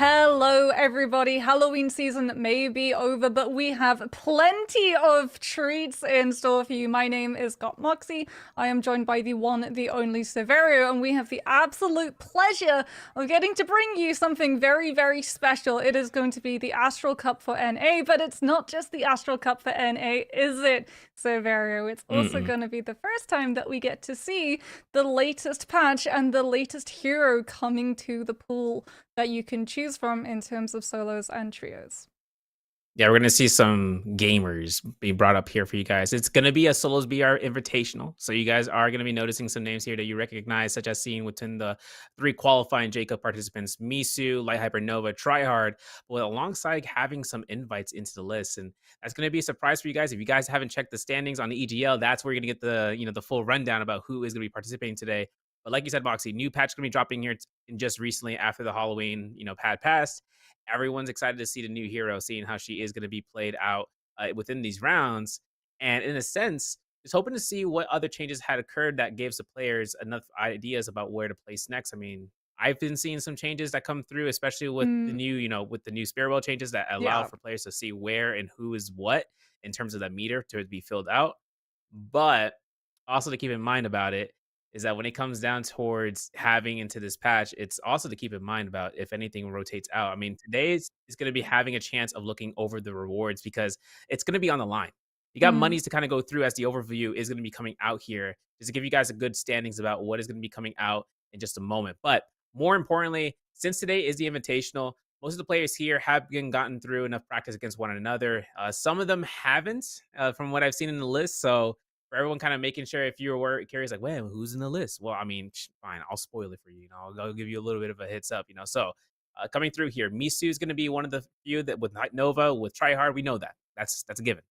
Hello, everybody. Halloween season may be over, but we have plenty of treats in store for you. My name is Got Moxie. I am joined by the one, the only Severio, and we have the absolute pleasure of getting to bring you something very, very special. It is going to be the Astral Cup for NA, but it's not just the Astral Cup for NA, is it, Severio? It's also going to be the first time that we get to see the latest patch and the latest hero coming to the pool that you can choose from in terms of solos and trios. Yeah, we're gonna see some gamers be brought up here for you guys. It's gonna be a solos BR invitational, so you guys are gonna be noticing some names here that you recognize, such as seen within the 3 qualifying Jacob participants: Misu, Light Hypernova, Tryhard, but alongside having some invites into the list, and that's gonna be a surprise for you guys. If you guys haven't checked the standings on the EGL, that's where you're gonna get the full rundown about who is gonna be participating today. But like you said, Moxie, new patch gonna be dropping here in just recently after the Halloween pad passed. Everyone's excited to see the new hero, seeing how she is going to be played out within these rounds. And in a sense, just hoping to see what other changes had occurred that gives the players enough ideas about where to place next. I mean, I've been seeing some changes that come through, especially with the new spare wheel changes that allow Yeah. for players to see where and who is what in terms of the meter to be filled out. But also to keep in mind about it is that when it comes down towards having into this patch, it's also to keep in mind about if anything rotates out. I mean, today is going to be having a chance of looking over the rewards because it's going to be on the line. You got Mm. monies to kind of go through as the overview is going to be coming out here, just to give you guys a good standings about what is going to be coming out in just a moment. But more importantly, since today is the invitational, most of the players here have been gotten through enough practice against one another. Some of them haven't, from what I've seen in the list. So for everyone kind of making sure, if you were curious, like, well, who's in the list? Well, I mean, fine, I'll spoil it for you. I'll give you a little bit of a heads up. So coming through here, Misu is going to be one of the few that with Night Nova, with Tryhard, we know that that's a given.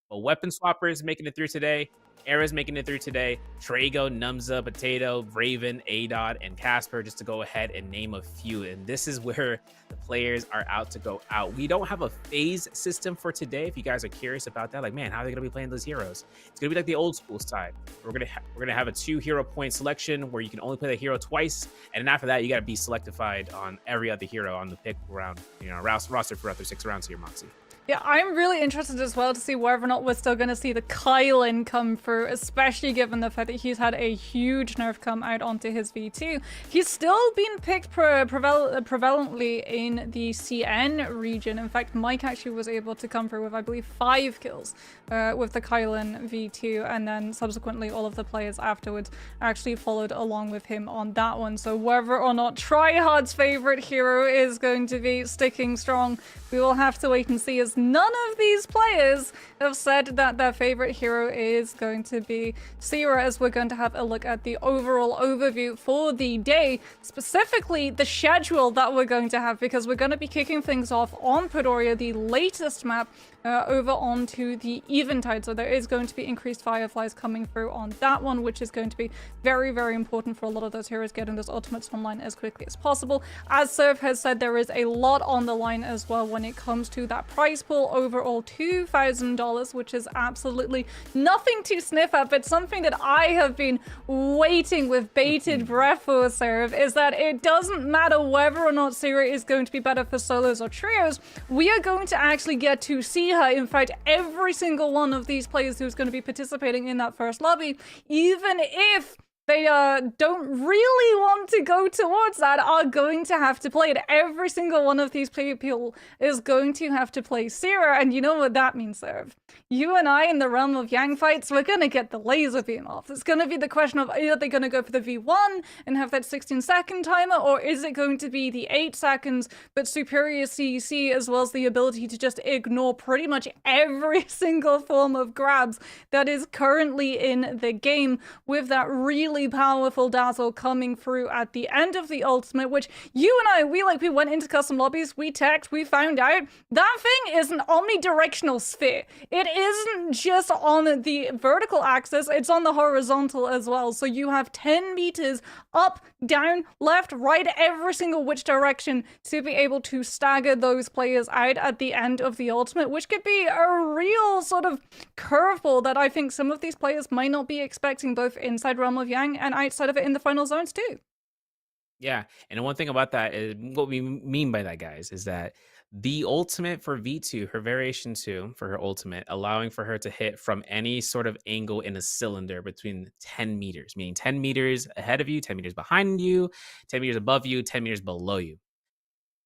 But Weapon Swapper is making it through today. Era's making it through today. Trago, Numza, Potato, Raven, Adod, and Casper, just to go ahead and name a few. And this is where the players are out to go out. We don't have a phase system for today. If you guys are curious about that, like, man, how are they going to be playing those heroes? It's going to be like the old school side. We're gonna have a 2 hero point selection where you can only play the hero twice, and then after that, you got to be selectified on every other hero on the pick round, roster for other 6 rounds here, Moxie. Yeah, I'm really interested as well to see whether or not we're still going to see the Kylan come through, especially given the fact that he's had a huge nerf come out onto his V2. He's still been picked prevalently in the CN region. In fact, Mike actually was able to come through with, I believe, 5 kills with the Kylan V2, and then subsequently all of the players afterwards actually followed along with him on that one. So whether or not Tryhard's favorite hero is going to be sticking strong, we will have to wait and see, as none of these players have said that their favorite hero is going to be Cyra, as we're going to have a look at the overall overview for the day, specifically the schedule that we're going to have, because we're going to be kicking things off on Padoria, the latest map, over onto the Eventide. So there is going to be increased Fireflies coming through on that one, which is going to be very, very important for a lot of those heroes getting those ultimates online as quickly as possible. As Serv has said, there is a lot on the line as well when it comes to that prize pool. Overall, $2,000, which is absolutely nothing to sniff at, but something that I have been waiting with bated breath for, Serv, is that it doesn't matter whether or not Cyra is going to be better for solos or trios. We are going to actually get to see her. In fact, every single one of these players who's going to be participating in that first lobby, even if they don't really want to go towards that, are going to have to play it. Every single one of these people is going to have to play Cyra, and you know what that means, Serv. You and I, in the realm of Yang fights, we're going to get the laser beam off. It's going to be the question of, are they going to go for the V1 and have that 16-second timer, or is it going to be the 8 seconds, but superior CEC, as well as the ability to just ignore pretty much every single form of grabs that is currently in the game, with that really powerful dazzle coming through at the end of the ultimate, which you and I, we went into custom lobbies, we teched, we found out that thing is an omnidirectional sphere. It isn't just on the vertical axis, it's on the horizontal as well. So you have 10 meters up, down, left, right, every single which direction to be able to stagger those players out at the end of the ultimate, which could be a real sort of curveball that I think some of these players might not be expecting, both inside Realm of Yang and outside of it in the final zones too. Yeah, and one thing about that is what we mean by that, guys, is that the ultimate for V2, her variation 2 for her ultimate, allowing for her to hit from any sort of angle in a cylinder between 10 meters, meaning 10 meters ahead of you, 10 meters behind you, 10 meters above you, 10 meters below you.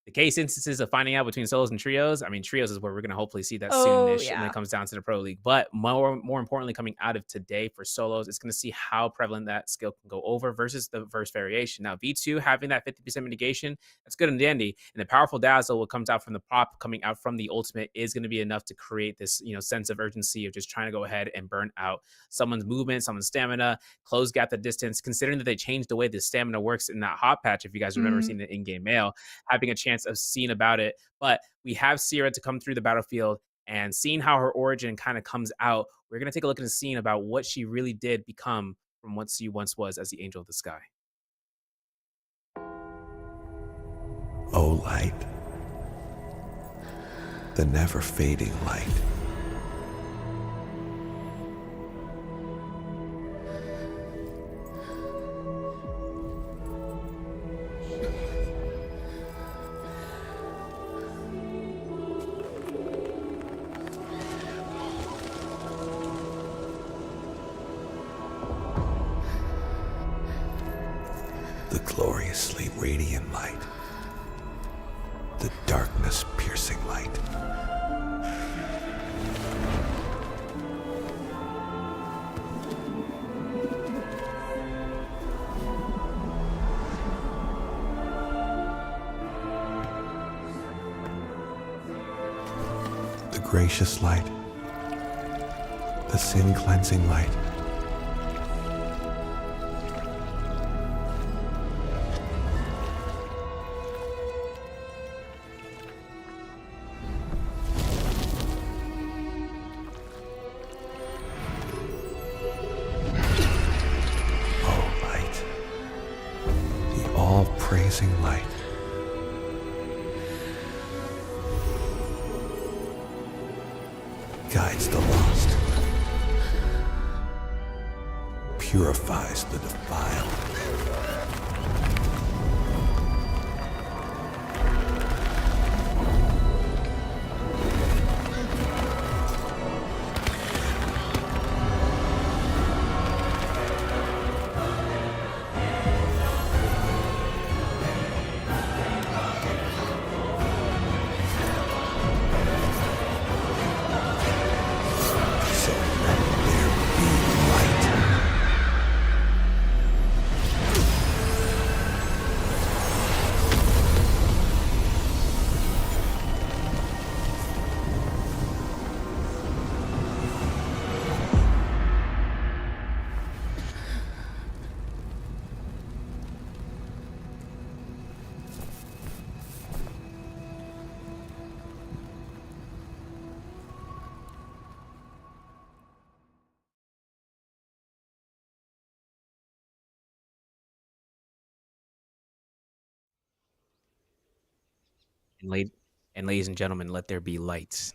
The case instances of finding out between solos and trios, I mean, trios is where we're going to hopefully see that Oh, soonish when it yeah. comes down to the pro league. But more importantly, coming out of today for solos, it's going to see how prevalent that skill can go over versus the verse variation. Now, V2 having that 50% mitigation, that's good and dandy. And the powerful dazzle, what comes out from the prop, coming out from the ultimate, is going to be enough to create this, sense of urgency of just trying to go ahead and burn out someone's movement, someone's stamina, close gap the distance. Considering that they changed the way the stamina works in that hot patch, if you guys remember Mm. seeing the in-game mail, having a chance of seeing about it. But we have Cyra to come through the battlefield and seeing how her origin kind of comes out. We're going to take a look at the scene about what she really did become from what she once was as the angel of the sky. O light, the never fading light. The gloriously radiant light, the darkness piercing light. The gracious light, the sin cleansing light. Praising light. Guides the lost. Purifies the defiled. And, ladies and gentlemen, let there be lights.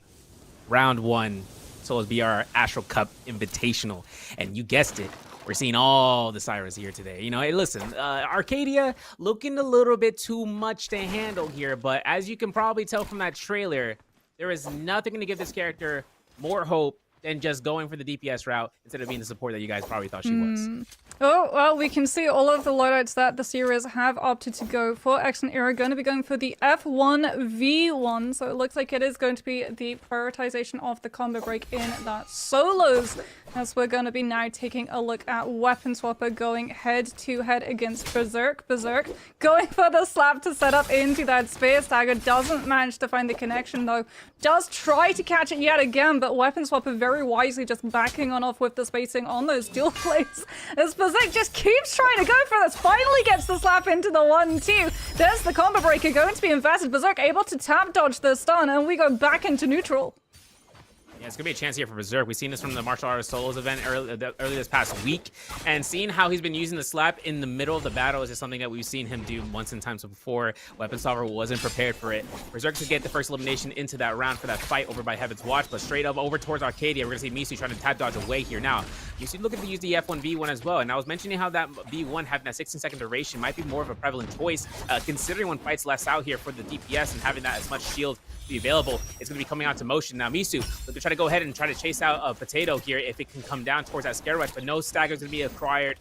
Round one, Solos BR Astral Cup Invitational. And you guessed it, we're seeing all the Cyras here today. Hey, listen, Arcadia looking a little bit too much to handle here, but as you can probably tell from that trailer, there is nothing to give this character more hope than just going for the DPS route instead of being the support that you guys probably thought she was. Oh, well, we can see all of the loadouts that the series have opted to go for. X and Era going to be going for the F1V1, so it looks like it is going to be the prioritization of the combo break in that solos. As we're going to be now taking a look at Weapon Swapper going head-to-head against Berserk. Berserk going for the slap to set up into that Spear Stagger. Doesn't manage to find the connection, though. Does try to catch it yet again, but Weapon Swapper very wisely just backing on off with the spacing on those dual plates. As Berserk just keeps trying to go for this. Finally gets the slap into the 1-2. There's the combo breaker going to be invested. Berserk able to tap dodge the stun, and we go back into neutral. Yeah, it's going to be a chance here for Berserk. We've seen this from the Martial Arts Solos event early this past week. And seeing how he's been using the slap in the middle of the battle is just something that we've seen him do once and times before. Weapon Solver wasn't prepared for it. Berserk to get the first elimination into that round for that fight over by Heaven's Watch. But straight up over towards Arcadia, we're going to see Misu trying to tap dodge away here. Now, You see, looking to use the F1 V1 as well. And I was mentioning how that V1 having that 16-second duration might be more of a prevalent choice, considering when fights less out here for the DPS and having that as much shield to be available. It's going to be coming out to motion. Now, Misu, look to try to go ahead and try to chase out a Potato here if it can come down towards that Scare Rush, but no stagger is going to be acquired.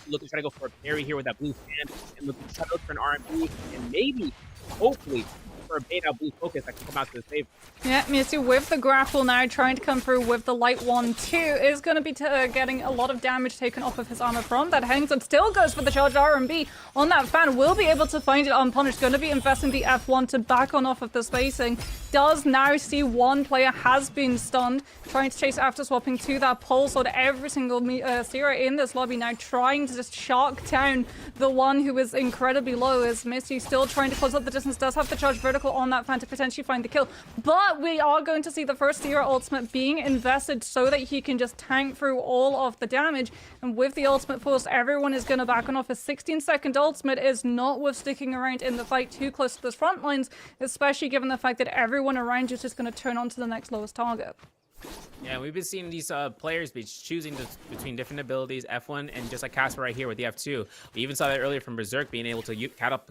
Look to try to go for a parry here with that blue fan, and look to try to look for an RMB, and maybe, hopefully, for a bait out blue focus that can come out to the save. Yeah, Misu with the grapple now, trying to come through with the light one too, is going to be getting a lot of damage taken off of his armor from that. Hangs and still goes for the charged RMB on that fan. Will be able to find it unpunished. Going to be investing the F1 to back on off of the spacing. Does now see one player has been stunned, trying to chase after swapping to that pole sword. Every single Cyra in this lobby now trying to just shark down the one who is incredibly low. Is Misty still trying to close up the distance, does have the charge vertical on that fan to potentially find the kill, but we are going to see the first Cyra ultimate being invested so that he can just tank through all of the damage. And with the ultimate force, everyone is going to back on off. A 16-second ultimate is not worth sticking around in the fight too close to the front lines, especially given the fact that everyone around you is just going to turn on to the next lowest target. Yeah, we've been seeing these players be choosing between different abilities, F1 and just like Casper right here with the F2. We even saw that earlier from Berserk being able to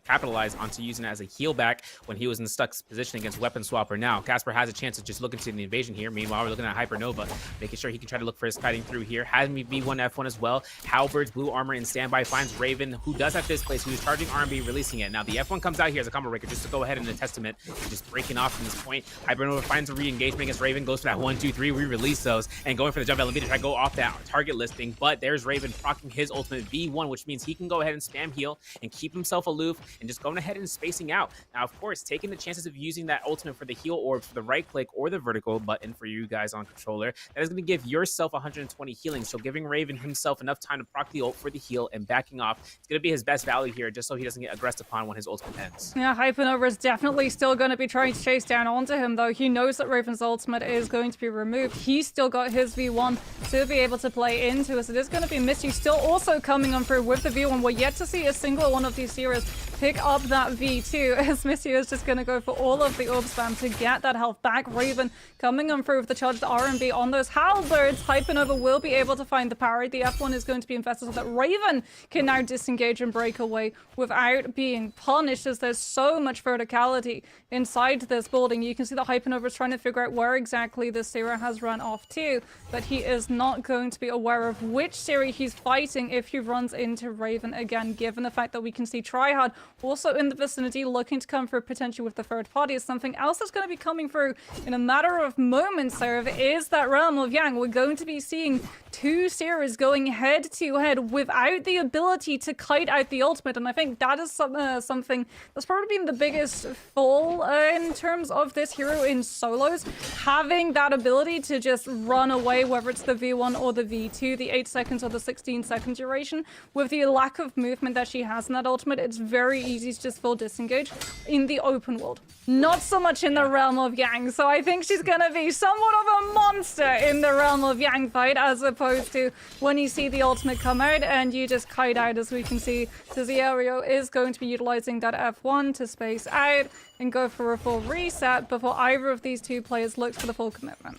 capitalize onto using it as a heal back when he was in stuck position against Weapon Swapper. Now, Casper has a chance to just look into the invasion here. Meanwhile, we're looking at Hypernova, making sure he can try to look for his kiting through here. Has me V1 F1 as well. Halberd's blue armor in standby finds Raven, who does have displace, who's charging RMB, releasing it. Now, the F1 comes out here as a combo breaker just to go ahead and a testament, just breaking off from this point. Hypernova finds a re-engagement against Raven, goes for that 1, 2, 3, release those and going for the jump element to try to go off that target listing, but there's Raven proccing his ultimate V1, which means he can go ahead and spam heal and keep himself aloof and just going ahead and spacing out. Now, of course, taking the chances of using that ultimate for the heal orb for the right click or the vertical button for you guys on controller, that is going to give yourself 120 healing, so giving Raven himself enough time to proc the ult for the heal and backing off, it's going to be his best value here, just so he doesn't get aggressed upon when his ultimate ends. Yeah, Hypernova is definitely still going to be trying to chase down onto him, though. He knows that Raven's ultimate is going to be removed. He's still got his V1 to be able to play into us. It is going to be Misty still also coming on through with the V1. We're yet to see a single one of these Cyras pick up that V2, as Misty is just going to go for all of the orb spam to get that health back. Raven coming on through with the charged RMB on those halberds. Hypernova will be able to find the parry. The F1 is going to be invested so that Raven can now disengage and break away without being punished, as there's so much verticality inside this building. You can see that Hypernova is trying to figure out where exactly this Cyra has run off to, but he is not going to be aware of which Cyra he's fighting if he runs into Raven again, given the fact that we can see Tryhard also in the vicinity looking to come through potentially with the third party. Is something else that's going to be coming through in a matter of moments, Serve, is that Realm of Yang. We're going to be seeing two Cyras going head to head without the ability to kite out the ultimate, and I think that is something that's probably been the biggest fall in terms of this hero in solos, having that ability to just run away, whether it's the V1 or the V2, the 8 seconds or the 16-second duration. With the lack of movement that she has in that ultimate, it's very easy to just full disengage in the open world. Not so much in the Realm of Yang, so I think she's gonna be somewhat of a monster in the Realm of Yang fight, as opposed to when you see the ultimate come out and you just kite out, as we can see. Tiziario is going to be utilizing that F1 to space out and go for a full reset before either of these two players looks for the full commitment.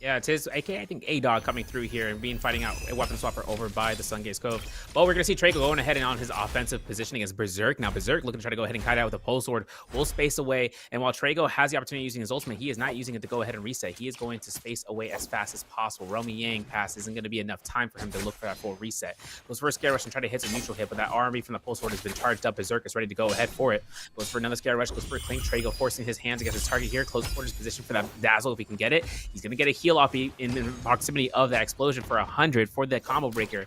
Yeah, it's his, aka I think A-Dog coming through here and being fighting out a Weapon Swapper over by the Sungaze Cove. But we're going to see Trago going ahead and on his offensive positioning as Berserk. Now Berserk looking to try to go ahead and kite out with a pole sword, will space away. And while Trago has the opportunity of using his ultimate, he is not using it to go ahead and reset. He is going to space away as fast as possible. Realm of Yang pass isn't going to be enough time for him to look for that full reset. Goes for a Scare Rush and try to hit some neutral hit, but that RMB from the pole sword has been charged up. Berserk is ready to go ahead for it. Goes for another Scare Rush, goes for a clean. Trago forcing his hands against his target here. Close quarters position for that Dazzle if he can get it. He's going to get a heal off in proximity of that explosion for 100 for the combo breaker.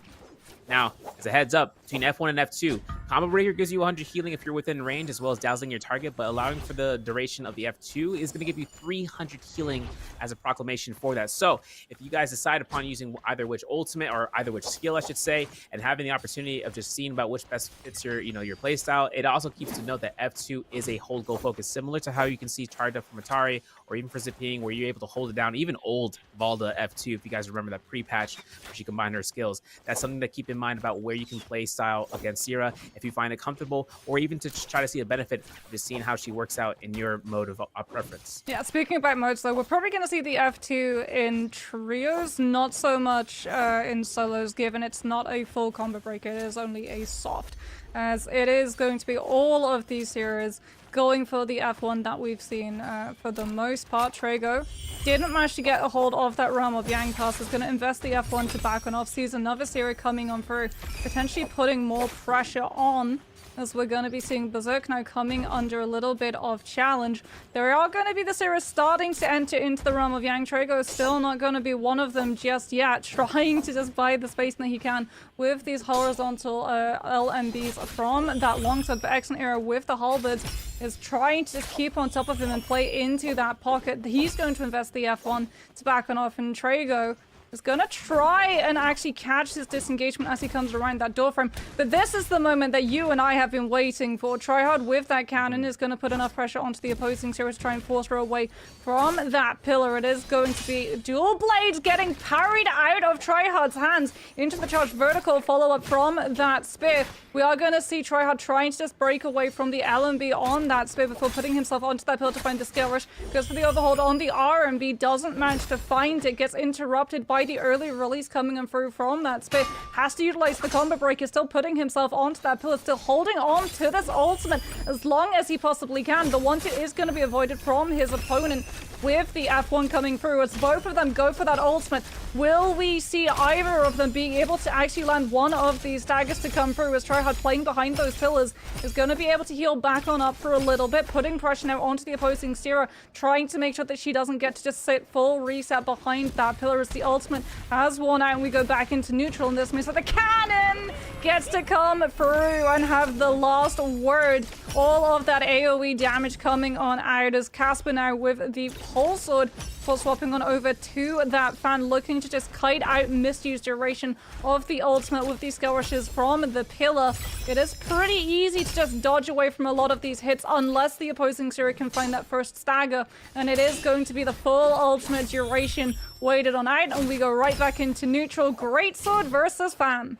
Now, as a heads up, between F1 and F2, Combo Breaker gives you 100 healing if you're within range, as well as dazzling your target, but allowing for the duration of the F2 is going to give you 300 healing as a proclamation for that. So, if you guys decide upon using either which ultimate or either which skill, I should say, and having the opportunity of just seeing about which best fits your, your playstyle, it also keeps to note that F2 is a hold goal focus, similar to how you can see charged up from Atari or even for Zipping, where you're able to hold it down. Even old Valda F2, if you guys remember that pre-patch where she combined her skills, that's something to keep in mind about where you can play style against Cyra. If if you find it comfortable, or even to try to see a benefit of just seeing how she works out in your mode of preference. Yeah, speaking about modes though, we're probably going to see the F2 in trios, not so much in solos, given it's not a full combo breaker, it is only a soft. As it is going to be all of these series going for the F1 that we've seen for the most part. Trago didn't manage to get a hold of that Realm of Yang pass, is going to invest the F1 to back on off, sees another series coming on through, potentially putting more pressure on, as we're going to be seeing Berserk now coming under a little bit of challenge. There are going to be the series starting to enter into the Realm of Yang. Trago is still not going to be one of them just yet, trying to just buy the space that he can with these horizontal LMBs from that longsword. But Excellent Era with the halberds is trying to just keep on top of him and play into that pocket. He's going to invest the F1 to back on off, and Trago is gonna try and actually catch his disengagement as he comes around that door frame. But this is the moment that you and I have been waiting for. Tryhard with that cannon is gonna put enough pressure onto the opposing series to try and force her away from that pillar. It is going to be dual blades getting parried out of Tryhard's hands into the charged vertical follow-up from that spear. We are gonna see Tryhard trying to just break away from the LMB on that spear before putting himself onto that pillar to find the skill rush. Goes for the overhold on the RMB, doesn't manage to find it, gets interrupted by the early release coming in through from that spear. Has to utilize the combo breaker, still putting himself onto that pillar, still holding on to this ultimate as long as he possibly can. The 1-2 is going to be avoided from his opponent with the F1 coming through as both of them go for that ultimate. Will we see either of them being able to actually land one of these daggers to come through, as Tryhard playing behind those pillars is going to be able to heal back on up for a little bit, putting pressure now onto the opposing Cyra, trying to make sure that she doesn't get to just sit full reset behind that pillar as the ultimate has worn out and we go back into neutral. And this means that the cannon gets to come through and have the last word. All of that AoE damage coming on out as Casper now with the pole sword for swapping on over to that fan, looking to just kite out misused duration of the ultimate with these skill rushes from the pillar. It is pretty easy to just dodge away from a lot of these hits unless the opposing Cyra can find that first stagger, and it is going to be the full ultimate duration waited on out, and we go right back into neutral. Great sword versus fan.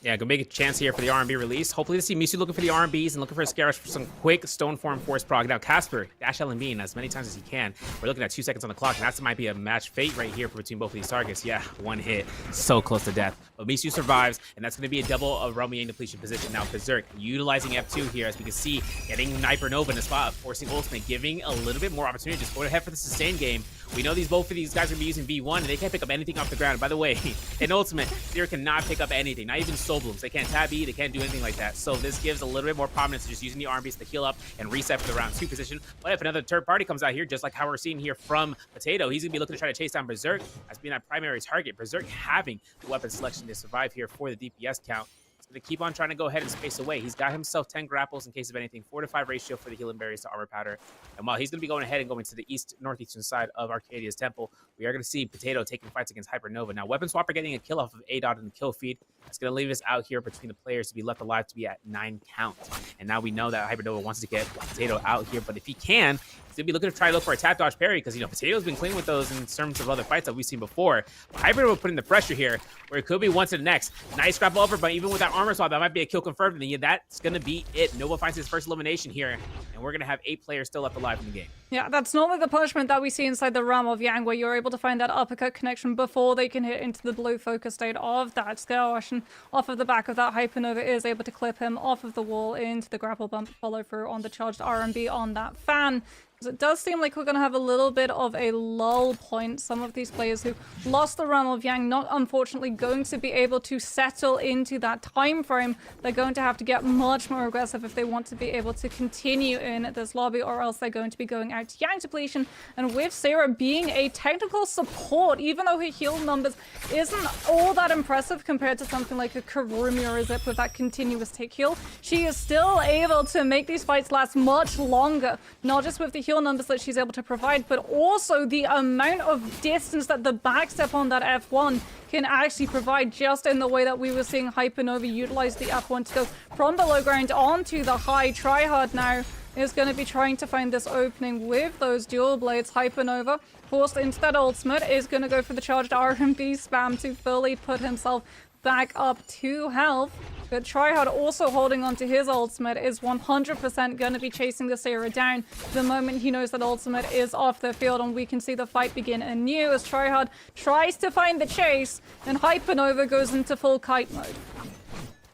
Yeah, gonna make a chance here for the R&B release. Hopefully to see Misu looking for the R&Bs and looking for a scare rush for some quick stone form force prog. Now Casper, dash LMB as many times as he can. We're looking at 2 seconds on the clock, and that might be a match fate right here between both of these targets. Yeah, one hit, so close to death. But Misu survives, and that's gonna be a double of Realm of Yang depletion position. Now Berserk utilizing F2 here, as we can see, getting Hypernova in the spot, forcing ultimate, giving a little bit more opportunity. Just go ahead for the sustain game. We know both of these guys are gonna be using V1, and they can't pick up anything off the ground. By the way, in ultimate, Cyra cannot pick up anything, not even soul blooms. They can't tab E, they can't do anything like that. So this gives a little bit more prominence to just using the RMBs to heal up and reset for the round 2 position. But if another third party comes out here, just like how we're seeing here from Potato, he's gonna be looking to try to chase down Berserk as being that primary target. Berserk having the weapon selection to survive here for the DPS count. Going to keep on trying to go ahead and space away. He's got himself 10 grapples in case of anything, 4-to-5 ratio for the healing berries to armor powder. And while he's going to be going ahead and going to the northeastern side of Arcadia's temple, we are going to see Potato taking fights against Hypernova. Now, Weapon Swapper getting a kill off of A-Dot in the kill feed. That's going to leave us out here between the players to be left alive to be at 9 count. And now we know that Hypernova wants to get Potato out here, but if he can, he's going to be looking to try to look for a tap dodge parry because, you know, Potato's been clean with those in terms of other fights that we've seen before. But Hypernova putting the pressure here where it could be one to the next. Nice grapple over, but even with that armor swap, that might be a kill confirmed, and yeah, that's going to be it. Nova finds his first elimination here, and we're going to have 8 players still left alive in the game. Yeah, that's normally the punishment that we see inside the Realm of Yang, where you're able to find that uppercut connection before they can hit into the blue focus state of that skill rush, and off of the back of that, Hypernova is able to clip him off of the wall into the grapple bump follow through on the charged RMB on that fan. So it does seem like we're going to have a little bit of a lull point. Some of these players who lost the Realm of Yang not unfortunately going to be able to settle into that time frame. They're going to have to get much more aggressive if they want to be able to continue in this lobby, or else they're going to be going out to Yang depletion. And with Cyra being a technical support, even though her heal numbers isn't all that impressive compared to something like a Karumi or a Zip with that continuous tick heal, she is still able to make these fights last much longer, not just with the heal numbers that she's able to provide, but also the amount of distance that the backstep on that F1 can actually provide, just in the way that we were seeing Hypernova utilize the F1 to go from the low ground onto the high. Tryhard now is going to be trying to find this opening with those dual blades. Hypernova, forced into that ultimate, is going to go for the charged RMB spam to fully put himself back up to health. But Tryhard also holding on to his ultimate is 100% going to be chasing the Cyra down the moment he knows that ultimate is off the field, and we can see the fight begin anew as Tryhard tries to find the chase and Hypernova goes into full kite mode.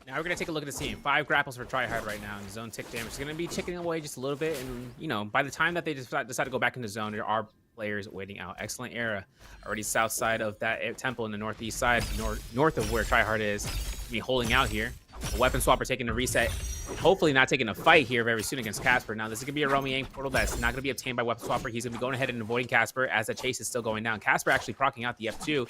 Now we're going to take a look at the team. 5 grapples for Tryhard right now, and zone tick damage is going to be ticking away just a little bit, and, you know, by the time that they decide to go back into zone, there are players waiting out. Excellent Era already south side of that temple in the northeast side, north of where Tryhard is. Be holding out here. A weapon swapper taking a reset. Hopefully not taking a fight here very soon against Casper. Now this is going to be a Romy Yang portal that's not going to be obtained by weapon swapper. He's going to be going ahead and avoiding Casper as the chase is still going down. Casper actually proccing out the F2.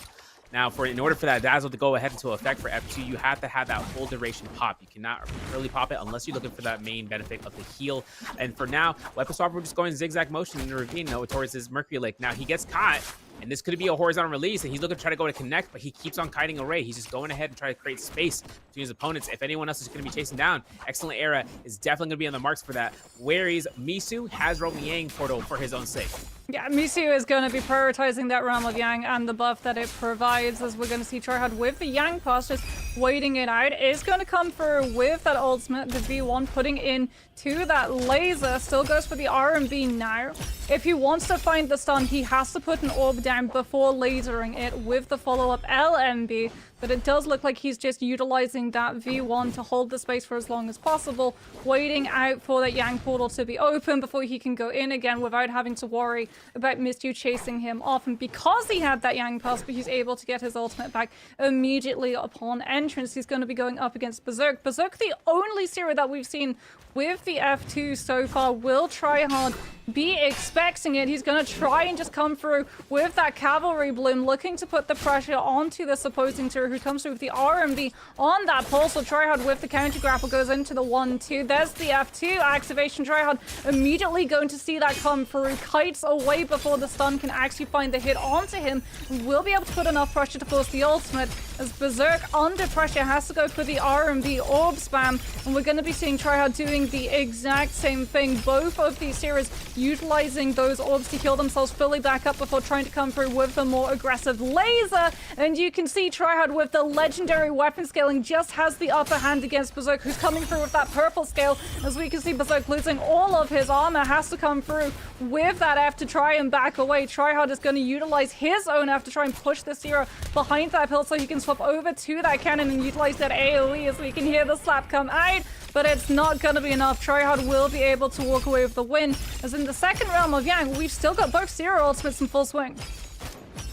Now, in order for that dazzle to go ahead into effect for F2, you have to have that full duration pop. You cannot early pop it unless you're looking for that main benefit of the heal. And for now, weapon swapper just going zigzag motion in the ravine towards his Mercury Lake. Now he gets caught. And this could be a horizontal release, and he's looking to try to go to connect, but he keeps on kiting away. He's just going ahead and trying to create space between his opponents. If anyone else is going to be chasing down, Excellent Era is definitely going to be on the marks for that. Whereas Misu has Romy Yang portal for his own sake. Yeah, Misu is going to be prioritizing that Realm of Yang and the buff that it provides, as we're going to see Tryhard with the Yang pass just waiting it out. Is going to come through with that ultimate, the V1, putting in to that laser. Still goes for the R&B now. If he wants to find the stun, he has to put an orb down before lasering it with the follow-up LMB. But it does look like he's just utilizing that V1 to hold the space for as long as possible, waiting out for that Yang portal to be open before he can go in again without having to worry about Mistyu chasing him off. And because he had that Yang pass, but he's able to get his ultimate back immediately upon entrance, he's going to be going up against Berserk. Berserk, the only Cyra that we've seen with the F2 so far. Will Tryhard be expecting it? He's going to try and just come through with that Cavalry Bloom, looking to put the pressure onto this opposing Cyra, who comes through with the RMB on that pulse. So Tryhard with the counter grapple goes into the 1-2. There's the F2 activation. Tryhard immediately going to see that come through. Kites away before the stun can actually find the hit onto him. Will be able to put enough pressure to force the ultimate, as Berserk under pressure has to go for the RMB orb spam. And we're going to be seeing Tryhard doing the exact same thing. Both of these series utilizing those orbs to heal themselves fully back up before trying to come through with a more aggressive laser. And you can see Tryhard with the legendary weapon scaling just has the upper hand against Berserk, who's coming through with that purple scale. As we can see, Berserk losing all of his armor, has to come through with that F to try and back away. Tryhard is going to utilize his own F to try and push the Cyra behind that hill so he can swap over to that cannon and utilize that AoE, as we can hear the slap come out. But it's not going to be enough. Tryhard will be able to walk away with the win, as in the second Realm of Yang, we've still got both Cyra ultimates in full swing.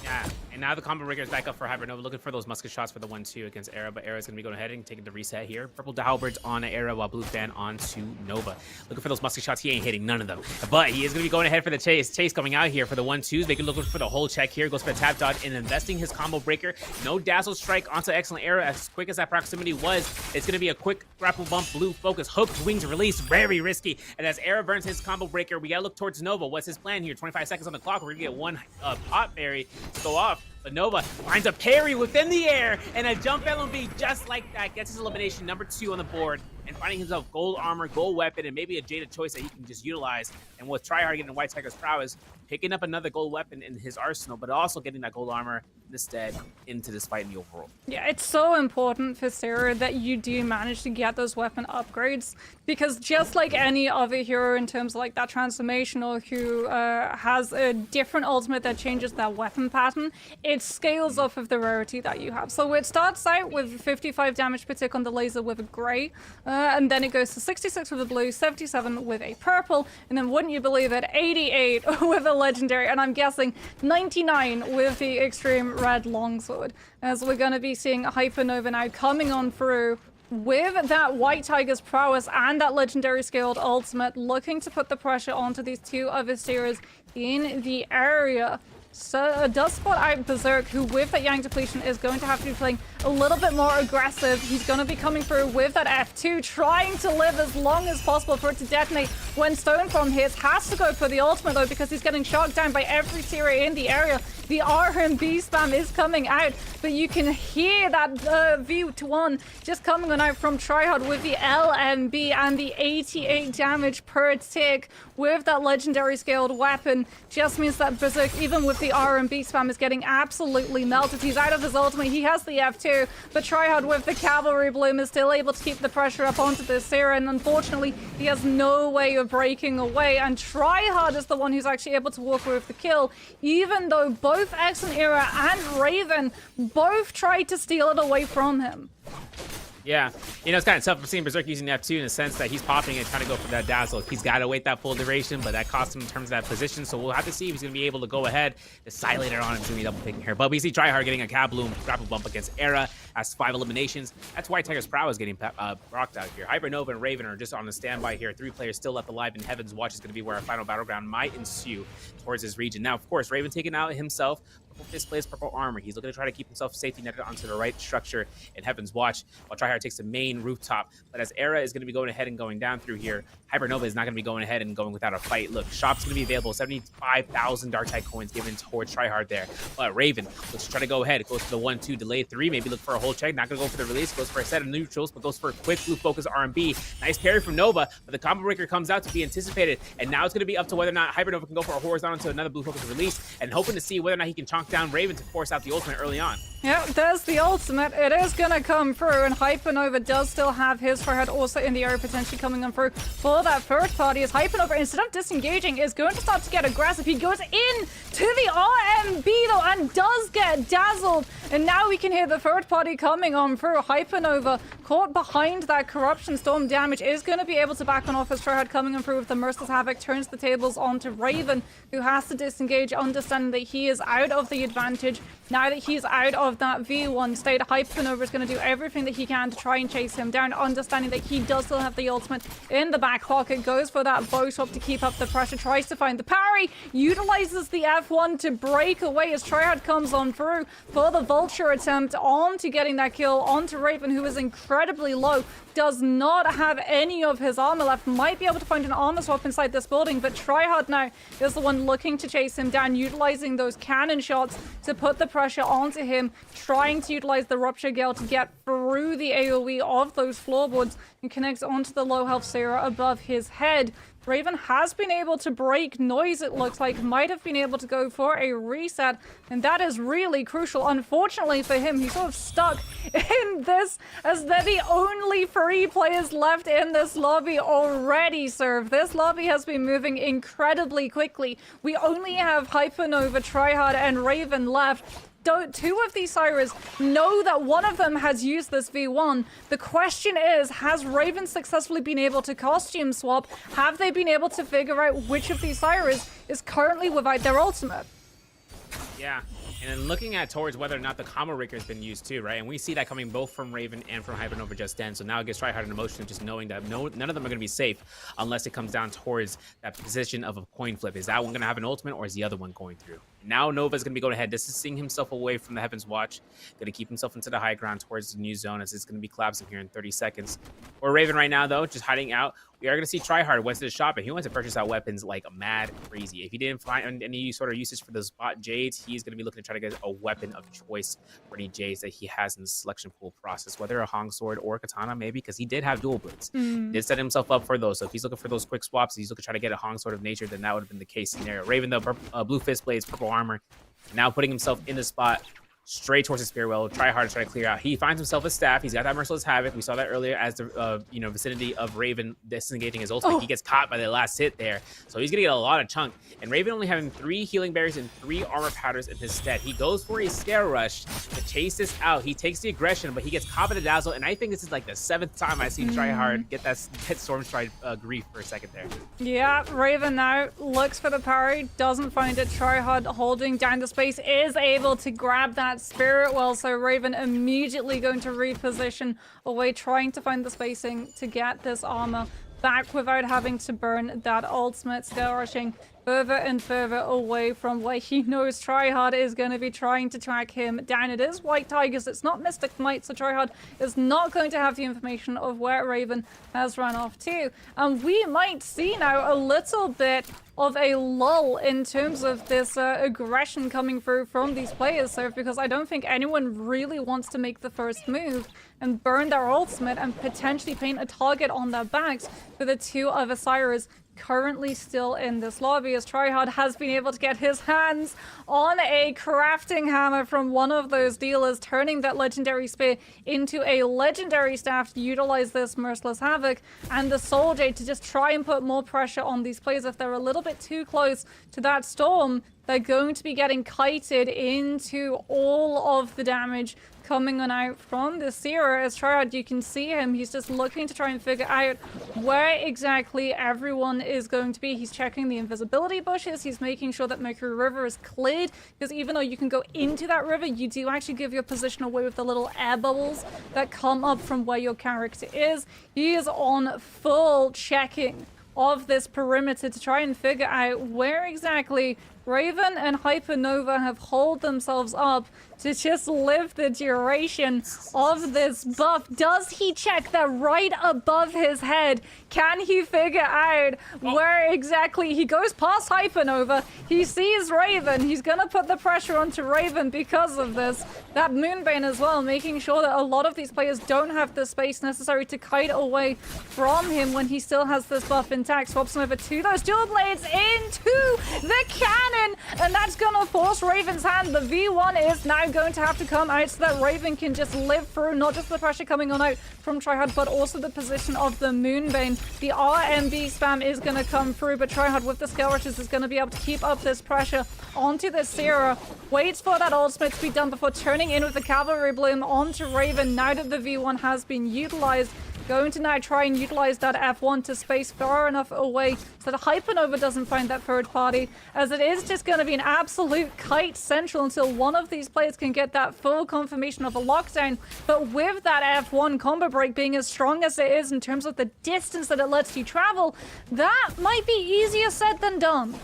Yeah, and now the combo breaker is back up for Hypernova, looking for those musket shots for the 1-2 against Era, but Era's going to be going ahead and taking the reset here. Purple halberds on Era, while blue fan onto Nova. Looking for those musket shots, he ain't hitting none of them. But he is going to be going ahead for the chase. Chase coming out here for the 1-2s, making looking for the whole check here. Goes for the tap dodge and investing his combo breaker. No dazzle strike onto Excellent Era. As quick as that proximity was, it's going to be a quick grapple bump, blue focus, hooked wings release, very risky. And as Era burns his combo breaker, we got to look towards Nova. What's his plan here? 25 seconds on the clock. We're going to get one pot berry to go off. But Nova finds a parry within the air, and a jump LMB just like that gets his elimination number 2 on the board, and finding himself gold armor, gold weapon, and maybe a Jada choice that he can just utilize. And with Tryhard getting White Tiger's prowess, picking up another gold weapon in his arsenal, but also getting that gold armor instead into this fight in the overall. Yeah, it's so important for Cyra that you do manage to get those weapon upgrades, because just like any other hero in terms of like that transformational who has a different ultimate that changes that weapon pattern, it scales off of the rarity that you have. So it starts out with 55 damage per tick on the laser with a gray, and then it goes to 66 with a blue, 77 with a purple, and then wouldn't you believe it, 88 with a legendary, and I'm guessing 99 with the extreme red longsword. As we're going to be seeing Hypernova now coming on through with that White Tiger's prowess and that legendary scaled ultimate, looking to put the pressure onto these two other Cyras in the area. So does spot out Berserk, who with that Yang depletion is going to have to be playing a little bit more aggressive. He's going to be coming through with that F2, trying to live as long as possible for it to detonate when Stone from his. Has to go for the ultimate though, because he's getting shocked down by every Cyra in the area. The R&B spam is coming out, but you can hear that V1 just coming on out from Tryhard with the LMB and the 88 damage per tick with that legendary scaled weapon. Just means that Berserk, even with the R&B spam, is getting absolutely melted. He's out of his ultimate. He has the F2, but Tryhard with the Cavalry Bloom is still able to keep the pressure up onto this Cyra, and unfortunately, he has no way of breaking away, and Tryhard is the one who's actually able to walk away with the kill, even though both Excellent Era and Raven both tried to steal it away from him. Yeah, you know, it's kind of tough for seeing Berserk using the F2 in the sense that he's popping and trying to go for that dazzle. He's got to wait that full duration, but that costs him in terms of that position, so we'll have to see if he's going to be able to go ahead. The Silator on him is going to be double picking here, but we see Tryhard getting a Kabloom grapple bump against Era, has 5 eliminations. That's why Tiger's Prow is getting rocked out here. Hypernova and Raven are just on the standby here. 3 players still left alive, and Heaven's Watch is going to be where our final battleground might ensue towards this region. Now, of course, Raven taking out himself. Displays purple armor. He's looking to try to keep himself safety netted onto the right structure in Heaven's Watch, while Tryhard takes the main rooftop. But as Era is going to be going ahead and going down through here, Hypernova is not going to be going ahead and going without a fight. Look, shop's going to be available. 75,000 Darktide coins given towards Tryhard there. But Raven looks to try to go ahead. Goes for the 1-2, delay 3, maybe look for a hold check. Not going to go for the release. Goes for a set of neutrals, but goes for a quick blue focus R&B. Nice parry from Nova, but the combo breaker comes out to be anticipated. And now it's going to be up to whether or not Hypernova can go for a horizontal to another blue focus release, and hoping to see whether or not he can chonk down Raven to force out the ultimate early on. Yeah, there's the ultimate. It is going to come through, and Hypernova does still have his Tryhard also in the area, potentially coming on through for that first party. As Hypernova, instead of disengaging, is going to start to get aggressive. He goes in to the RMB though, and does get dazzled. And now we can hear the third party coming on through. Hypernova, caught behind that Corruption Storm damage, is going to be able to back on off as Tryhard coming on through with the Merciless Havoc, turns the tables onto Raven, who has to disengage, understanding that he is out of the advantage. Now that he's out of that V1 state, Hypernova is going to do everything that he can to try and chase him down, understanding that he does still have the ultimate in the back pocket, goes for that bow swap to keep up the pressure, tries to find the parry, utilizes the F1 to break away as Tryhard comes on through for the Vulture attempt onto getting that kill onto Raven, who is incredibly low, does not have any of his armor left, might be able to find an armor swap inside this building, but Tryhard now is the one looking to chase him down, utilizing those cannon shots to put the pressure onto him, trying to utilize the Rupture Gale to get through the AoE of those floorboards and connects onto the low health Cyra above his head. Raven has been able to break noise, it looks like, might have been able to go for a reset, and that is really crucial. Unfortunately for him, he's sort of stuck in this, as they're the only 3 players left in this lobby already, Serve. This lobby has been moving incredibly quickly. We only have Hypernova, Tryhard, and Raven left. 2 of these Cyras know that one of them has used this V1. The question is, has Raven successfully been able to costume swap? Have they been able to figure out which of these Cyras is currently without their ultimate? Yeah, and then looking at towards whether or not the combo breaker has been used too, right? And we see that coming both from Raven and from Hypernova just then. So now it gives Tryhard an emotion of just knowing that none of them are going to be safe unless it comes down towards that position of a coin flip. Is that one going to have an ultimate, or is the other one going through? Now Nova's going to be going ahead, distancing himself away from the Heaven's Watch. Going to keep himself into the high ground towards the new zone, as it's going to be collapsing here in 30 seconds. Or Raven right now, though, just hiding out. We are going to see Tryhard went to the shop, and he wants to purchase out weapons like mad crazy. If he didn't find any sort of usage for those bot Jades, he's going to be looking to try to get a weapon of choice for any Jades that he has in the selection pool process, whether a Hong Sword or a Katana, maybe, because he did have dual blades. He did set himself up for those, so if he's looking for those quick swaps, he's looking to try to get a Hong Sword of Nature, then that would have been the case scenario. Raven, though, blue fist blades, purple armor, now putting himself in the spot straight towards his Spearwell. Tryhard to try to clear out. He finds himself a staff. He's got that Merciless Havoc. We saw that earlier as the vicinity of Raven disengaging his ultimate. He gets caught by the last hit there, so he's gonna get a lot of chunk. And Raven only having 3 healing berries and 3 armor powders in his stead. He goes for a Scare Rush to chase this out. He takes the aggression, but he gets caught by the dazzle. And I think this is like the 7th time I've seen Tryhard get Storm Stride grief for a second there. Yeah, Raven now looks for the parry, doesn't find it. Tryhard holding down the space is able to grab that Spirit Well, so Raven immediately going to reposition away, trying to find the spacing to get this armor back without having to burn that ultimate. Scale rushing further and further away from where he knows Tryhard is going to be trying to track him down. It is White Tigers, it's not Mystic Might, so Tryhard is not going to have the information of where Raven has run off to. And we might see now a little bit of a lull in terms of this aggression coming through from these players, so because I don't think anyone really wants to make the first move and burn their ultimate and potentially paint a target on their backs for the two other Cyras currently still in this lobby, as Tryhard has been able to get his hands on a crafting hammer from one of those dealers, turning that legendary spear into a legendary staff to utilize this merciless havoc and the soul jade to just try and put more pressure on these players. If they're a little bit too close to that storm, they're going to be getting kited into all of the damage coming on out from the Cyra. As Tryhard, you can see him, he's just looking to try and figure out where exactly everyone is going to be. He's checking the invisibility bushes, he's making sure that Mercury River is cleared, because even though you can go into that river, you do actually give your position away with the little air bubbles that come up from where your character is. He is on full checking of this perimeter to try and figure out where exactly Raven and Hypernova have holed themselves up to just live the duration of this buff. Does he check that right above his head? Can he figure out where exactly he goes past Hypernova? He sees Raven. He's gonna put the pressure onto Raven because of this. That Moonbane as well, making sure that a lot of these players don't have the space necessary to kite away from him when he still has this buff intact. Swaps him over to those dual blades into the cannon, and that's gonna force Raven's hand. The V1 is now going to have to come out so that Raven can just live through not just the pressure coming on out from Tryhard, but also the position of the Moonbane. The RMB spam is going to come through, but Tryhard with the Scale Rushes is going to be able to keep up this pressure onto the Cyra. Waits for that ultimate to be done before turning in with the Cavalry Bloom onto Raven now that the V1 has been utilized. Going to now try and utilize that F1 to space far enough away so that Hypernova doesn't find that third party, as it is just going to be an absolute kite central until one of these players can get that full confirmation of a lockdown. But with that F1 combo break being as strong as it is in terms of the distance that it lets you travel, that might be easier said than done.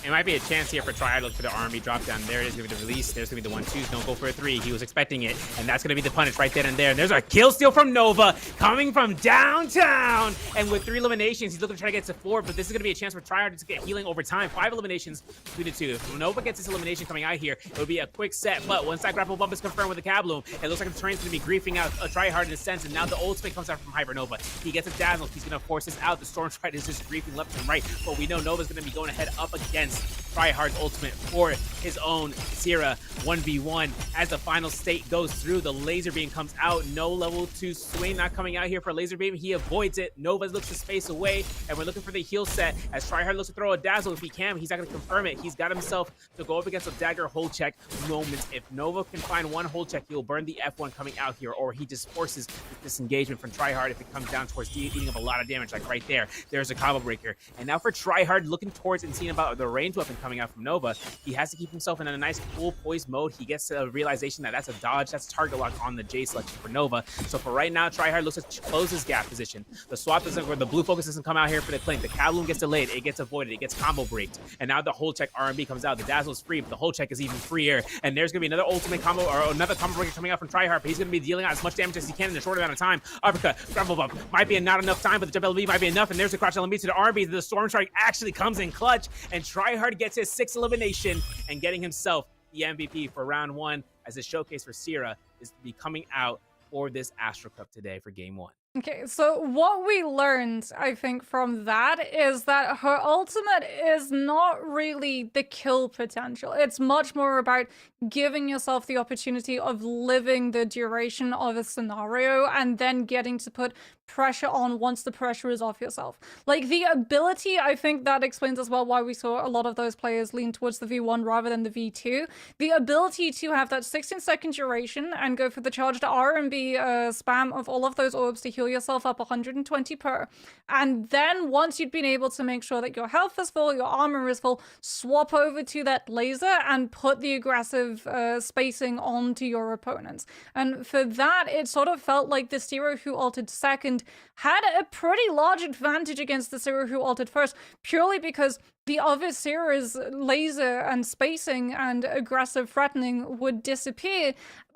It might be a chance here for Tryhard. Look for the army drop down. There it is going to be the release. There's going to be the 1-2s. Don't go for a 3. He was expecting it, and that's going to be the punish right then and there. And there's a kill steal from Nova coming from downtown. And with 3 eliminations, he's looking to try to get to 4, but this is going to be a chance for Tryhard to get healing over time. 5 eliminations between the 2. If Nova gets this elimination coming out here, it would be a quick set. But once that grapple bump is confirmed with the Kabloom, it looks like the terrain's going to be griefing out Tryhard in a sense, and now the ultimate comes out from Hypernova. He gets a dazzle. He's going to force this out. The Storm Stride is just griefing left and right, but we know Nova's going to be going ahead up against Tryhard's ultimate for his own Cyra 1v1 as the final state goes through. The laser beam comes out. No level 2 swing not coming out here for laser beam. He avoids it. Nova looks to space away, and we're looking for the heal set as Tryhard looks to throw a dazzle if he can. He's not going to confirm it. He's got himself to go up against a dagger hold check moment. If Nova can find one hold check, he'll burn the F1 coming out here, or he just forces disengagement from Tryhard if it comes down towards eating up a lot of damage, like right there. There's a combo breaker. And now for Tryhard, looking towards and seeing about the ranged weapon coming out from Nova, he has to keep himself in a nice cool poised mode. He gets a realization that that's a dodge, that's target lock on the J selection for Nova. So for right now, Tryhard looks to close his gap position. The swap doesn't, or the blue focus doesn't come out here for the Clink. The Kabloom gets delayed, it gets avoided, it gets combo breaked. And now the hold check R&B comes out. The dazzle is free, but the hold check is even freer. And there's gonna be another ultimate combo, or another combo breaker coming out from Tryhard, but he's gonna be dealing out as much damage as he can in a short amount of time. Uppercut, grapple bump, might be not enough time, but the jump LB might be enough. And there's the crouch LB to the R&B. The Storm Strike actually comes in clutch, and Tryhard gets his 6th elimination and getting himself the MVP for round 1, as the showcase for Cyra is to be coming out for this Astral Cup today for game 1. Okay, so what we learned, I think, from that is that her ultimate is not really the kill potential. It's much more about giving yourself the opportunity of living the duration of a scenario and then getting to put pressure on once the pressure is off yourself. Like, the ability, I think that explains as well why we saw a lot of those players lean towards the V1 rather than the V2. The ability to have that 16-second duration and go for the charged R&B spam of all of those orbs to heal yourself up 120 per. And then once you've been able to make sure that your health is full, your armor is full, swap over to that laser and put the aggressive spacing onto your opponents. And for that, it sort of felt like the Cyra who ulted second had a pretty large advantage against the Cyra who ulted first, purely because the other Cyra's laser and spacing and aggressive threatening would disappear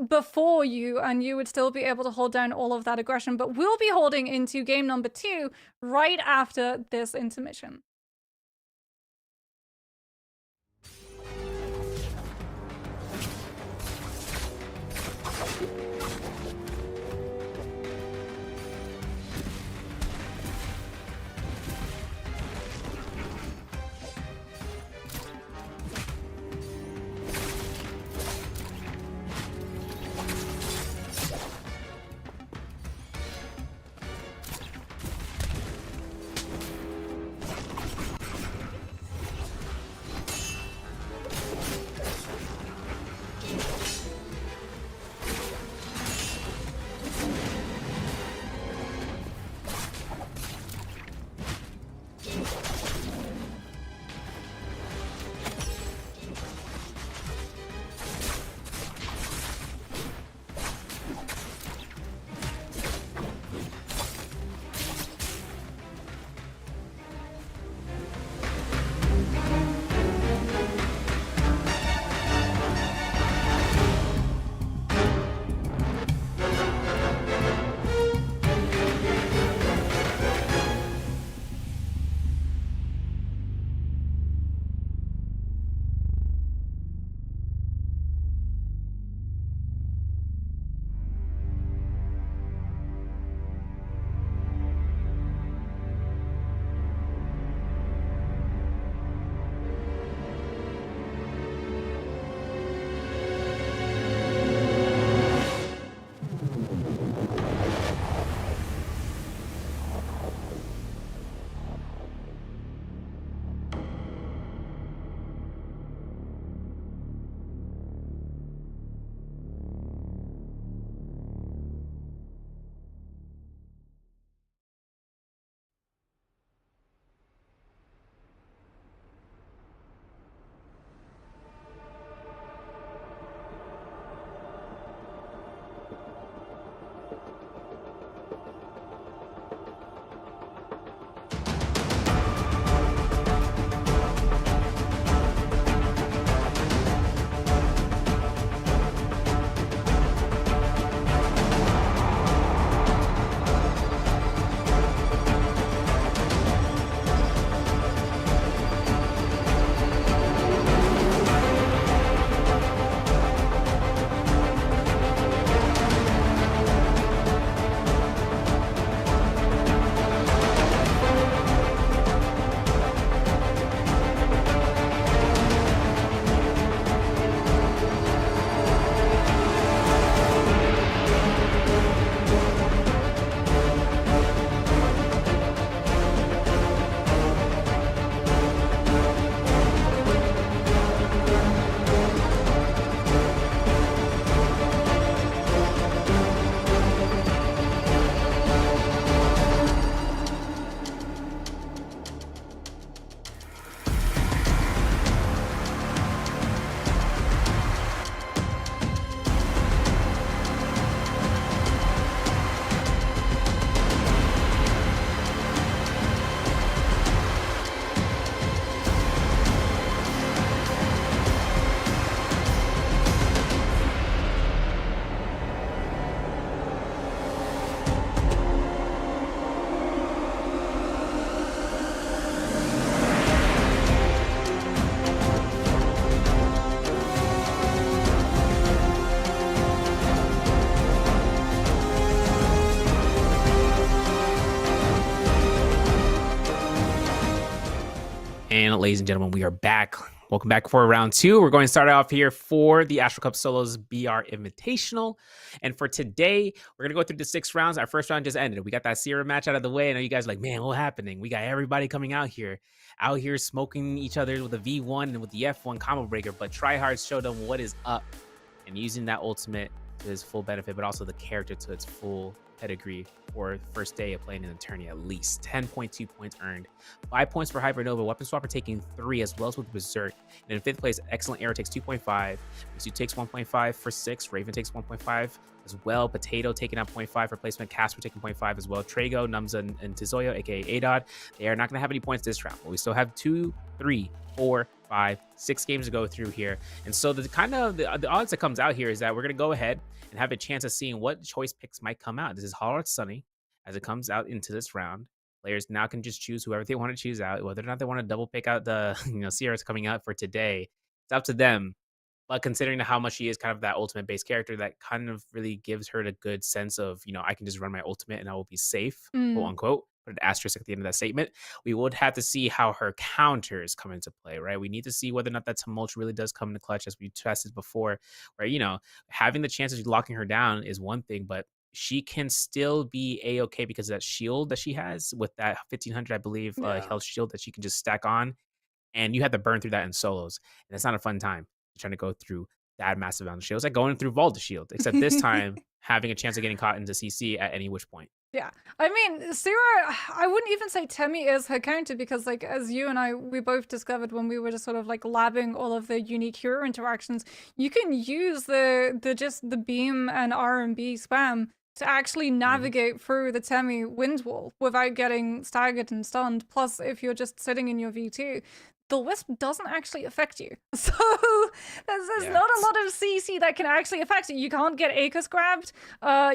before you, and you would still be able to hold down all of that aggression. But we'll be holding into game number 2 right after this intermission. And ladies and gentlemen, we are back. Welcome back for round 2. We're going to start off here for the Astral Cup Solos BR Invitational. And for today, we're going to go through the 6 rounds. Our first round just ended. We got that Cyra match out of the way. I know you guys are like, man, what's happening? We got everybody coming out here smoking each other with the V1 and with the F1 combo breaker. But Tryhard showed them what is up and using that ultimate to his full benefit, but also the character to its full pedigree for first day of playing in the tourney at least. 10.2 points earned. 5 points for Hypernova. Weapon Swapper taking 3 as well as with Berserk. And in 5th place, Excellent Arrow takes 2.5. Misu takes 1.5 for 6. Raven takes 1.5 as well. Potato taking out 0.5 replacement. Casper taking 0.5 as well. Trago, Numza, and Tizoyo, aka Adod. They are not going to have any points this round, but we still have 2, 3, 4, 5, 6 games to go through here. And so the odds that comes out here is that we're going to go ahead and have a chance of seeing what choice picks might come out. This is Hollow Sunny as it comes out into this round. Players now can just choose whoever they want to choose out, whether or not they want to double pick out the Sierra's coming out for today. It's up to them. But considering how much she is kind of that ultimate based character, that kind of really gives her the good sense of, I can just run my ultimate and I will be safe, quote unquote. Put an asterisk at the end of that statement. We would have to see how her counters come into play, right? We need to see whether or not that tumult really does come into clutch, as we tested before, where, having the chances of locking her down is one thing, but she can still be a-okay because of that shield that she has with that 1500, I believe, health shield that she can just stack on. And you have to burn through that in solos. And it's not a fun time trying to go through that massive amount of shields. Like going through Vault Shield, except this time having a chance of getting caught into CC at any which point. Yeah, I mean, Cyra, I wouldn't even say Temmie is her counter because, like, as you and we both discovered when we were just sort of like labbing all of the unique hero interactions, you can use the beam and R&B spam to actually navigate through the Temmie wind wall without getting staggered and stunned. Plus, if you're just sitting in your V2, the Wisp doesn't actually affect you. So there's not a lot of CC that can actually affect you. You can't get Acus grabbed.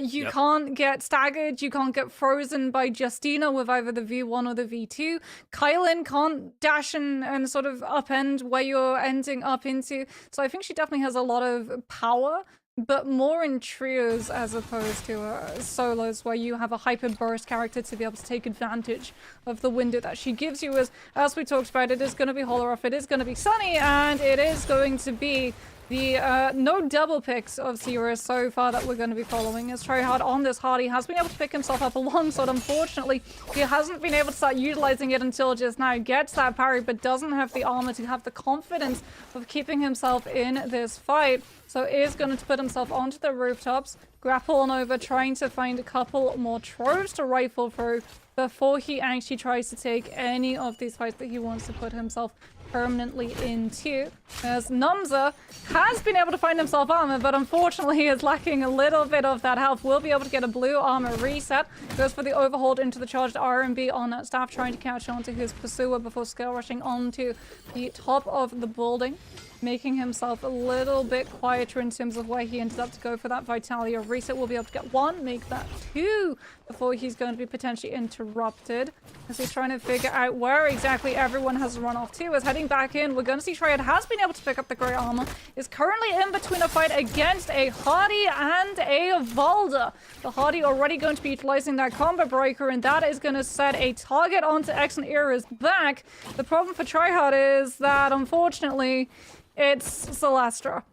You can't get staggered. You can't get frozen by Justina with either the V1 or the V2. Kylin can't dash and sort of upend where you're ending up into. So I think she definitely has a lot of power, but more in trios as opposed to solos, where you have a hyper burst character to be able to take advantage of the window that she gives you. As we talked about, it is going to be Holoroth, it is going to be Sunny, and it is going to be the no double picks of Cyra so far that we're going to be following. As Tryhard on this Hardy has been able to pick himself up a longsword. Unfortunately, he hasn't been able to start utilizing it until just now. Gets that parry, but doesn't have the armor to have the confidence of keeping himself in this fight. So is going to put himself onto the rooftops, grapple on over, trying to find a couple more troves to rifle through before he actually tries to take any of these fights that he wants to put himself permanently into. As Numza has been able to find himself armor, but unfortunately he is lacking a little bit of that health. Will be able to get a blue armor reset. Goes for the overhold into the charged R&B on that staff, trying to catch on to his pursuer before scale rushing onto the top of the building, making himself a little bit quieter in terms of where he ended up to go for that Vitalia reset. Will be able to get 1, make that 2 before he's going to be potentially interrupted as he's trying to figure out where exactly everyone has run off to. Is heading back in. We're going to see Triad has been able to pick up the grey armor, is currently in between a fight against a Hardy and a Valda. The Hardy already going to be utilizing that combo breaker, and that is going to set a target onto Excellent Era's back. The problem for Tryhard is that unfortunately it's Celestra.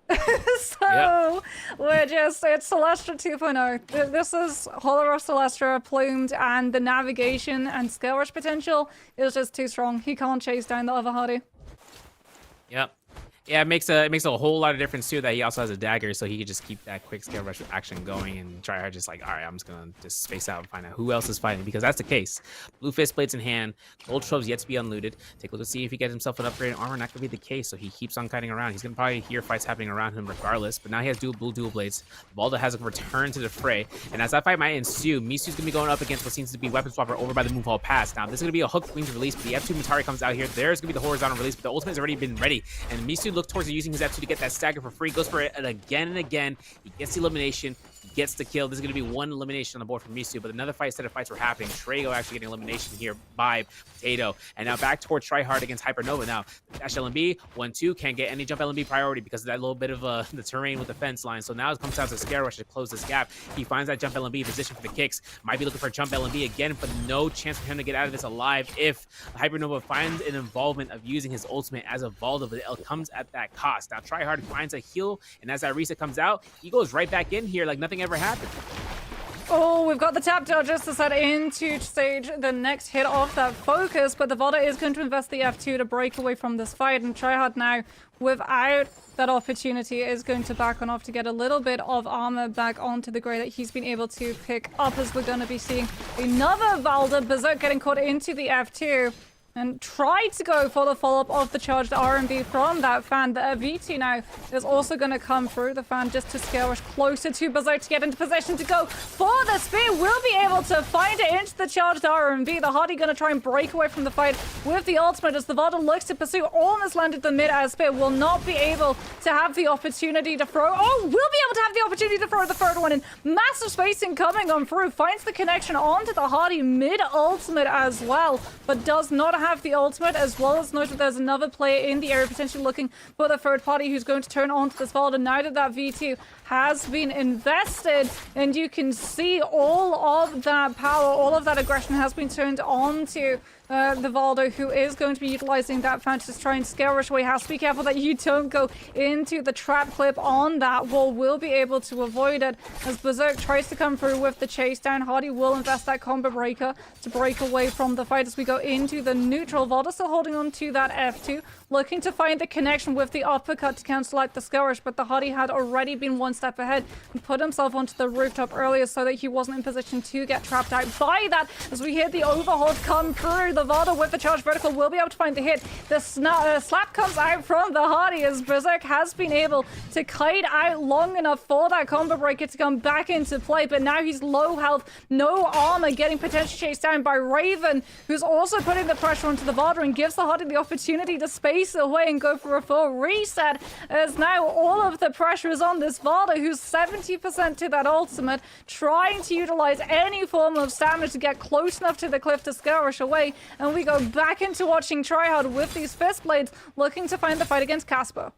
So it's Celestra 2.0. This is Holoroth Celestra plumed, and the navigation and scale rush potential is just too strong. He can't chase down the other Hardy. Yep. Yeah, it makes a whole lot of difference too that he also has a dagger, so he could just keep that quick scale rush action going and try hard, just like, all right, I'm just gonna just space out and find out who else is fighting, because that's the case. Blue fist blades in hand, gold troves yet to be unlooted. Take a look to see if he gets himself an upgraded armor. Not gonna be the case, so he keeps on kiting around. He's gonna probably hear fights happening around him regardless, but now he has dual blades. Balda has returned to the fray, and as that fight might ensue, Misu's gonna be going up against what seems to be weapon swapper over by the move hall pass. Now this is gonna be a hook wings release, but the F2 Mutari comes out here. There's gonna be the horizontal release, but the ultimate has already been ready, and Misu looks towards using his F2 to get that stagger for free. Goes for it again and again. He gets the elimination. He gets the kill. This is going to be 1 elimination on the board for Misu, but another set of fights were happening. Trago actually getting elimination here by Potato. And now back towards Tryhard against Hypernova. Now, dash LMB, 1-2, can't get any jump LMB priority because of that little bit of the terrain with the fence line. So now it comes down to Scare Rush to close this gap. He finds that jump LMB position for the kicks. Might be looking for a jump LMB again, but no chance for him to get out of this alive if Hypernova finds an involvement of using his ultimate as a Valda, but it comes at that cost. Now, Tryhard finds a heal, and as that reset comes out, he goes right back in here like nothing ever happened. Oh, we've got the tap dodges to set into stage the next hit of that focus, but the Vada is going to invest the F2 to break away from this fight, and Tryhard now, without that opportunity, is going to back on off to get a little bit of armor back onto the Grey that he's been able to pick up, as we're going to be seeing another Valda Berserk getting caught into the F2. And try to go for the follow-up of the charged R&B from that fan. The V2 now is also going to come through the fan just to scale rush closer to Berserk to get into position to go for the spear. Will be able to find it into the charged R&B. The Hardy going to try and break away from the fight with the ultimate as the Vada looks to pursue. Almost landed the mid-air spear. Will not be able to have the opportunity to throw. Oh, will be able to have the opportunity to throw the third one in. Massive spacing coming on through. Finds the connection onto the Hardy mid-ultimate as well, but does not have the ultimate, as well as note that there's another player in the area potentially looking for the third party who's going to turn onto this Valda now that that V2 has been invested, and you can see all of that power, all of that aggression has been turned onto the Valdo, who is going to be utilizing that fan to just try and scale rush away. Has to be careful that you don't go into the trap clip on that wall. Will be able to avoid it as Berserk tries to come through with the chase down. Hardy will invest that combo breaker to break away from the fight as we go into the neutral. Valdo still holding on to that F2, looking to find the connection with the uppercut to cancel out the scale rush, but the Hardy had already been one step ahead and put himself onto the rooftop earlier so that he wasn't in position to get trapped out by that. As we hear the overhold come through, the Vada with the charge vertical will be able to find the hit. The slap comes out from the Hardy as Berserk has been able to kite out long enough for that combo breaker to come back into play, but now he's low health, no armor, getting potentially chased down by Raven, who's also putting the pressure onto the Vada and gives the Hardy the opportunity to space away and go for a full reset, as now all of the pressure is on this Vada, who's 70% to that ultimate, trying to utilize any form of stamina to get close enough to the cliff to scale rush away. And we go back into watching Tryhard with these fist blades, looking to find the fight against Casper.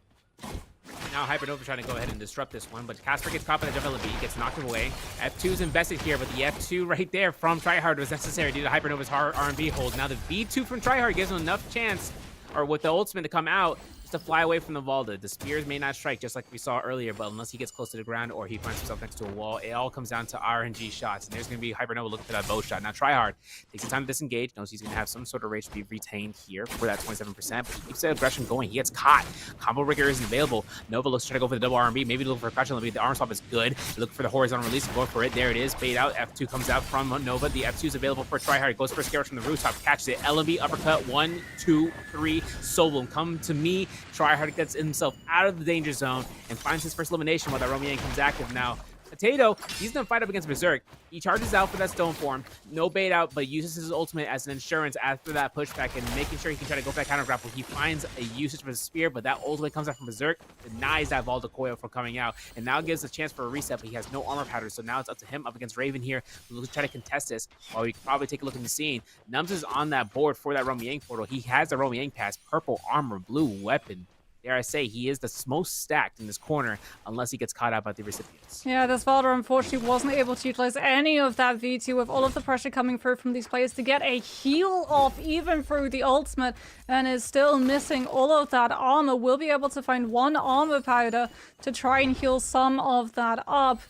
Now Hypernova trying to go ahead and disrupt this one, but Casper gets caught by the Devil B, gets knocked away. F2's invested here, but the F2 right there from Tryhard was necessary due to Hypernova's R&B hold. Now the V2 from Tryhard gives him enough chance, or with the ultimate, to come out just to fly away from the Valda. The spears may not strike just like we saw earlier, but unless he gets close to the ground or he finds himself next to a wall, it all comes down to RNG shots. And there's going to be Hypernova looking for that bow shot. Now Tryhard takes the time to disengage, knows he's going to have some sort of rage to be retained here for that 27%, but he keeps the aggression going. He gets caught. Combo breaker isn't available. Nova looks to try to go for the double R&B, maybe look for a crouch element. The arm swap is good. Look for the horizontal release, go for it. There it is. Bait out. F2 comes out from Nova. The F2 is available for Tryhard. Goes for a scare from the rooftop. Catches it. LMB uppercut. 1, 2, 3. Solo. Come to me. Tryhard gets himself out of the danger zone and finds his first elimination while that Romiang comes active now. Potato, he's gonna fight up against Berserk. He charges out for that stone form, no bait out, but uses his ultimate as an insurance after that pushback and making sure he can try to go for that counter grapple. He finds a usage for the spear, but that ultimate comes out from Berserk, denies that Valda coil from coming out, and now gives a chance for a reset, but he has no armor powder, so now it's up to him up against Raven here, who will try to contest this, while we can probably take a look in the scene. Nums is on that board for that Romiang portal. He has the Romiang pass, purple armor, blue weapon. Dare I say, he is the most stacked in this corner unless he gets caught out by the recipients. Yeah, this Valda unfortunately wasn't able to utilize any of that V2 with all of the pressure coming through from these players to get a heal off even through the ultimate, and is still missing all of that armor. Will be able to find one armor powder to try and heal some of that up.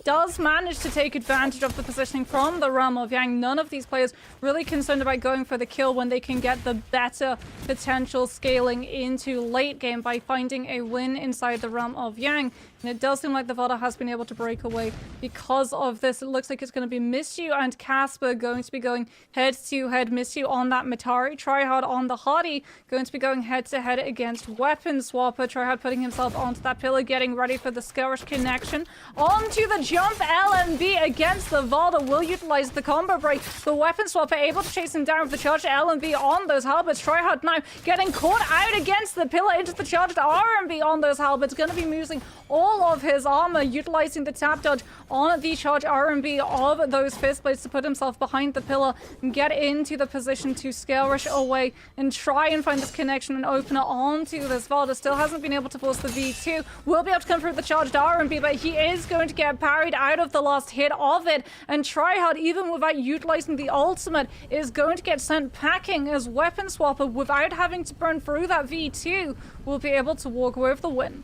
Does manage to take advantage of the positioning from the realm of Yang. None of these players really concerned about going for the kill when they can get the better potential scaling into late game by finding a win inside the realm of Yang. And it does seem like the Vada has been able to break away because of this. It looks like it's going to be Mishu and Casper going to be going head-to-head. Mishu on that Matari. Tryhard on the Hardy going to be going head-to-head against Weapon Swapper. Tryhard putting himself onto that pillar, getting ready for the Skirrish connection. Onto the jump LMB against the Valda. Will utilize the combo break. The Weapon Swapper able to chase him down with the charged LMB on those halberds. Tryhard now getting caught out against the pillar into the charged RMB on those halberds. Going to be losing all of his armor, utilizing the tap dodge on the charge R&B of those fist blades to put himself behind the pillar and get into the position to scale rush away and try and find this connection and opener onto this Valda. Still hasn't been able to force the V2. Will be able to come through the charged R&B, but he is going to get parried out of the last hit of it, and Tryhard, even without utilizing the ultimate, is going to get sent packing as Weapon Swapper, without having to burn through that V2, will be able to walk away with the win.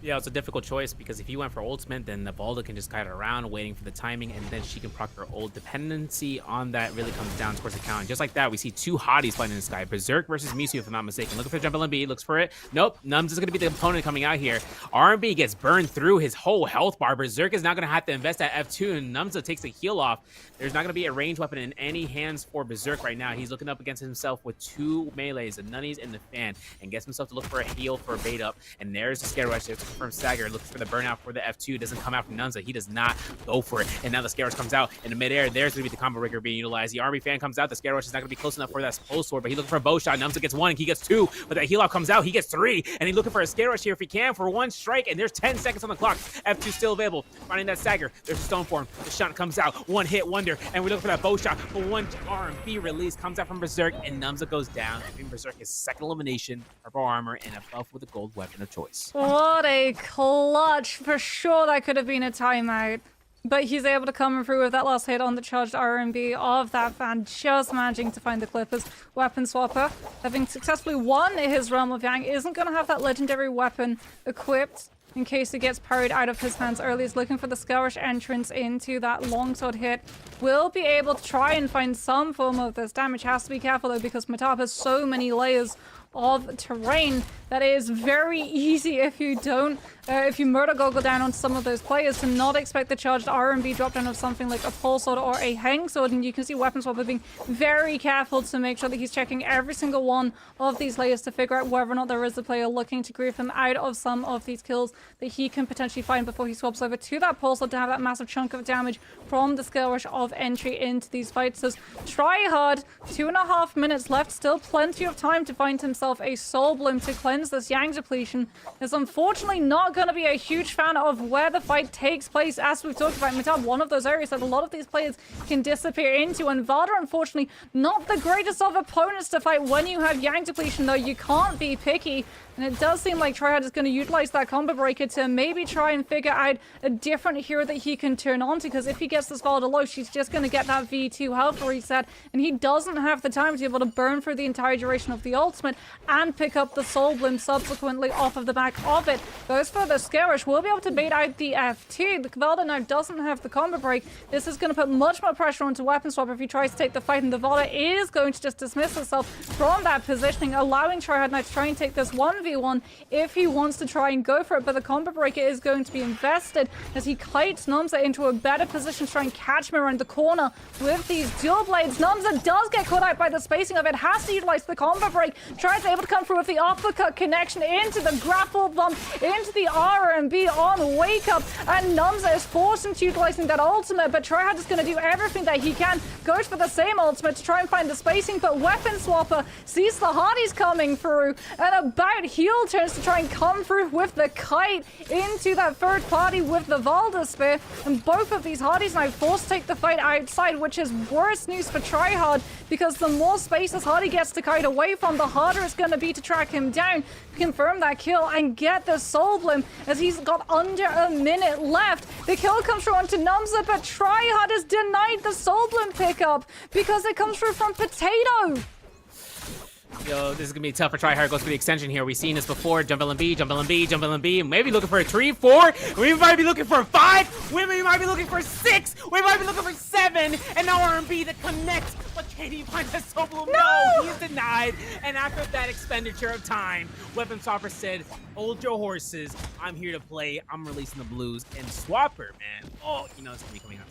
Yeah, it's a difficult choice because if you went for ultimate, then the Valda can just kite around waiting for the timing, and then she can proc her ult. Dependency on that really comes down towards the count. And just like that, we see two hotties fighting in the sky. Berserk versus Misu, if I'm not mistaken. Looking for jump LMB, looks for it. Nope, Nums is going to be the opponent coming out here. R&B gets burned through his whole health bar. Berserk is not going to have to invest at F2, and Numza takes the heal off. There's not going to be a ranged weapon in any hands for Berserk right now. He's looking up against himself with two melees, the Nunnies and the Fan, and gets himself to look for a heal for a bait up. And there's the Scare Rush. There's from Stagger, looks for the burnout for the F2. Doesn't come out from Nunza. He does not go for it. And now the Scare Rush comes out in the midair. There's going to be the combo breaker being utilized. The Army Fan comes out. The Scare Rush is not going to be close enough for that pulse sword, but he's looking for a bow shot. Nunza gets one, he gets two, but that heal off comes out. He gets three, and he's looking for a Scare Rush here if he can for one strike. And there's 10 seconds on the clock. F2 still available. Finding that Stagger. There's a stone form. The shot comes out. One hit wonder, and we're looking for that bow shot. But one R&B release comes out from Berserk, and Nunza goes down. I think Berserk is second elimination, purple armor, and a buff with a gold weapon of choice. What a clutch. For sure that could have been a timeout. But he's able to come through with that last hit on the charged R&B of that Fan, just managing to find the Clippers. Weapon swapper, having successfully won his Realm of Yang, isn't going to have that legendary weapon equipped in case it gets parried out of his hands early. He's looking for the Scarish entrance into that longsword hit. Will be able to try and find some form of this damage. Has to be careful though, because Matab has so many layers of terrain that is very easy if you don't, if you murder goggle down on some of those players, to not expect the charged R&B drop down of something like a pole sword or a hang sword. And you can see Weapon Swapper being very careful to make sure that he's checking every single one of these layers to figure out whether or not there is a player looking to grief him out of some of these kills that he can potentially find before he swaps over to that pole sword to have that massive chunk of damage from the skill rush of entry into these fights. So try hard, 2.5 minutes left, still plenty of time to find himself a soul bloom to cleanse this Yang depletion. Is unfortunately not going to be a huge fan of where the fight takes place. As we've talked about, Matab, one of those areas that a lot of these players can disappear into, and Vardar, unfortunately, not the greatest of opponents to fight when you have Yang depletion, though. You can't be picky. And it does seem like Tryhard is going to utilize that combo breaker to maybe try and figure out a different hero that he can turn on to, because if he gets this Valda low, she's just going to get that V2 health reset, and he doesn't have the time to be able to burn through the entire duration of the ultimate and pick up the Soul Bloom subsequently off of the back of it. Goes for the Scarish, will be able to bait out the F2. The Valda now doesn't have the combo break. This is going to put much more pressure onto Weapon Swap if he tries to take the fight, and the Valda is going to just dismiss herself from that positioning, allowing Tryhard now to try and take this 1v1 if he wants to try and go for it. But the combo breaker is going to be invested as he kites Numza into a better position to try and catch him around the corner with these dual blades. Numza does get caught out by the spacing of it, has to utilize the combo break, tries able to come through with the uppercut connection into the grapple bump, into the R&B on wake up, and Numza is forced into utilizing that ultimate, but Tryhard is going to do everything that he can, goes for the same ultimate to try and find the spacing, but Weapon Swapper sees the Hardies coming through, and about heal turns to try and come through with the kite into that third party with the Valda Spear, and both of these Hardies now forced to take the fight outside, which is worse news for Tryhard, because the more spaces Hardy gets to kite away from, the harder it's going to be to track him down, confirm that kill, and get the Soul Bloom as he's got under a minute left. The kill comes through onto Numza, but Tryhard is denied the Soul Bloom pickup because it comes through from Potato. Yo, this is gonna be tough for Tryhard. Goes for the extension here. We've seen this before. Jump LMB, jump LMB, jump LMB. Maybe looking for a 3, 4. We might be looking for 5. We might be looking for 6. We might be looking for 7. And now R&B that connects. But can he find the Soul Bloom? No, he's denied. And after that expenditure of time, Weapon Swapper said, "Hold your horses. I'm here to play. I'm releasing the blues." And Swapper, man. Oh, you know it's gonna be coming out.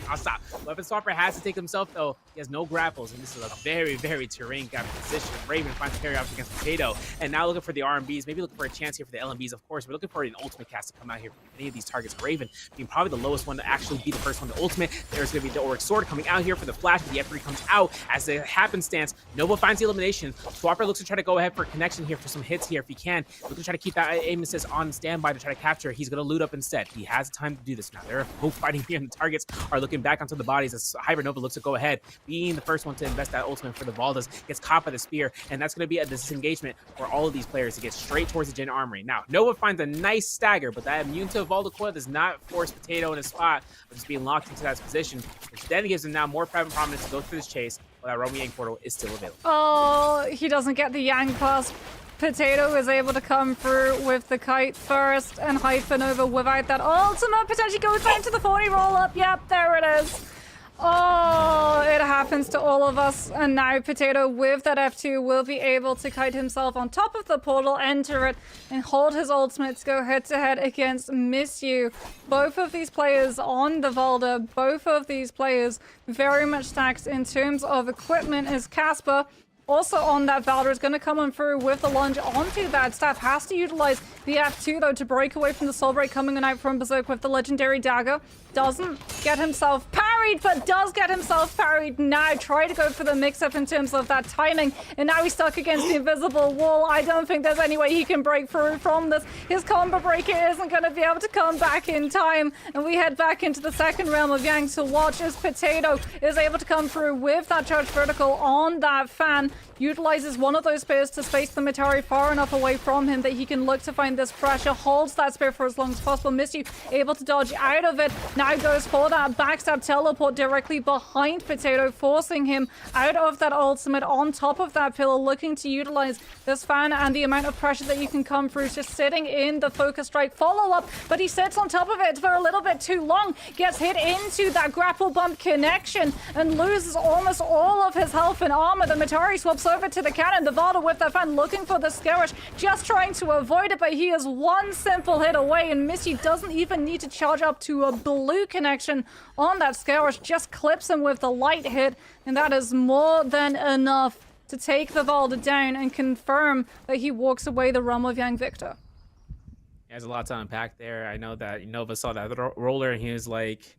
I'll stop. Weapon Swapper has to take himself, though. He has no grapples, and this is a very, very terrain gap position. Raven finds carry out against Potato, and now looking for the R&Bs, maybe looking for a chance here for the LMBs, of course. We're looking for an ultimate cast to come out here for any of these targets. Raven being probably the lowest one to actually be the first one to ultimate. There's going to be the Auric Sword coming out here for the flash, but the F3 comes out as a happenstance. Nova finds the elimination. Swapper looks to try to go ahead for a connection here for some hits here if he can. Looking to try to keep that aim assist on standby to try to capture. He's going to loot up instead. He has time to do this now. They're both fighting here, and the targets are looking back onto the bodies as Hybrid looks to go ahead, being the first one to invest that ultimate for the Valdas, gets caught by the spear, and that's going to be a disengagement for all of these players to get straight towards the Jin Armory. Now, Nova finds a nice stagger, but that immune to Valda coil does not force Potato in his spot, but just being locked into that position, which then gives him now more private prominence to go through this chase, while that Romy Yang portal is still available. Oh, he doesn't get the Yang pass. Potato is able to come through with the kite first and hyphen over without that ultimate. Potentially goes down to the 40 roll up. Yep, there it is. Oh, it happens to all of us. And now Potato with that F2 will be able to kite himself on top of the portal, enter it, and hold his ultimate to go head-to-head against Miss You. Both of these players on the Valda, both of these players very much stacked in terms of equipment, as Casper also on that Valda is going to come on through with the lunge onto that staff. Has to utilize the F2 though to break away from the soul break coming out from Berserk with the legendary dagger. Doesn't get himself parried, but does get himself parried now. Try to go for the mix-up in terms of that timing, and now he's stuck against the invisible wall. I don't think there's any way he can break through from this. His combo breaker isn't going to be able to come back in time, and we head back into the second realm of Yang to watch as Potato is able to come through with that charge vertical on that fan. Utilizes one of those spears to space the Matari far enough away from him that he can look to find this pressure. Holds that spear for as long as possible. Miss You able to dodge out of it. Now goes for that backstab teleport directly behind Potato, forcing him out of that ultimate on top of that pillar, looking to utilize this fan and the amount of pressure that you can come through. Just sitting in the focus strike follow-up, but he sits on top of it for a little bit too long. Gets hit into that grapple bump connection and loses almost all of his health and armor. The Matari swaps over to the cannon. The Valda with that fan looking for the Skirrish, just trying to avoid it, but he is one simple hit away, and Miss You doesn't even need to charge up to a blue connection on that Skirrish. Just clips him with the light hit, and that is more than enough to take the Valda down and confirm that he walks away the realm of Yang victor. There's a lot to unpack there. I know that Nova saw that roller and he was like,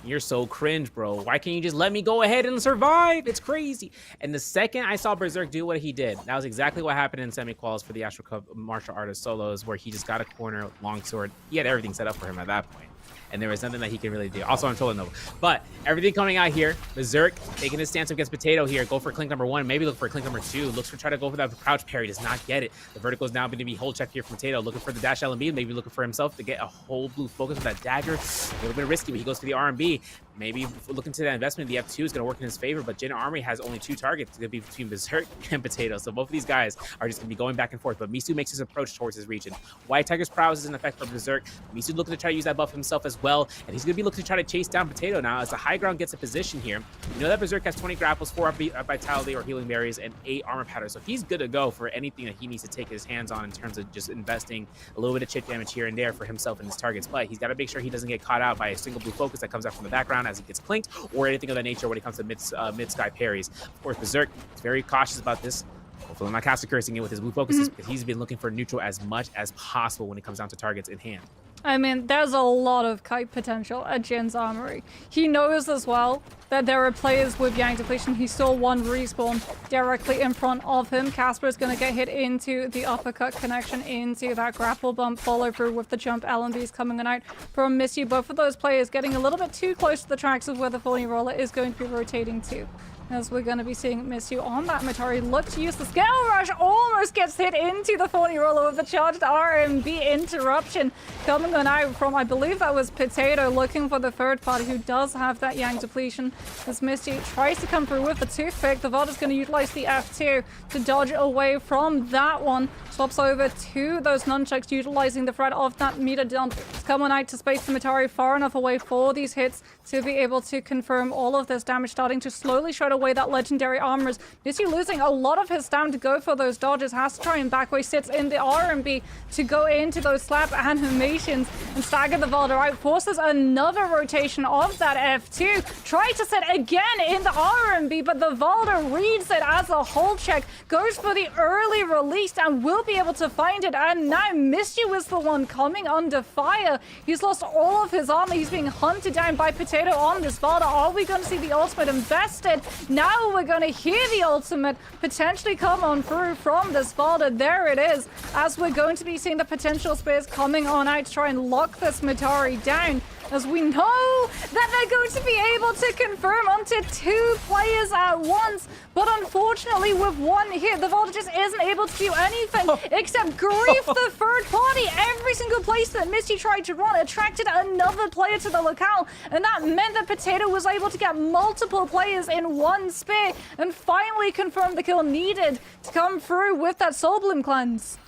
"You're so cringe, bro. Why can't you just let me go ahead and survive? It's crazy." And the second I saw Berserk do what he did, that was exactly what happened in semi-quals for the Astral Cup martial artist solos, where he just got a corner, longsword. He had everything set up for him at that point, and there was nothing that he could really do. Also, I'm totally Nova. But everything coming out here, Berserk taking his stance against Potato here. Go for Clink number 1, maybe look for Clink number 2. Looks for try to go for that crouch parry, does not get it. The vertical is now going to be hold check here from Potato, looking for the dash LMB, maybe looking for himself to get a whole blue focus with that dagger. A little bit risky, but he goes for the RMB. Maybe looking to that investment, the F2 is going to work in his favor, but Jin Armory has only 2 targets. It's going to be between Berserk and Potato, so both of these guys are just going to be going back and forth, but Misu makes his approach towards his region. White Tiger's prowess is in effect for Berserk. Misu looking to try to use that buff himself as well, and he's going to be looking to try to chase down Potato now as the high ground gets a position here. You know that Berserk has 20 grapples, 4 vitality or healing berries, and 8 armor patterns, so he's good to go for anything that he needs to take his hands on in terms of just investing a little bit of chip damage here and there for himself and his targets, but he's got to make sure he doesn't get caught out by a single blue focus that comes out from the background as he gets clinked, or anything of that nature when it comes to mid-sky parries. Of course, Berserk is very cautious about this. Hopefully I'm not cast cursing it with his blue focuses, because he's been looking for neutral as much as possible when it comes down to targets in hand. I mean, there's a lot of kite potential at Jin's Armory. He knows as well that there are players with Yang depletion. He saw one respawn directly in front of him. Casper is going to get hit into the uppercut connection into that grapple bump follow through with the jump LMBs coming out from Miss You. Both of those players getting a little bit too close to the tracks of where the 40 roller is going to be rotating to, as we're going to be seeing Miss You on that Matari look to use the scale rush. Almost gets hit into the 40 roller with the charged RMB interruption coming on out from, I believe that was Potato, looking for the third party who does have that Yang depletion. As Miss You tries to come through with the toothpick, the Valda's going to utilize the F2 to dodge away from that one. Swaps over to those nunchucks, utilizing the threat of that meter dump. It's coming out to space the Matari far enough away for these hits to be able to confirm all of this damage, starting to slowly shred away that legendary armors. Miss You losing a lot of his stamina to go for those dodges, has to try and back away, sits in the RMB to go into those slap animations and stagger the Valda out, forces another rotation of that F2, try to sit again in the RMB, but the Valda reads it as a hold check, goes for the early release and will be able to find it, and now Miss You is the one coming under fire. He's lost all of his armor, he's being hunted down by Potato on this Valda. Are we going to see the ultimate invested? Now we're going to hear the ultimate potentially come on through from this Valda. There it is, as we're going to be seeing the potential spears coming on out to try and lock this Matari down. as we know that they're going to be able to confirm onto 2 players at once. But unfortunately, with one hit, the Volta just isn't able to do anything except grief the third party. Every single place that Misty tried to run attracted another player to the locale, and that meant that Potato was able to get multiple players in one spear and finally confirm the kill needed to come through with that Soul Bloom cleanse.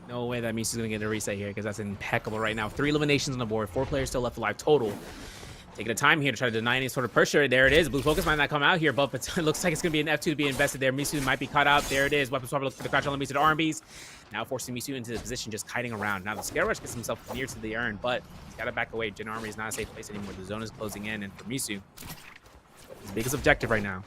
No way that Misu's gonna get a reset here because that's impeccable right now. 3 eliminations on the board, 4 players still left alive total. Taking the time here to try to deny any sort of pressure. There it is. Blue Focus might not come out here, but it looks like it's going to be an F2 to be invested there. Misu might be caught out. There it is. Weapon Swapper looking for the crouch on the Misu to R&Bs. Now forcing Misu into the position, just kiting around. Now the Scale Rush gets himself near to the urn, but he's got to back away. Jin Armory is not a safe place anymore. The zone is closing in, and for Misu, his biggest objective right now,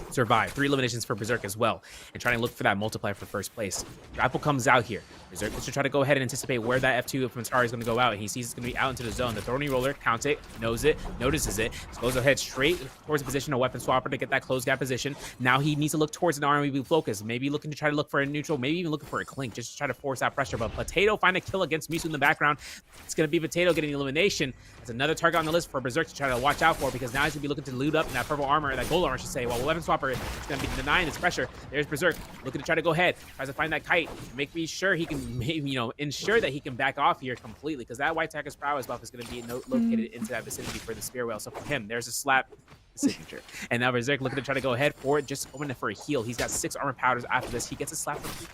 survive. 3 eliminations for Berserk as well, and trying to look for that multiplier for first place. Grapple comes out here. Berserk gets to try to go ahead and anticipate where that F2 from Star is going to go out, and he sees it's going to be out into the zone. The Thorny Roller counts it, knows it, notices it, goes ahead straight towards the position of Weapon Swapper to get that closed gap position. Now he needs to look towards an RMB focus, maybe looking to try to look for a neutral, maybe even looking for a clink, just to try to force that pressure. But Potato find a kill against Misu in the background. It's going to be Potato getting the elimination. It's another target on the list for Berserk to try to watch out for, because now he's going to be looking to loot up in that purple armor, that gold armor, I should say, while Weapon Swapper is going to be denying this pressure. There's Berserk looking to try to go ahead, tries to find that kite, make me sure he can, maybe, ensure that he can back off here completely, because that White Tacker's prowess buff is going to be located into that vicinity for the Spear Whale. So for him, there's a slap signature. And now Berserk looking to try to go ahead for it, just going for a heal. He's got 6 armor powders after this. He gets a slap from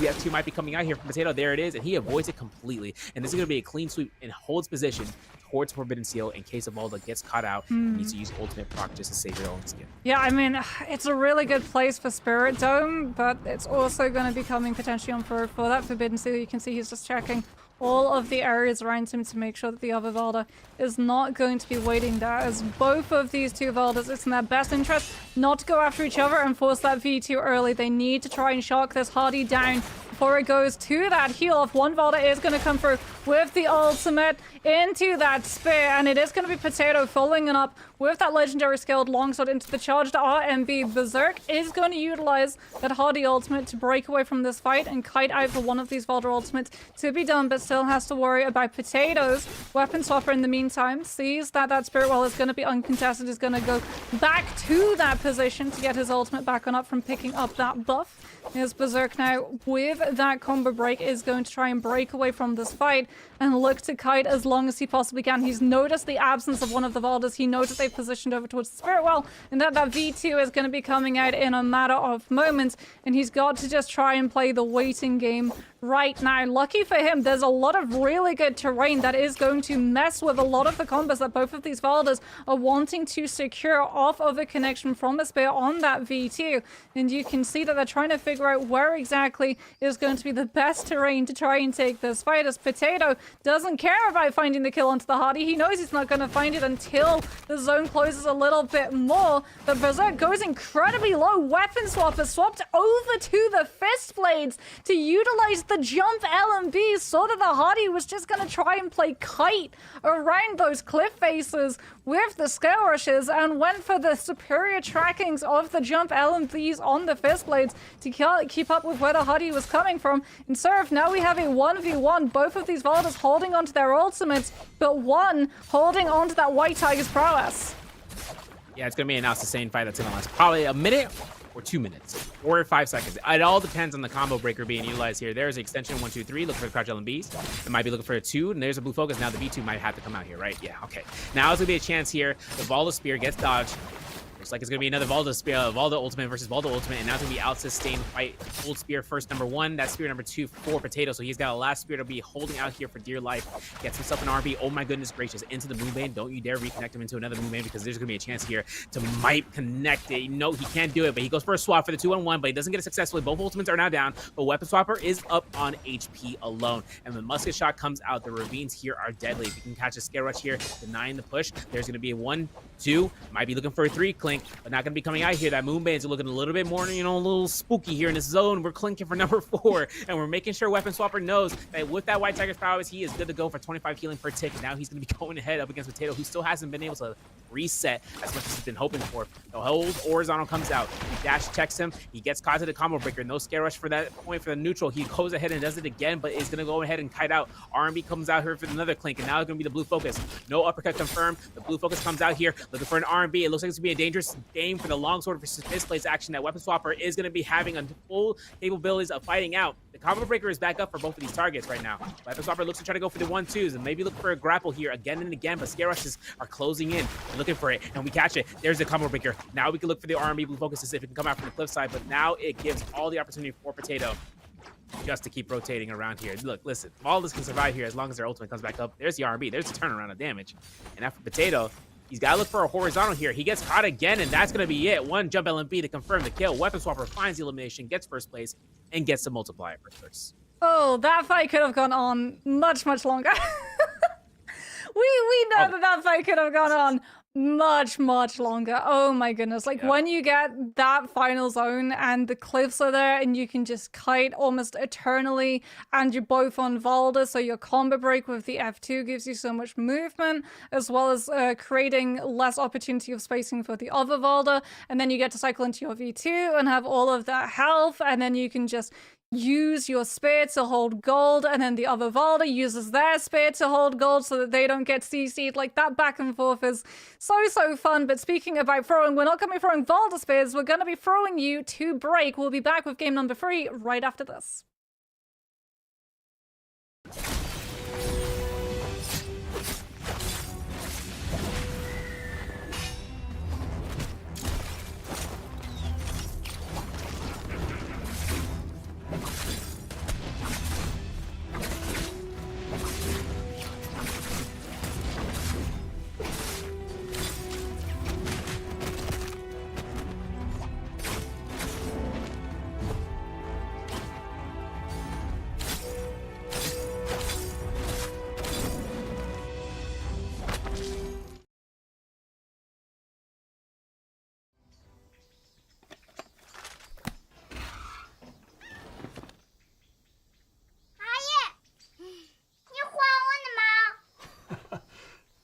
the F2 might be coming out here from Potato. There it is, and he avoids it completely. And this is going to be a clean sweep and holds position towards Forbidden Seal in case Evalda gets caught out and needs to use ultimate proc just to save your own skin. Yeah, I mean, it's a really good place for Spirit Dome, but it's also going to be coming potentially on for that Forbidden Seal. You can see he's just checking all of the areas around him to make sure that the other Valda is not going to be waiting there, as both of these 2 Valdas, it's in their best interest not to go after each other and force that V2 early. They need to try and shock this Hardy down before it goes to that heal off. One Valda is going to come through with the ultimate into that spear, and it is going to be Potato following it up with that legendary scaled longsword into the charged RMB. Berserk is going to utilize that Hardy ultimate to break away from this fight and kite out for one of these Valda ultimates to be done, but still has to worry about Potato's Weapon Swapper in the meantime. Sees that that Spirit Well is going to be uncontested, is going to go back to that position to get his ultimate back on up from picking up that buff. Here's Berserk now with that combo break, is going to try and break away from this fight and look to kite as long as he possibly can. He's noticed the absence of one of the Valdas. He knows that they've positioned over towards the Spirit Well, and that V2 is going to be coming out in a matter of moments, and he's got to just try and play the waiting game right now. Lucky for him, there's a lot of really good terrain that is going to mess with a lot of the combos that both of these Valdas are wanting to secure off of a connection from a spear on that V2, and you can see that they're trying to figure out where exactly is going to be the best terrain to try and take this fight, as Potato doesn't care about finding the kill onto the Hardy. He knows he's not going to find it until the zone closes a little bit more, but Berserk goes incredibly low. Weapon Swapper swapped over to the Fist Blades to utilize the jump LMB, so that the Hardy was just going to try and play kite around those cliff faces with the Scale Rushes, and went for the superior trackings of the jump LMBs on the Fist Blades to keep up with where the Hardy was coming from. In Surf, now we have a 1v1, both of these Valdas holding onto their ultimates, but one holding onto that White Tiger's prowess. Yeah, it's going to be an out-sustained fight that's going to last probably a minute or 2 minutes or 5 seconds. It all depends on the combo breaker being utilized here. There's an extension 1, 2, 3. Look for the crouch LMBs. It might be looking for a 2, and there's a blue focus. Now the V2 might have to come out here, right? Yeah, okay. Now it's going to be a chance here. The Valda Spear gets dodged. Looks like it's going to be another Valda Spear, Valda Ultimate versus Valda Ultimate, and now it's going to be out-sustained fight. Old Spear first, number 1. That Spear number 2 for Potato, so he's got a last Spear to be holding out here for dear life. Gets himself an RB. Oh my goodness gracious, into the Moonbane. Don't you dare reconnect him into another Moonbane, because there's going to be a chance here to might connect it. No, he can't do it, but he goes for a swap for the 2-on-1, but he doesn't get it successfully. Both Ultimates are now down, but Weapon Swapper is up on HP alone. And when Musket Shot comes out, the ravines here are deadly. If you can catch a Scale Rush here, denying the push, there's going to be a 1, 2, might be looking for a 3 clink, but not going to be coming out here. That Moonbane's looking a little bit more, a little spooky here in this zone. We're clinking for number 4, and we're making sure Weapon Swapper knows that with that White Tiger's prowess, he is good to go for 25 healing per tick. Now he's going to be going ahead up against Potato, who still hasn't been able to reset as much as he's been hoping for. The whole horizontal comes out. He dash checks him. He gets caught to the combo breaker. No scare rush for that point for the neutral. He goes ahead and does it again, but is going to go ahead and kite out. R&B comes out here for another clink, and now it's going to be the blue focus. No uppercut confirmed. The blue focus comes out here looking for an R&B. It looks like it's going to be a dangerous game for the longsword versus misplaced action. That weapon swapper is going to be having a full capabilities of fighting out. The combo breaker is back up for both of these targets right now. Weapon swapper looks to try to go for the 1-2s and maybe look for a grapple here again and again, but scare rushes are closing in and looking for it, and we catch it. There's the combo breaker. Now we can look for the R&B blue focus to see if it can come out from the cliff side, but now it gives all the opportunity for Potato just to keep rotating around here. Look, listen, all this can survive here as long as their ultimate comes back up. There's the R&B. There's the turnaround of damage. And after Potato, he's got to look for a horizontal here. He gets caught again, and that's going to be it. One jump LMB to confirm the kill. Weapon swapper finds the elimination, gets first place, and gets the multiplier for first. Oh, that fight could have gone on much, much longer. we know that fight could have gone on much, much longer. Oh my goodness. Like when you get that final zone and the cliffs are there and you can just kite almost eternally and you're both on Valda, so your combo break with the F2 gives you so much movement as well as creating less opportunity of spacing for the other Valda, and then you get to cycle into your V2 and have all of that health, and then you can just use your spear to hold gold, and then the other Valda uses their spear to hold gold so that they don't get CC'd. Like that back and forth is so fun. But speaking about throwing, we're not going to be throwing Valda spears, we're going to be throwing you to break. We'll be back with game number 3 right after this.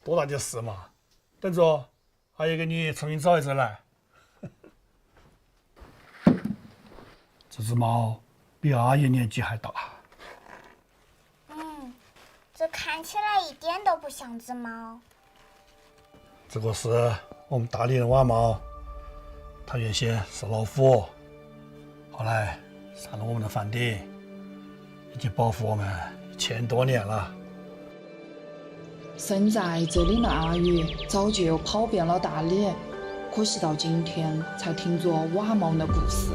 多大的事嘛！等着，阿姨给你重新找一只来。这只猫比阿姨年纪还大。这看起来一点都不像只猫。这个是我们大理的瓦猫，它原先是老虎，后来上了我们的饭店，已经保护我们1000多年了。生在这里的阿宇早就跑遍了大理，可惜到今天才听着瓦猫的故事。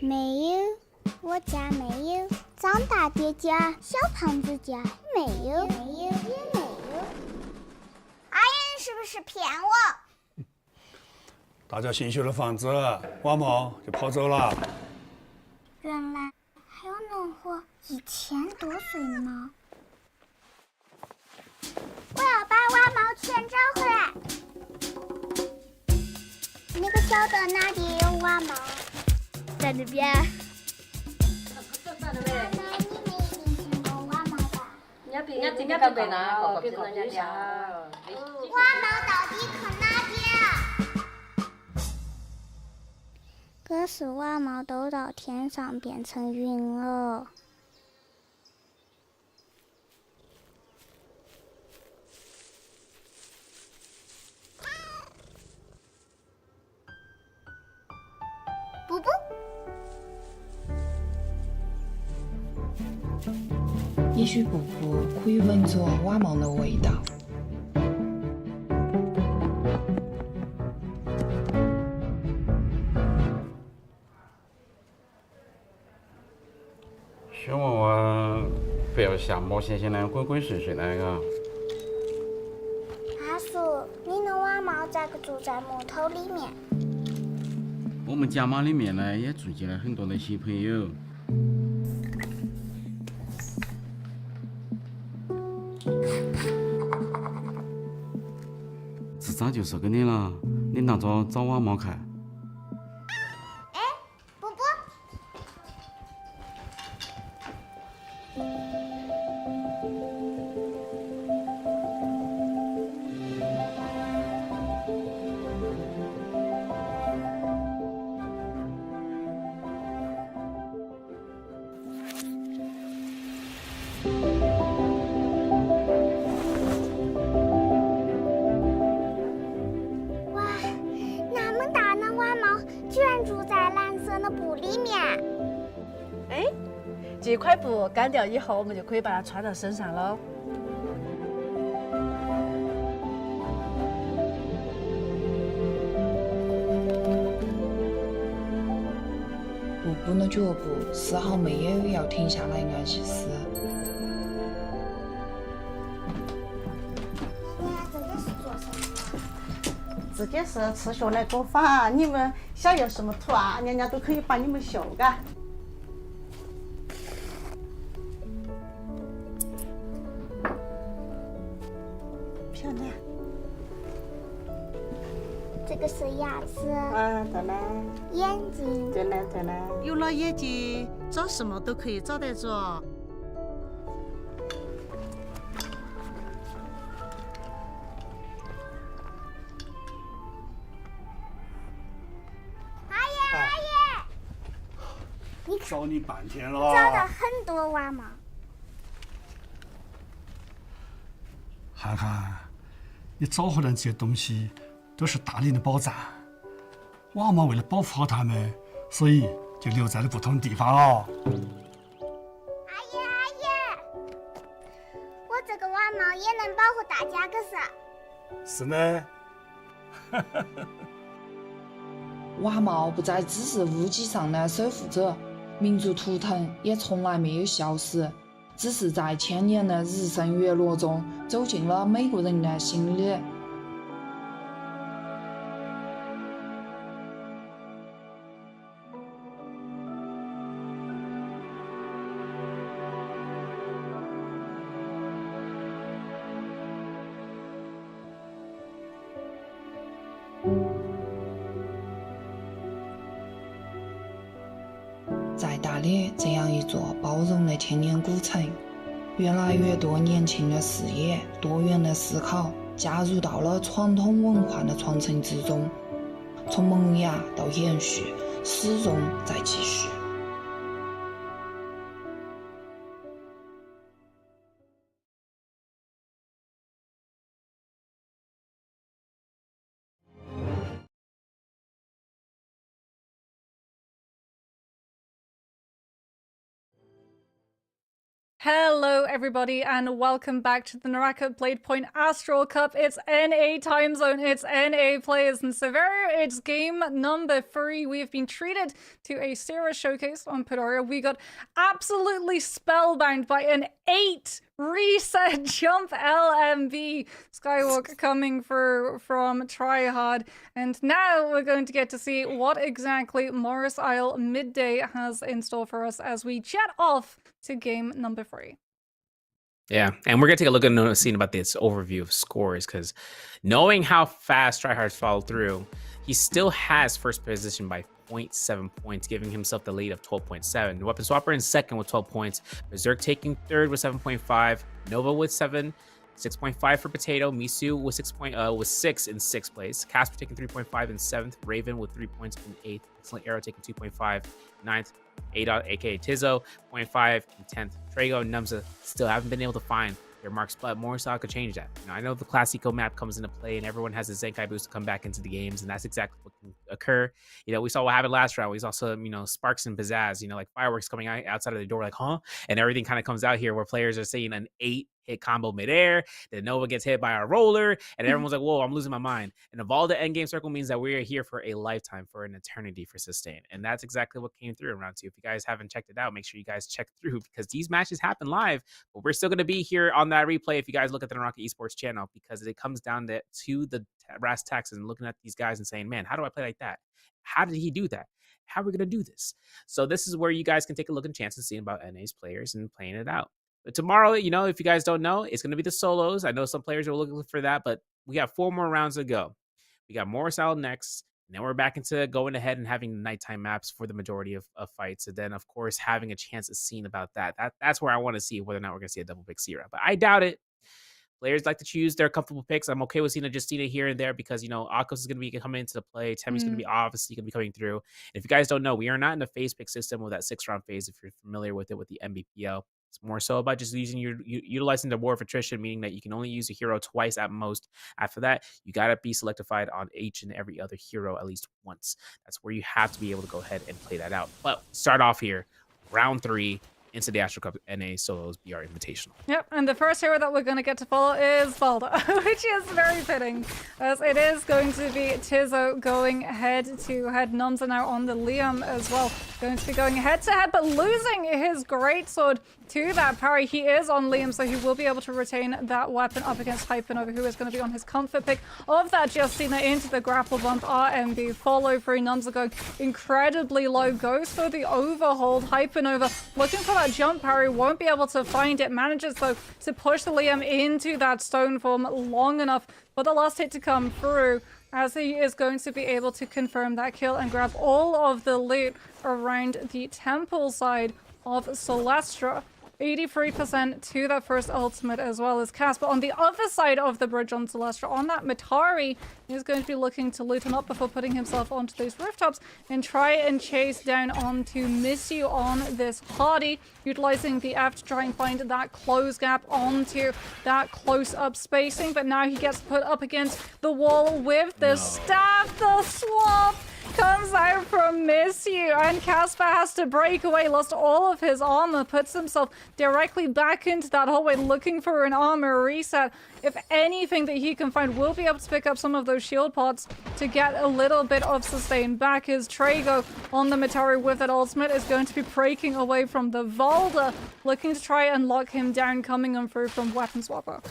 没有，我家没有。张大爹家、小胖子家没有，没有，也没有。阿姨，你是不是骗我？大家新修的房子，瓦猫就跑走了。原来还有能活1000多岁的猫。我要把瓦猫全找回来。那个小的哪里有瓦猫？在那边。妈妈，你们一定见过瓦猫吧？瓦猫到底去哪边？可是瓦猫都到天上变成云了。布布，也许布布可以闻着瓦猫的味道。小娃娃不要像毛线线那鬼鬼祟祟那个。阿叔，你的瓦猫咋个住在木头里面？我们家猫里面呢也住进了很多的小朋友。迟早就说给你了，你拿着找瓦猫看。哎，布布。这块布干掉以后，我们就可以把它穿到身上喽。步步的脚步丝毫没有要停下来按意思。这个是做什么？这个是刺绣来做法，你们想要什么图啊，娘娘都可以帮你们绣嘎。漂亮。这个是牙齿，对嘞。眼睛，对嘞，对嘞。有了眼睛，找什么都可以找得着。找你半天了。找到很多娃嘛。涵涵，你找回来这些东西都是大林的宝藏。娃妈为了保护好它们，所以就留在了不同的地方哦。阿姨，我这个娃猫也能保护大家可是？是呢。瓦帽不再只是屋脊上的守护者，民族图腾也从来没有消失，只是在千年的日升月落中走进了每个人的心里。在大理这样一座包容的千年古城，越来越多年轻的视野、多元的思考加入到了传统文化的传承之中，从萌芽到延续，始终在继续。Hello, everybody, and welcome back to the Naraka Blade Point Astral Cup. It's NA time zone, it's NA players and Severia. It's game number 3. We've been treated to a Cyra showcase on Padoria. We got absolutely spellbound by an 8 reset jump LMB Skywalk coming from Tryhard. And now we're going to get to see what exactly Morris Isle Midday has in store for us as we jet off to game number 3. Yeah, and we're gonna take a look at a scene about this overview of scores, because knowing how fast Tryhard's followed through, he still has first position by 0.7 points, giving himself the lead of 12.7. The Weapon Swapper in second with 12 points, Berserk taking third with 7.5, Nova with 7, 6.5 for Potato, Misu with 6 in 6th place, Casper taking 3.5 in 7th, Raven with 3 points in 8th, Excellent Arrow taking 2.5, 9th, A-Dot, aka Tizo, 0.5 in 10th. Trago and Numza still haven't been able to find their marks, but Morrisal could change that. I know the Classico map comes into play and everyone has a Zenkai boost to come back into the games, and that's exactly what can occur. We saw what happened last round. We saw some, sparks and pizzazz, like fireworks coming out outside of the door, like, huh? And everything kind of comes out here where players are seeing an 8-hit combo midair, then Nova gets hit by a roller, and everyone's like, whoa, I'm losing my mind. And Evolve the endgame circle means that we are here for a lifetime, for an eternity for sustain. And that's exactly what came through in round 2. If you guys haven't checked it out, make sure you guys check through, because these matches happen live, but we're still going to be here on that replay if you guys look at the Naraka Esports channel, because it comes down to the brass tacks and looking at these guys and saying, man, how do I play like that? How did he do that? How are we going to do this? So this is where you guys can take a look and chance to see about NA's players and playing it out. But tomorrow, if you guys don't know, it's going to be the solos. I know some players are looking for that, but we got 4 more rounds to go. We got Morrisal next. And then we're back into going ahead and having nighttime maps for the majority of fights. And then, of course, having a chance of seeing about that. That's where I want to see whether or not we're going to see a double pick Cyra. But I doubt it. Players like to choose their comfortable picks. I'm okay with seeing a Justina here and there because, Akos is going to be coming into the play. Temmie's going to be obviously going to be coming through. And if you guys don't know, we are not in the phase pick system with that 6-round phase, if you're familiar with it with the MBPL. It's more so about just utilizing the War of Attrition, meaning that you can only use a hero twice at most. After that, you got to be selectified on each and every other hero at least once. That's where you have to be able to go ahead and play that out. But start off here, round 3. into the Astral Cup NA Solos BR Invitational. Yep, and the first hero that we're going to get to follow is Valda, which is very fitting, as it is going to be Tizo going head-to-head. Noms are now on the Liam as well, going to be going head-to-head, but losing his greatsword to that parry. He is on Liam, so he will be able to retain that weapon up against Hypernova, who is going to be on his comfort pick of that Justina into the grapple bump. RMB follow through. Noms are going incredibly low, goes for the overhold. Hypernova looking for that jump parry, won't be able to find it. Manages though to push the Liam into that stone form long enough for the last hit to come through, as he is going to be able to confirm that kill and grab all of the loot around the temple side of Celestra. 83% to that first ultimate, as well as Casper on the other side of the bridge on Celestra. On that Matari, he's going to be looking to loot him up before putting himself onto those rooftops and try and chase down onto Missu on this Hardy, utilizing the F to try and find that close gap onto that close-up spacing. But now he gets put up against the wall with the staff. The swap comes out from Missu, and Casper has to break away, lost all of his armor, puts himself directly back into that hallway looking for an armor reset. If anything that he can find, will be able to pick up some of those shield pots to get a little bit of sustain back. His Trago on the Matari with that ultimate is going to be breaking away from the Valda, looking to try and lock him down, coming on through from Weapon Swapper.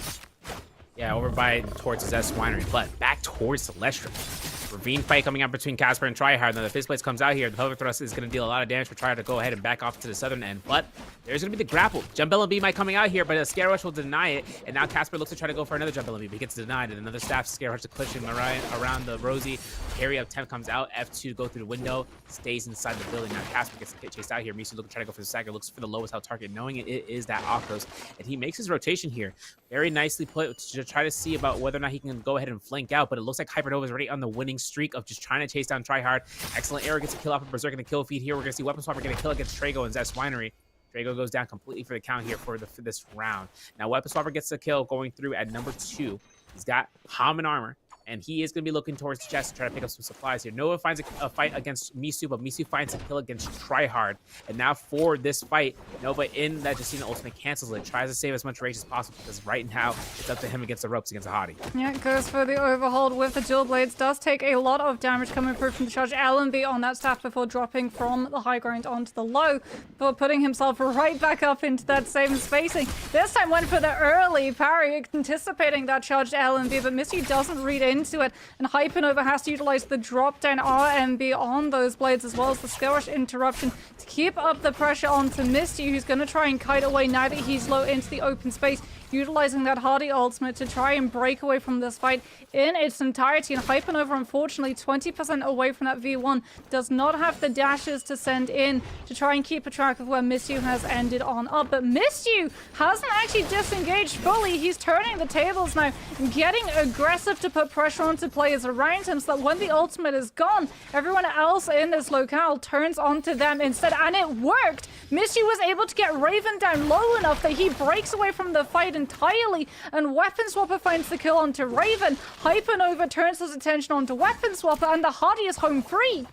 Yeah, over by towards Zest Winery, but back towards Celestra. Ravine fight coming out between Casper and Tryhard. Now the Fist Blades comes out here. The pelvic thrust is going to deal a lot of damage for Tryhard to go ahead and back off to the southern end. But there's going to be the grapple. Jump LMB might coming out here, but a Scare Rush will deny it. And now Casper looks to try to go for another Jump LMB, but he gets denied. And another Staff Scare Rush to push him around the Rosie. Carry up 10 comes out. F2 to go through the window. Stays inside the building. Now Casper gets chased out here. Misu looking to try to go for the Sacker. Looks for the lowest health target, knowing it is that Akros. And he makes his rotation here. Very nicely put to try to see about whether or not he can go ahead and flank out. But it looks like Hypernova is already on the winning streak of just trying to chase down Tryhard. Excellent arrow gets a kill off of Berserk and a kill feed here. We're going to see Weapon Swapper get a kill against Trago and Zest Winery. Trago goes down completely for the count here for this round. Now Weapon Swapper gets a kill going through at number 2. He's got Haman armor, and he is going to be looking towards the chest to try to pick up some supplies here. Nova finds a fight against Misu, but Misu finds a kill against Tryhard. And now for this fight, Nova in that Justina ultimate cancels it, tries to save as much rage as possible, because right now it's up to him against the ropes against a Hottie. Yeah, goes for the overhold with the dual blades. Does take a lot of damage coming through from the charge. LMB on that staff before dropping from the high ground onto the low, before putting himself right back up into that same spacing. This time went for the early parry, anticipating that charged LMB, but Misu doesn't read into it, and Hypernova has to utilize the drop down RMB on those blades, as well as the Skill Rush interruption to keep up the pressure onto Misty, who's going to try and kite away now that he's low into the open space, utilizing that Hardy ultimate to try and break away from this fight in its entirety. And Hypernova, unfortunately, 20% away from that V1, does not have the dashes to send in to try and keep a track of where Misyu has ended on up. But Misyu hasn't actually disengaged fully. He's turning the tables now and getting aggressive to put pressure onto players around him, so that when the ultimate is gone, everyone else in this locale turns onto them instead. And it worked! Misyu was able to get Raven down low enough that he breaks away from the fight entirely, and Weapon Swapper finds the kill onto Raven. Hypernova turns his attention onto Weapon Swapper, and the Hardy is home free.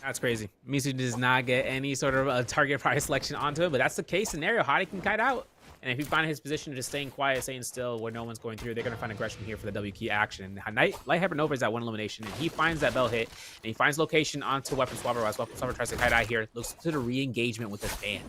That's crazy. Misu does not get any sort of target price selection onto it, but that's the case scenario. Hottie can kite out. And if he finds his position of just staying quiet, staying still, where no one's going through, they're going to find aggression here for the W key action. Light Hypernova is that one elimination, and he finds that bell hit, and he finds location onto Weapon Swapper, as Weapon Swapper tries to kite out here. Looks to the re-engagement with this band.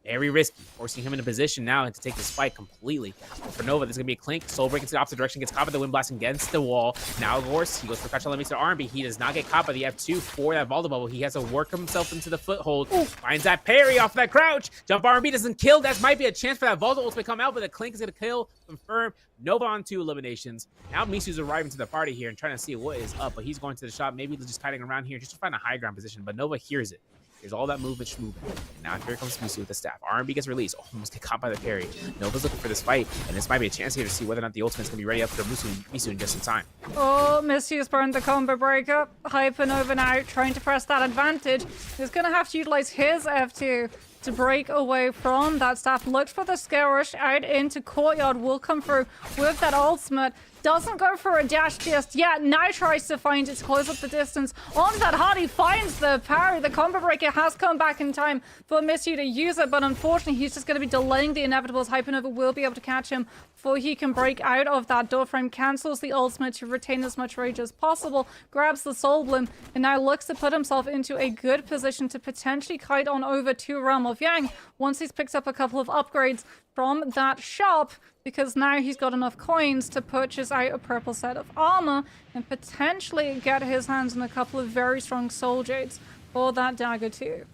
Very risky, forcing him in a position now to take this fight completely. But for Nova, there's going to be a clink. Soul break into the opposite direction, gets caught by the wind blast against the wall. Now, of course, he goes for Kachala, makes it R&B. He does not get caught by the F2 for that Valda bubble. He has to work himself into the foothold. Finds that parry off that crouch. Jump R&B doesn't kill. That might be a chance for that Valda ultimate to come out, but the clink is going to kill. Confirm. Nova on 2 eliminations. Now Misu's arriving to the party here and trying to see what is up, but he's going to the shop. Maybe just kiting around here just to find a high ground position, but Nova hears it. Here's all that movement schmoving. And now here comes Misu with the staff. R&B gets released. Almost get caught by the parry. Nova's looking for this fight, and this might be a chance here to see whether or not the ultimate's going to be ready up for Misu in just in time. Oh, Misu's burned the combo breakup. Hypernova now trying to press that advantage. He's going to have to utilize his F2 to break away from that staff. Looks for the scare rush out into courtyard. Will come through with that ultimate. Doesn't go for a dash just yet. Now tries to find it to close up the distance. On that Hardy finds the parry. The combo breaker has come back in time for Misty to use it, but unfortunately he's just going to be delaying the inevitables. Hypernova will be able to catch him before he can break out of that door frame. Cancels the ultimate to retain as much rage as possible. Grabs the Soul Bloom and now looks to put himself into a good position to potentially kite on over to Realm of Yang once he's picked up a couple of upgrades from that shop, because now he's got enough coins to purchase out a purple set of armor and potentially get his hands on a couple of very strong soul jades for that dagger too.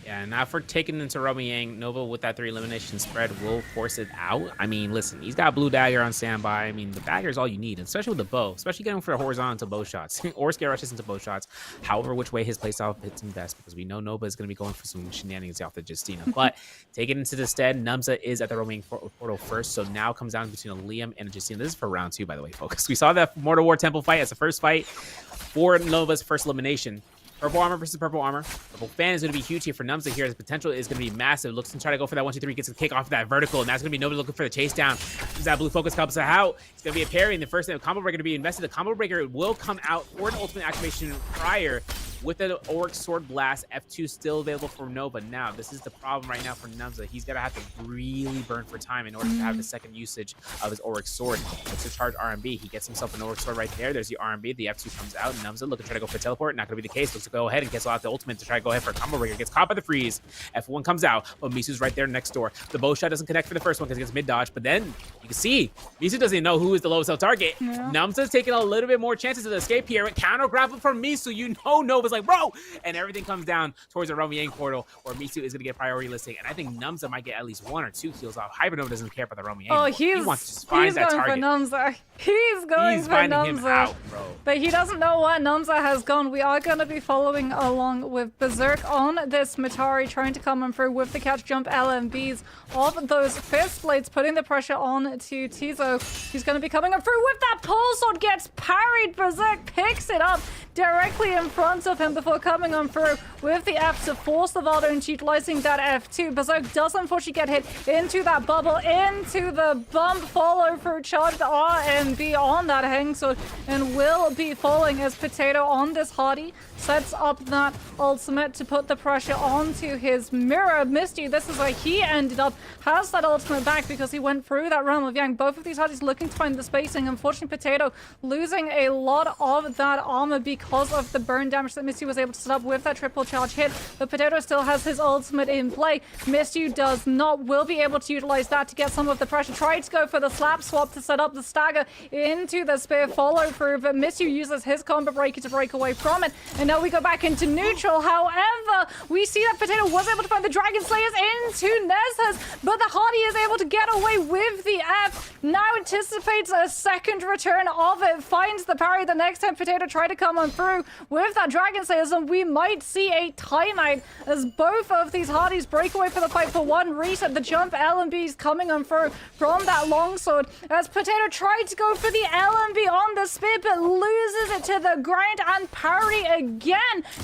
Yeah, now for taking into Realm of Yang, Nova with that 3 elimination spread will force it out. I mean, listen, he's got blue dagger on standby. I mean, the dagger is all you need, especially with the bow, especially getting for horizontal bow shots or scare rushes into bow shots. However, which way his playstyle fits him best, because we know Nova is going to be going for some shenanigans off the Justina. But taking into the stead, Numza is at the Realm of Yang portal first, so now comes down between a Liam and a Justina. This is for round 2, by the way, folks. We saw that Mortal War Temple fight as the first fight for Nova's first elimination. Purple armor versus purple armor. Purple fan is going to be huge here for Numza here. His potential is going to be massive. Looks to try to go for that 1-2-3. Gets a kick off of that vertical. And that's going to be nobody looking for the chase down. As that blue focus comes out, it's going to be a parry. And the first combo breaker to be invested. The combo breaker will come out for an ultimate activation prior with the Auric Sword Blast. F2 still available for Nova. Now, this is the problem right now for Numza. He's going to have to really burn for time in order to have the second usage of his Auric Sword. Looks to charge RMB. He gets himself an Auric Sword right there. There's the RMB. The F2 comes out. Numza looking to try to go for teleport. Not going to be the case. Looks to go ahead and gets out the ultimate to try to go ahead for a combo breaker. Gets caught by the freeze. F1 comes out, but Misu's right there next door. The bow shot doesn't connect for the first one because he gets mid dodge, but then you can see Misu doesn't even know who is the lowest health target. Yeah. Numza's taking a little bit more chances of escape here. Counter grapple from Misu. You know Nova's like, bro! And everything comes down towards the Realm of Yang portal where Misu is going to get priority listing. And I think Numza might get at least 1 or 2 kills off. Hypernova doesn't care about the Realm of Yang. Oh, he wants to just find that target. For Numza. He's going for finding Numza. Him out, bro. But he doesn't know what Numza has gone. We are going to be following along with Berserk on this Matari, trying to come in through with the catch jump LMBs of those fist blades, putting the pressure on to Tizo. He's going to be coming in through with that pole sword, gets parried. Berserk picks it up directly in front of him before coming on through with the F to force the Valdo into utilizing that F2. Berserk does unfortunately get hit into that bubble, into the bump, follow through charge, the RMB on that hang sword, and will be falling as Potato on this Hardy sets up that ultimate to put the pressure onto his mirror. Misty, this is where he ended up, has that ultimate back because he went through that Realm of Yang. Both of these Hardys looking to find the spacing. Unfortunately, Potato losing a lot of that armor because of the burn damage that Misty was able to set up with that triple charge hit. But Potato still has his ultimate in play. Misty does not, will be able to utilize that to get some of the pressure. Tried to go for the slap swap to set up the stagger into the spear follow through, but Misty uses his combo breaker to break away from it. And now we go back into neutral. However, we see that Potato was able to find the Dragon Slayers into Nezhas, but the Hardy is able to get away with the F. Now anticipates a second return of it, finds the parry the next time Potato tried to come on through with that Dragon Slayers, and we might see a timeout as both of these Hardys break away for the fight for one reset. The jump LMBs coming on through from that longsword as Potato tried to go for the LMB on the spear, but loses it to the ground and parry again.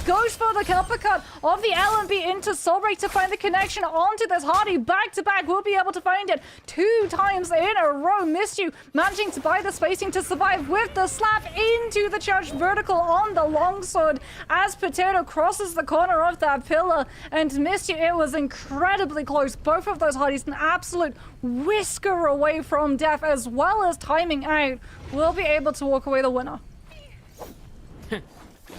Goes for the uppercut of the LMB into Soulbreak to find the connection onto this Hardy. Back to back, we'll be able to find it 2 times in a row. Missed you, managing to buy the spacing to survive with the slap into the charged vertical on the longsword as Potato crosses the corner of that pillar and missed you. It was incredibly close. Both of those Hardys an absolute whisker away from death, as well as timing out. Will be able to walk away the winner.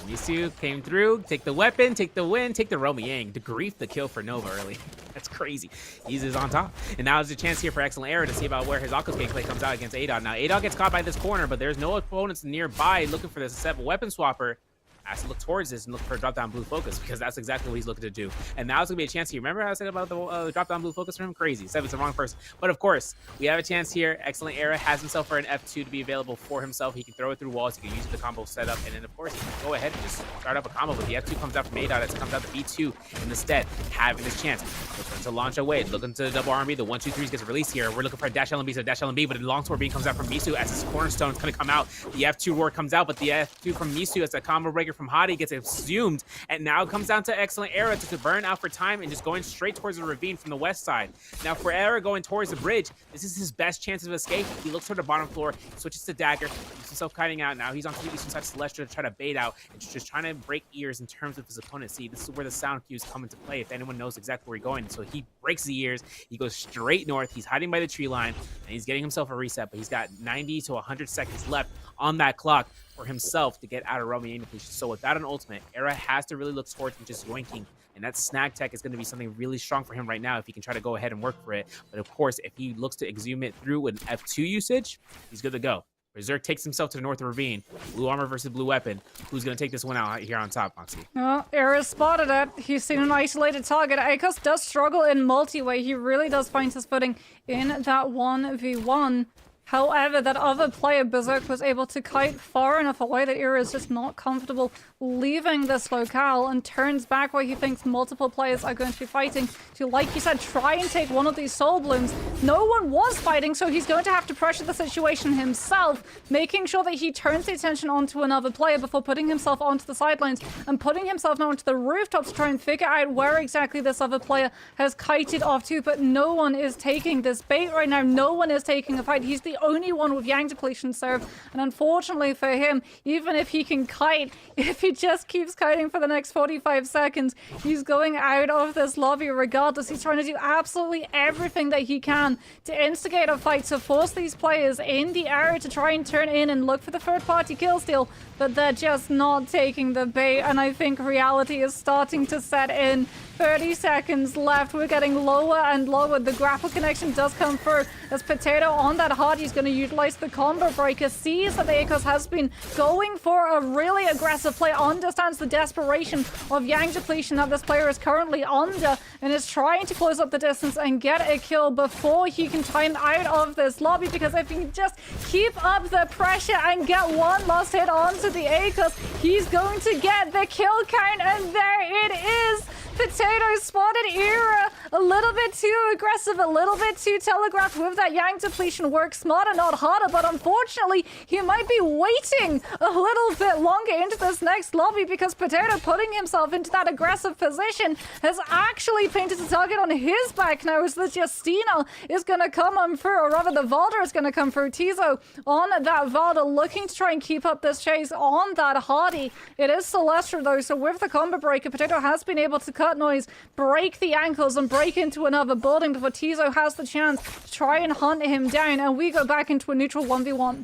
Misu came through, take the weapon, take the win, take the Realm of Yang. To grief the kill for Nova early. That's crazy. He's on top. And now there's a chance here for Excellent Era to see about where his Akko's gameplay comes out against Adon. Now, Adon gets caught by this corner, but there's no opponents nearby looking for this set weapon swapper. Has to look towards this and look for a drop-down blue focus, because that's exactly what he's looking to do. And now it's going to be a chance here. Remember how I said about the drop-down blue focus for him? Crazy. Said it's the wrong person. But of course, we have a chance here. Excellent Era has himself for an F2 to be available for himself. He can throw it through walls. He can use the combo setup. And then, of course, he can go ahead and just start up a combo. But the F2 comes out from ADOT. It comes out to B2 instead, having this chance. Looking to launch away. Looking to double RMB. The 1-2-3 gets released here. We're looking for a dash LMB. So dash LMB, but the longsword beam comes out from Misu as his cornerstone is going to come out. The F2 roar comes out, but the F2 from Misu as a combo breaker from Hadi gets assumed, and now it comes down to Excellent Era to burn out for time and just going straight towards the ravine from the west side. Now for Era going towards the bridge, this is his best chance of escape. He looks toward the bottom floor, switches to Dagger, keeps himself kiting out. Now he's on the eastern side of Celestial to try to bait out and just trying to break ears in terms of his opponent. See, this is where the sound cues come into play if anyone knows exactly where he's going. So he breaks the ears, he goes straight north, he's hiding by the tree line, and he's getting himself a reset, but he's got 90 to 100 seconds left on that clock for himself to get out of Roaming Depletion. So without an ultimate, Era has to really look towards just yoinking, and that snag tech is going to be something really strong for him right now if he can try to go ahead and work for it. But of course, if he looks to exhume it through an F2 usage, he's good to go. Berserk takes himself to the north ravine. Blue armor versus blue weapon. Who's going to take this one out here on top, Moxie? Oh, Era spotted it. He's seen an isolated target. Akos does struggle in multi-way. He really does find his footing in that 1v1. However, that other player, Berserk, was able to kite far enough away that Era is just not comfortable leaving this locale and turns back where he thinks multiple players are going to be fighting to, like you said, try and take one of these soul blooms. No one was fighting, so he's going to have to pressure the situation himself, making sure that he turns the attention onto another player before putting himself onto the sidelines and putting himself now onto the rooftop to try and figure out where exactly this other player has kited off to. But no one is taking this bait right now. No one is taking a fight. He's the only one with Yang Depletion serve, and unfortunately for him, even if he can kite, if he just keeps kiting for the next 45 seconds, he's going out of this lobby regardless. He's trying to do absolutely everything that he can to instigate a fight, to force these players in the area to try and turn in and look for the third-party kill steal, but they're just not taking the bait, and I think reality is starting to set in. 30 seconds left. We're getting lower and lower. The grapple connection does come through as Potato on that Hard. He's going to utilize the combo breaker. Sees that the Akos has been going for a really aggressive play. Understands the desperation of Yang Depletion that this player is currently under and is trying to close up the distance and get a kill before he can time out of this lobby, because if he can just keep up the pressure and get one last hit onto the Akos, he's going to get the kill count, and there it is. Potato spotted Era a little bit too aggressive, a little bit too telegraphed with that Yang Depletion. Work smarter, not harder, but unfortunately, he might be waiting a little bit longer into this next lobby, because Potato putting himself into that aggressive position has actually painted the target on his back now, as the Justina is going to come on through, or rather the Valda is going to come through. Tizo on that Valda, looking to try and keep up this chase on that Hardy. It is Celestra though, so with the combo breaker, Potato has been able to cut noise, break the ankles, and break into another building before Tizo has the chance to try and hunt him down, and we go back into a neutral 1v1.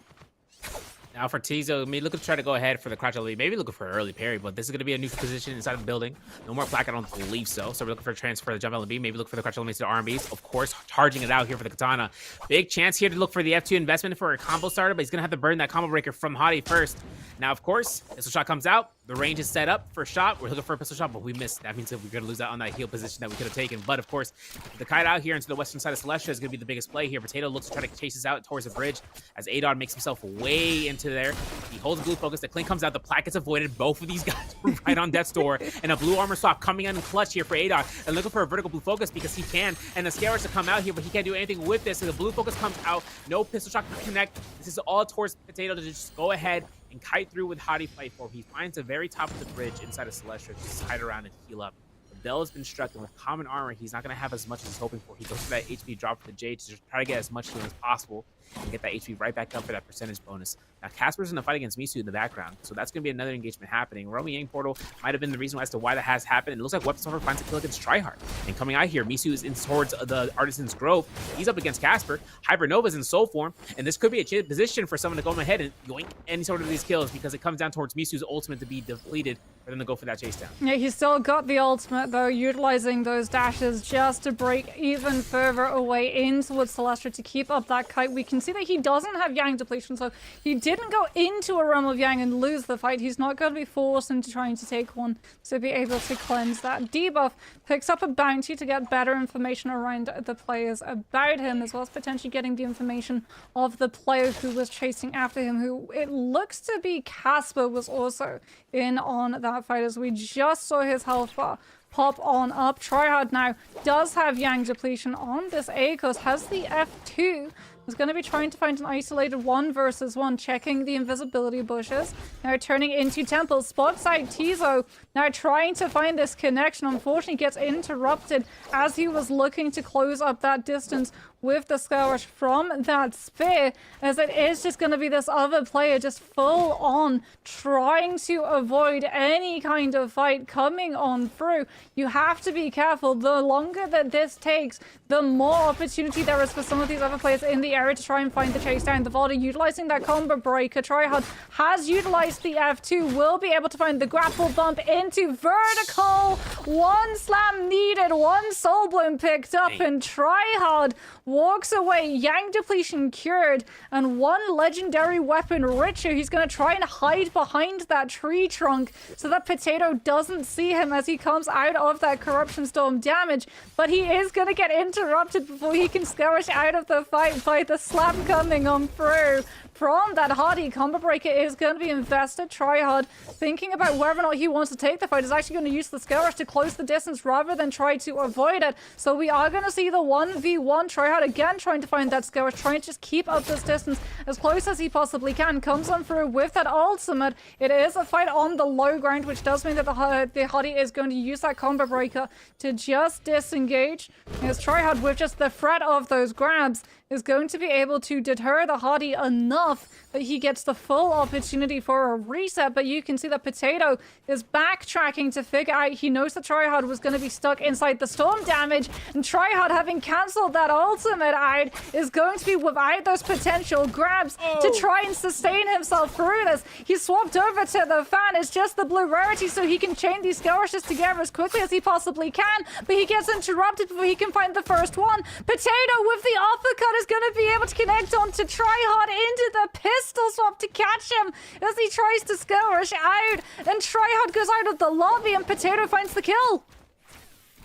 Now for Tizo, maybe looking to try to go ahead for the crouch elite, maybe looking for an early parry, but this is going to be a neutral position inside the building. No more plaque, I don't believe so. So we're looking for a transfer to the jump LB, maybe look for the crouch elements to the RMBs. Of course, charging it out here for the katana. Big chance here to look for the F2 investment for a combo starter, but he's going to have to burn that combo breaker from Hadi first. Now, of course, pistol shot comes out. The range is set up for a shot. We're looking for a pistol shot, but we missed. That means that we're going to lose out on that heal position that we could have taken. But of course, the kite out here into the western side of Celestia is going to be the biggest play here. Potato looks to try to chase us out towards the bridge as Adon makes himself way into there. He holds blue focus. The clink comes out. The plaque gets avoided. Both of these guys are right on death's door. And a blue armor swap coming in clutch here for Adon. And looking for a vertical blue focus because he can. And the Scarabs to come out here, but he can't do anything with this. So the blue focus comes out. No pistol shot can connect. This is all towards Potato to just go ahead and kite through with Hadi fight for. He finds the very top of the bridge inside of Celestia, just hide around and heal up. The bell has been struck, and with common armor, he's not going to have as much as he's hoping for. He goes for that HP drop for the Jade to just try to get as much healing as possible and get that HP right back up for that percentage bonus. Now, Casper's in a fight against Misu in the background, so that's going to be another engagement happening. Romy Yang Portal might have been the reason as to why that has happened. It looks like Weapon Suffer finds a kill against Tryhard. And coming out here, Misu is in towards the Artisan's Grove. He's up against Casper. Hypernova's in soul form, and this could be a position for someone to go ahead and yoink any sort of these kills, because it comes down towards Misu's ultimate to be depleted for them to go for that chase down. Yeah, he's still got the ultimate though, utilizing those dashes just to break even further away in towards Celestia to keep up that kite. We can see that he doesn't have Yang Depletion, so he didn't go into a realm of Yang and lose the fight. He's not going to be forced into trying to take one to be able to cleanse that. Debuff picks up a bounty to get better information around the players about him, as well as potentially getting the information of the player who was chasing after him, who it looks to be Casper was also in on that fight, as we just saw his health bar pop on up. Tryhard now does have Yang Depletion on this Akos, has the F2 is going to be trying to find an isolated 1v1, checking the invisibility bushes. Now turning into Temple. Spot side Tizo now trying to find this connection. Unfortunately gets interrupted as he was looking to close up that distance with the Scourge from that spear, as it is just going to be this other player just full on trying to avoid any kind of fight coming on through. You have to be careful. The longer that this takes, the more opportunity there is for some of these other players in the area to try and find the chase down. The Volley utilizing that combo breaker. Tryhard has utilized the F2, will be able to find the grapple bump into vertical. One slam needed, one soul bloom picked up, and Tryhard walks away. Yang depletion cured, and one legendary weapon richer. He's going to try and hide behind that tree trunk so that Potato doesn't see him as he comes out of that corruption storm damage, but he is going to get interrupted before he can scurry out of the fight by the slam coming on through from that Hardy. Combo breaker is going to be invested. Tryhard thinking about whether or not he wants to take the fight, is actually going to use the Skirrush to close the distance rather than try to avoid it. So we are going to see the 1v1. Tryhard again trying to find that Skirrush, trying to just keep up this distance as close as he possibly can. Comes on through with that ultimate. It is a fight on the low ground, which does mean that the Hardy is going to use that combo breaker to just disengage. As Tryhard, with just the threat of those grabs, is going to be able to deter the Hardy enough that he gets the full opportunity for a reset. But you can see that Potato is backtracking to figure out, he knows that Tryhard was going to be stuck inside the storm damage, and Tryhard, having cancelled that ultimate out, is going to be without those potential grabs to try and sustain himself through this. He's swapped over to the fan. It's just the blue rarity so he can chain these skirmishes together as quickly as he possibly can, but he gets interrupted before he can find the first one. Potato with the uppercut is going to be able to connect onto Tryhard into the pistol swap to catch him as he tries to skirmish out, and Tryhard goes out of the lobby and Potato finds the kill.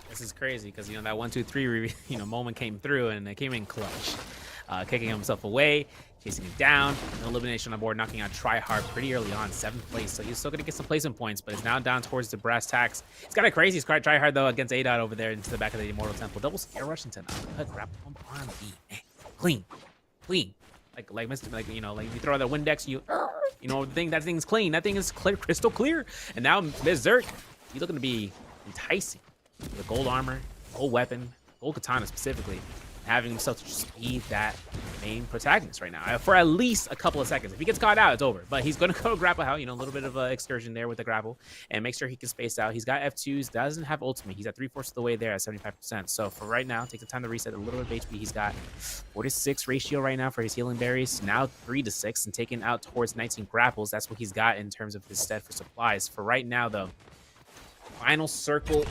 This is crazy because, that 1-2-3 moment came through, and it came in clutch. Kicking himself away, chasing him down, an elimination on the board, knocking out Tryhard pretty early on, 7th place. So he's still going to get some placement points, but it's now down towards the brass tacks. It's kind of crazy. It's Tryhard, though, against A-Dot over there into the back of the Immortal Temple. Double scare rush into grab pump on B. Clean. Like you throw out the Windex, that thing's clean. That thing is clear, crystal clear. And now Berserk, he's looking to be enticing. The gold armor, gold weapon, gold katana specifically, having himself to just be that main protagonist right now for at least a couple of seconds. If he gets caught out, it's over. But he's going to go grapple out, a little bit of an excursion there with the grapple, and make sure he can space out. He's got F2s, doesn't have ultimate. He's at 3/4 of the way there at 75%. So for right now, take the time to reset a little bit of HP. He's got 4-6 ratio right now for his healing berries. Now 3-6 and taking out towards 19 grapples. That's what he's got in terms of his stead for supplies. For right now, though, final circle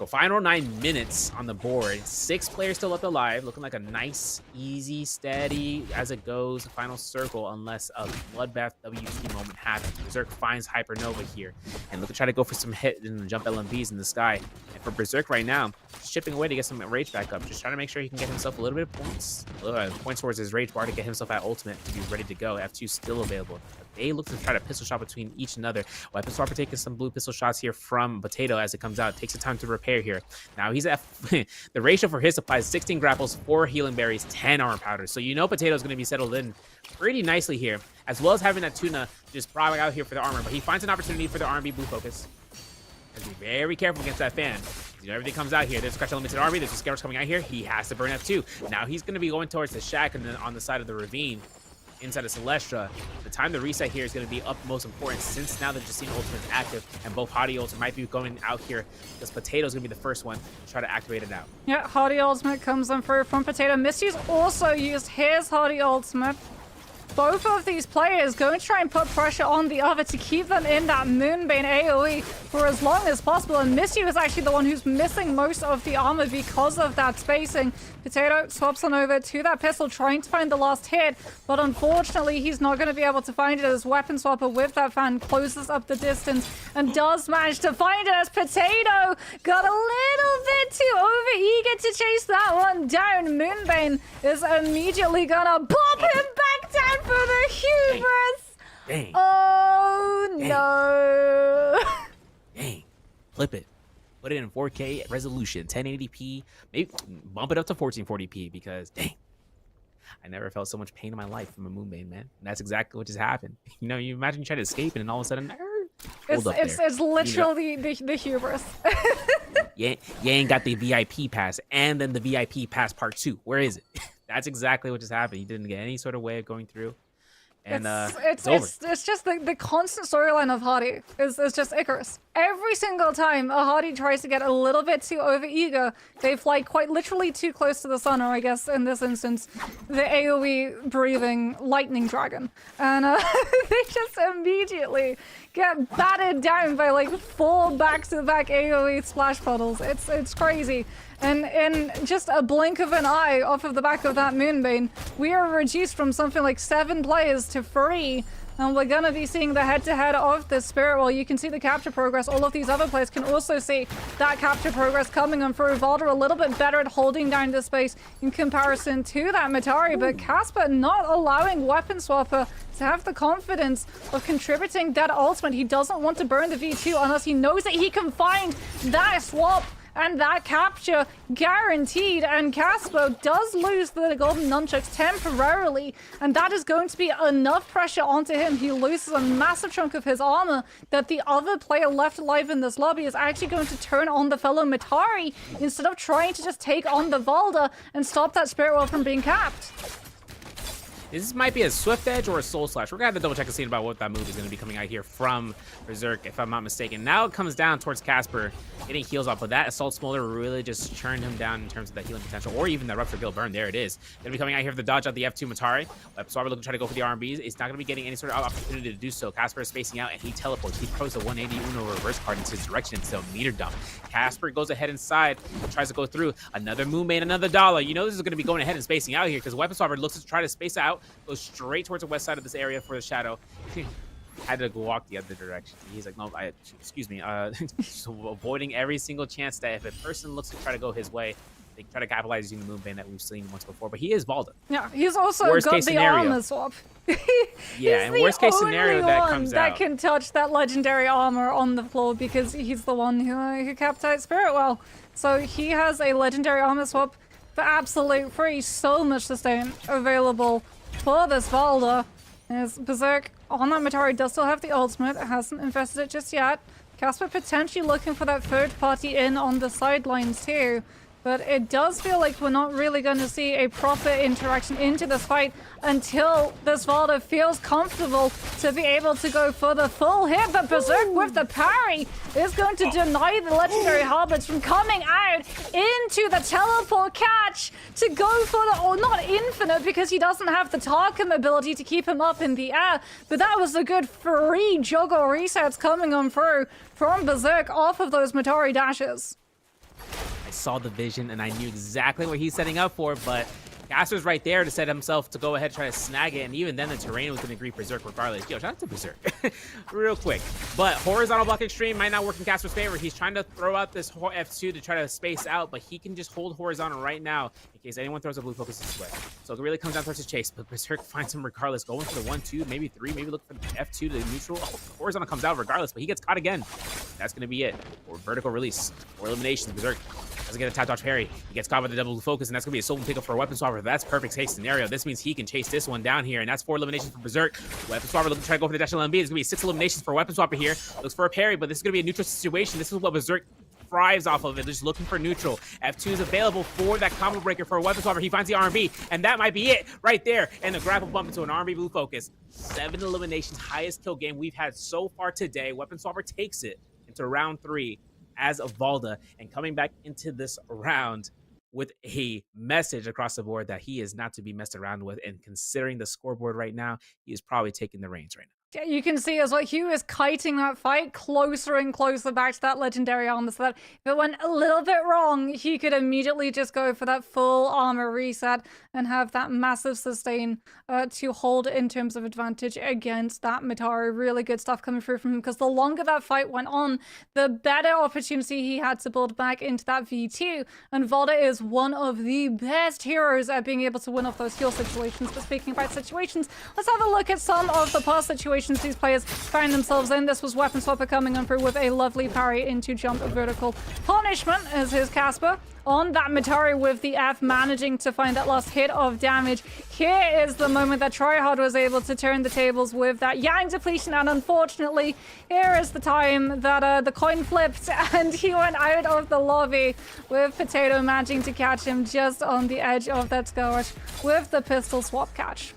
final 9 minutes on the board. 6 players still up alive, looking like a nice, easy, steady as it goes final circle, unless a bloodbath WT moment happens. Berserk finds Hypernova here and look to try to go for some hit and jump LMVs in the sky. And for Berserk right now, chipping away to get some rage back up, just trying to make sure he can get himself a little bit of points towards his rage bar to get himself at ultimate to be ready to go. F2 still available. They look to try to pistol shot between each another. Weapon swapper taking some blue pistol shots here from Potato as it comes out. Takes the time to repair here. Now he's at the ratio for his supplies: 16 grapples, 4 healing berries, 10 armor powders. So Potato's going to be settled in pretty nicely here, as well as having that tuna just probably out here for the armor. But he finds an opportunity for the R&B blue focus. Has to be very careful against that fan. Everything comes out here. There's Scratch Limited Army. There's a Scourge coming out here. He has to burn F2. Now he's going to be going towards the shack and then on the side of the ravine inside of Celestra. The time to reset here is going to be up most important, since now the Justine ultimate is active and both Hardy ultimate might be going out here, because Potato's going to be the first one to try to activate it out. Yeah, Hardy ultimate comes on through from Potato. Misty's also used his Hardy ultimate. Both of these players going to try and put pressure on the other to keep them in that Moonbane AoE for as long as possible. And Misty is actually the one who's missing most of the armor because of that spacing. Potato swaps on over to that pistol, trying to find the last hit, but unfortunately he's not going to be able to find it as Weapon Swapper with that fan closes up the distance and does manage to find it as Potato got a little bit too overeager to chase that one down. Moonbane is immediately gonna pop him back down for the hubris. Dang. Oh, Dang. no. Dang. Flip it. Put it in 4K resolution, 1080p. Maybe bump it up to 1440p because, dang. I never felt so much pain in my life from a Moonbane, man. And that's exactly what just happened. You know, you imagine you try to escape and then all of a sudden, it's literally the hubris. You ain't got the VIP pass, and then the VIP pass part 2. Where is it? That's exactly what just happened. He didn't get any sort of way of going through. And it's over. It's just the constant storyline of Hardy is just Icarus. Every single time a Hardy tries to get a little bit too over-eager, they fly quite literally too close to the sun, or I guess in this instance, the AoE breathing lightning dragon. And they just immediately get battered down by like 4 back-to-back AoE splash puddles. It's crazy. And in just a blink of an eye off of the back of that Moonbane, we are reduced from something like 7 players to 3. And we're gonna be seeing the head-to-head of the Spirit Wall. You can see the capture progress. All of these other players can also see that capture progress coming on through. Valder a little bit better at holding down the space in comparison to that Matari, but Casper not allowing Weapon Swapper to have the confidence of contributing that ultimate. He doesn't want to burn the V2 unless he knows that he can find that swap and that capture guaranteed, and Casper does lose the golden nunchucks temporarily, and that is going to be enough pressure onto him. He loses a massive chunk of his armor that the other player left alive in this lobby is actually going to turn on the fellow Matari instead of trying to just take on the Valda and stop that Spirit Well from being capped. This might be a Swift Edge or a Soul Slash. We're gonna have to double check and see about what that move is gonna be coming out here from Berserk, if I'm not mistaken. Now it comes down towards Casper getting heals off, but that Assault Smolder really just churned him down in terms of that healing potential, or even that Rupture Guild Burn. There it is. Gonna be coming out here for the dodge out the F2 Matari. Swabber looking to try to go for the RMBs. It's not gonna be getting any sort of opportunity to do so. Casper is spacing out and he teleports. He throws a 180 Uno reverse card into his direction instead of meter dump. Casper goes ahead inside and tries to go through. Another Moonbane, another dollar. You know this is gonna be going ahead and spacing out here because Weapon Swabber looks to try to space out, goes straight towards the west side of this area for the shadow. Had to walk the other direction. He's like, no, excuse me. So avoiding every single chance that if a person looks to try to go his way, they try to capitalize using the Moonbane that we've seen once before. But he is Valda. Yeah, he's also got the armor swap. Yeah, and worst case scenario that comes out. That can touch that legendary armor on the floor because he's the one who capped out Spirit Well. So he has a legendary armor swap for absolute free. So much sustain available for this Valda. As Berserk on that Matari does still have the ultimate, it hasn't invested it just yet. Casper potentially looking for that third party in on the sidelines too. But it does feel like we're not really going to see a proper interaction into this fight until this Valda feels comfortable to be able to go for the full hit. But Berserk with the parry is going to deny the legendary halberds from coming out into the teleport catch to go for the, or not infinite because he doesn't have the Tarkum ability to keep him up in the air. But that was a good free juggle resets coming on through from Berserk off of those Matari dashes. I saw the vision and I knew exactly what he's setting up for, but Casper's right there to set himself to go ahead and try to snag it, and even then the terrain was going to greet Berserk regardless. Yo, shout out to Berserk. Real quick. But horizontal block extreme might not work in Casper's favor. He's trying to throw out this F2 to try to space out, but he can just hold horizontal right now in case anyone throws a blue focus this way. So it really comes down towards his chase, but Berserk finds him regardless, going for the 1-2, maybe 3, maybe look for the F2 to the neutral. Oh, horizontal comes out regardless, but he gets caught again. That's going to be it. Or vertical release, or eliminations. Berserk doesn't get a tap dodge parry. He gets caught by the double focus, and that's going to be a soul pickup for a Weapon Swapper. That's perfect case scenario. This means he can chase this one down here, and that's 4 eliminations for Berserk. Weapon Swapper looking to try to go for the dash LMB. There's going to be 6 eliminations for Weapon Swapper here. Looks for a parry, but this is going to be a neutral situation. This is what Berserk thrives off of it, just looking for neutral. F2 is available for that combo breaker for a Weapon Swapper. He finds the RMB, and that might be it right there. And the grapple bump into an RMB blue focus. 7 eliminations, highest kill game we've had so far today. Weapon Swapper takes it into round 3 as a Valda, and coming back into this round with a message across the board that he is not to be messed around with, and considering the scoreboard right now, he is probably taking the reins right now. Yeah, you can see as well, Hugh is kiting that fight closer and closer back to that legendary armor, so that if it went a little bit wrong, he could immediately just go for that full armor reset and have that massive sustain to hold in terms of advantage against that Matari. Really good stuff coming through from him, because the longer that fight went on, the better opportunity he had to build back into that V2. And Valda is one of the best heroes at being able to win off those heal situations. But speaking about situations, let's have a look at some of the past situations situations these players find themselves in. This was Weapon Swapper coming on through with a lovely parry into jump vertical punishment as his Casper on that Matari with the F, managing to find that last hit of damage. Here is the moment that Tryhard was able to turn the tables with that Yang depletion, and unfortunately, here is the time that the coin flipped and he went out of the lobby with Potato managing to catch him just on the edge of that skirmish with the pistol swap catch.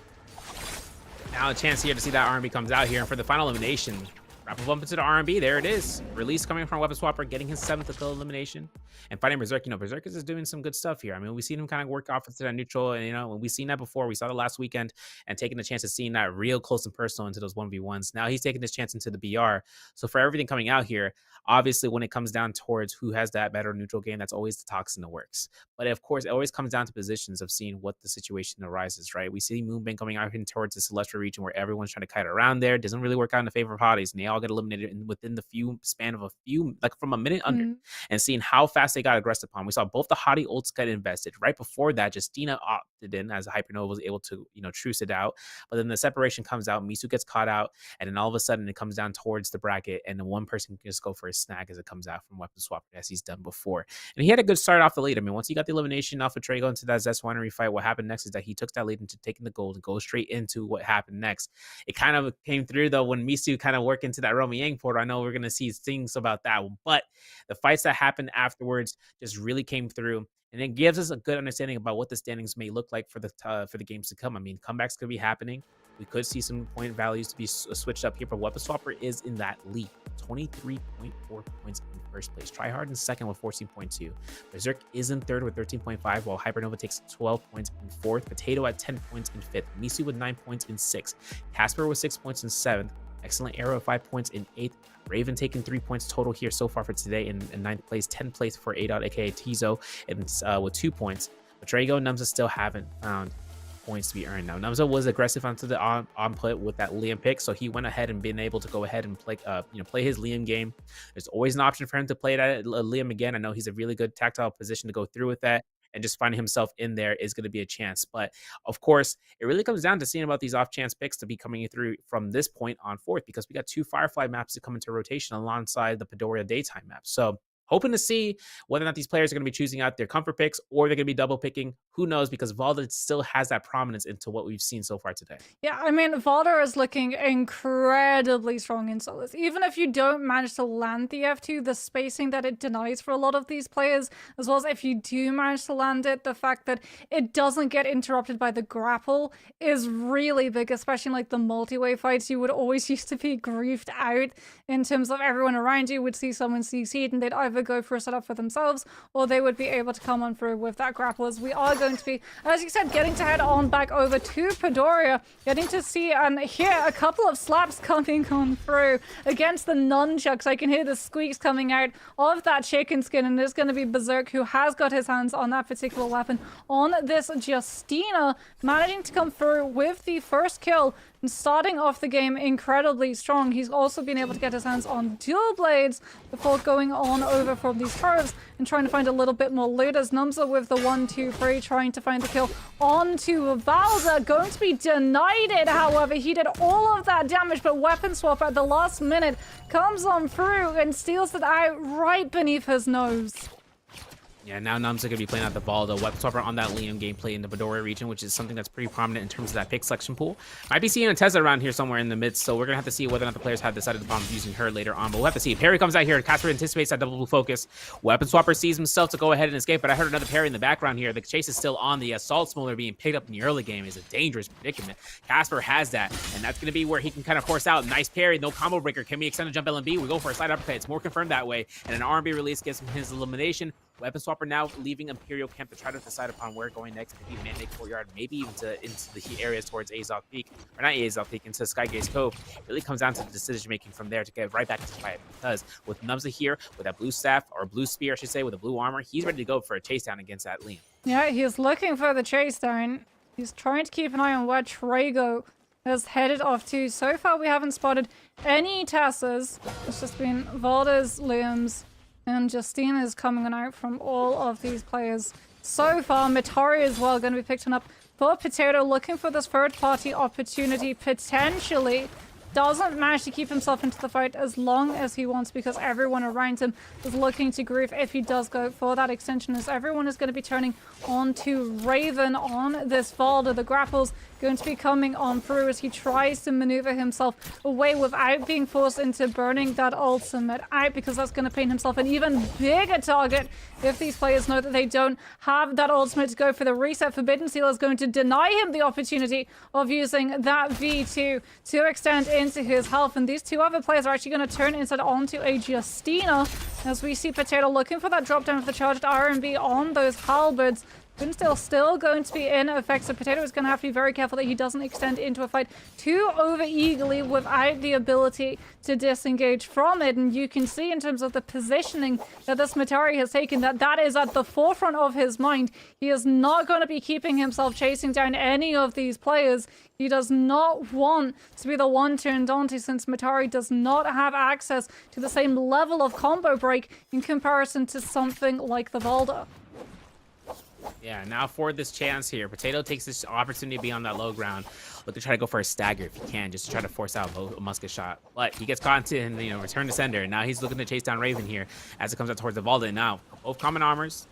Now a chance here to see that R&B comes out here, and for the final elimination, grapple bump into the R&B. There it is. Release coming from Weapon Swapper, getting his 7th kill elimination. And fighting Berserk. You know, Berserk is doing some good stuff here. I mean, we've seen him kind of work off into that neutral. And, you know, when we've seen that before, we saw the last weekend and taking the chance of seeing that real close and personal into those 1v1s. Now he's taking this chance into the BR. So for everything coming out here, obviously when it comes down towards who has that better neutral game, that's always the Toxin that works. But of course, it always comes down to positions of seeing what the situation arises, right? We see Moonbane coming out here towards the Celestial region where everyone's trying to kite around there. Doesn't really work out in the favor of Hotties, and they all get eliminated within the span of a few, like from a minute under. And seeing how fast they got aggressed upon. We saw both the Hottie ults get invested. Right before that, Justina opted in as Hypernova was able to, you know, truce it out. But then the separation comes out, Misu gets caught out, and then all of a sudden it comes down towards the bracket, and then one person can just go for a snag as it comes out from Weapon Swap as he's done before. And he had a good start off the lead. I mean, once he got the elimination off of Trago into that Zest Winery fight, what happened next is that he took that lead into taking the gold and goes straight into what happened next. It kind of came through though when Misu kind of worked into that Romy Yang portal. I know we're going to see things about that one, but the fights that happened afterwards just really came through, and it gives us a good understanding about what the standings may look like for the games to come. I mean, comebacks could be happening. We could see some point values to be switched up here, but Weapon Swapper is in that lead, 23.4 points in first place. Tryhard in second with 14.2. Berserk is in third with 13.5, while Hypernova takes 12 points in fourth. Potato at 10 points in fifth. Misu with 9 points in sixth. Casper with 6 points in seventh. Excellent Arrow 5 points in 8th. Raven taking 3 points total here so far for today in 9th place. 10th place for A-Dot, aka Tizo, and with 2 points. But Drago and Numza still haven't found points to be earned. Now Numza was aggressive onto the on play with that Liam pick, so he went ahead and been able to go ahead and play play his Liam game. There's always an option for him to play that Liam again. I know he's a really good tactile position to go through with that, and just finding himself in there is going to be a chance. But of course, it really comes down to seeing about these off chance picks to be coming through from this point on forth, because we got 2 Firefly maps to come into rotation alongside the Padoria daytime map. So hoping to see whether or not these players are going to be choosing out their comfort picks or they're going to be double picking. Who knows? Because Valda still has that prominence into what we've seen so far today. Yeah, I mean, Valda is looking incredibly strong in solos. Even if you don't manage to land the F2, the spacing that it denies for a lot of these players, as well as if you do manage to land it, the fact that it doesn't get interrupted by the grapple is really big, especially in like the multi-way fights. You would always used to be griefed out in terms of everyone around you would see someone CC'd and they'd either go for a setup for themselves or they would be able to come on through with that grapple, as we are going to be, as you said, getting to head on back over to Padoria, getting to see and hear a couple of slaps coming on through against the nunchucks. I can hear the squeaks coming out of that chicken skin, and there's going to be Berserk, who has got his hands on that particular weapon on this Justina, managing to come through with the first kill and starting off the game incredibly strong. He's also been able to get his hands on dual blades before going on over from these curves and trying to find a little bit more loot, as Numza with the 1-2-3 trying to find the kill onto Valda. Going to be denied it, however. He did all of that damage, but Weapon Swap at the last minute comes on through and steals it out right beneath his nose. Yeah, now Numza going to be playing out the Valda Weapon Swapper on that Liam gameplay in the Padoria region, which is something that's pretty prominent in terms of that pick selection pool. Might be seeing a Tessa around here somewhere in the midst, so we're going to have to see whether or not the players have decided to bomb using her later on, but we'll have to see. Parry comes out here. Casper anticipates that double blue focus. Weapon Swapper sees himself to go ahead and escape, but I heard another parry in the background here. The chase is still on. The Assault Smolder being picked up in the early game is a dangerous predicament. Casper has that, and that's going to be where he can kind of force out. Nice parry, no combo breaker. Can we extend a jump LMB? We go for a side uppercut. It's more confirmed that way, and an R&B release gives him his elimination. Weapon Swapper now leaving Imperial Camp to try to decide upon where going next. Maybe Mandate Courtyard, maybe even into the areas towards Azov Peak, or not Azov Peak, into Skygaze Cove. It really comes down to the decision making from there to get right back into the fight. Because with Numza here, with that blue staff, or blue spear, I should say, with the blue armor, he's ready to go for a chase down against that Liam. Yeah, he's looking for the chase down. He's trying to keep an eye on where Trago has headed off to. So far, we haven't spotted any Tessas. It's just been Valda's, Liam's, and Justina is coming out from all of these players. So far, Mitari as well going to be picked up for Potato, looking for this third-party opportunity, potentially doesn't manage to keep himself into the fight as long as he wants because everyone around him is looking to groove if he does go for that extension, as everyone is going to be turning on to Raven on this Valda. The grapple's going to be coming on through as he tries to maneuver himself away without being forced into burning that ultimate out, because that's going to paint himself an even bigger target if these players know that they don't have that ultimate to go for the reset. Forbidden Seal is going to deny him the opportunity of using that V2 to extend into his health, and these two other players are actually going to turn inside onto a Justina as we see Potato looking for that drop down of the charged R&B on those halberds. Still going to be in effect, so Potato is going to have to be very careful that he doesn't extend into a fight too over-eagerly without the ability to disengage from it. And you can see in terms of the positioning that this Matari has taken, that is at the forefront of his mind. He is not going to be keeping himself chasing down any of these players. He does not want to be the one turned onto, since Matari does not have access to the same level of combo break in comparison to something like the Valda. Yeah, now for this chance here, Potato takes this opportunity to be on that low ground. Look to try to go for a stagger if he can, just to try to force out a musket shot. But he gets caught into, return to sender. And now he's looking to chase down Raven here as it comes out towards the Valda. Now, both common armors,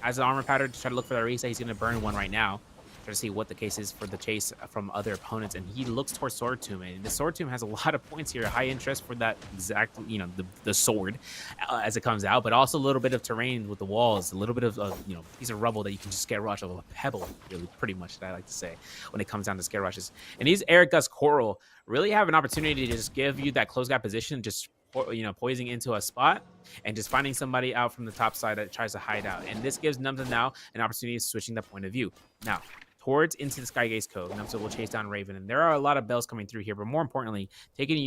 as an armor pattern to try to look for the reset. He's going to burn one right now. Try to see what the case is for the chase from other opponents, and he looks towards Sword Tomb, and the Sword Tomb has a lot of points here, high interest for that exact, the sword as it comes out, but also a little bit of terrain with the walls, a little bit of piece of rubble that you can just scare rush of, a pebble, really, pretty much, that I like to say when it comes down to scare rushes. And these Eric Gus Coral really have an opportunity to just give you that close gap position, just poising into a spot and just finding somebody out from the top side that tries to hide out. And this gives Numza now an opportunity of switching that point of view. Now, towards into the Skygaze Cove, Numza will chase down Raven, and there are a lot of bells coming through here, but more importantly, taking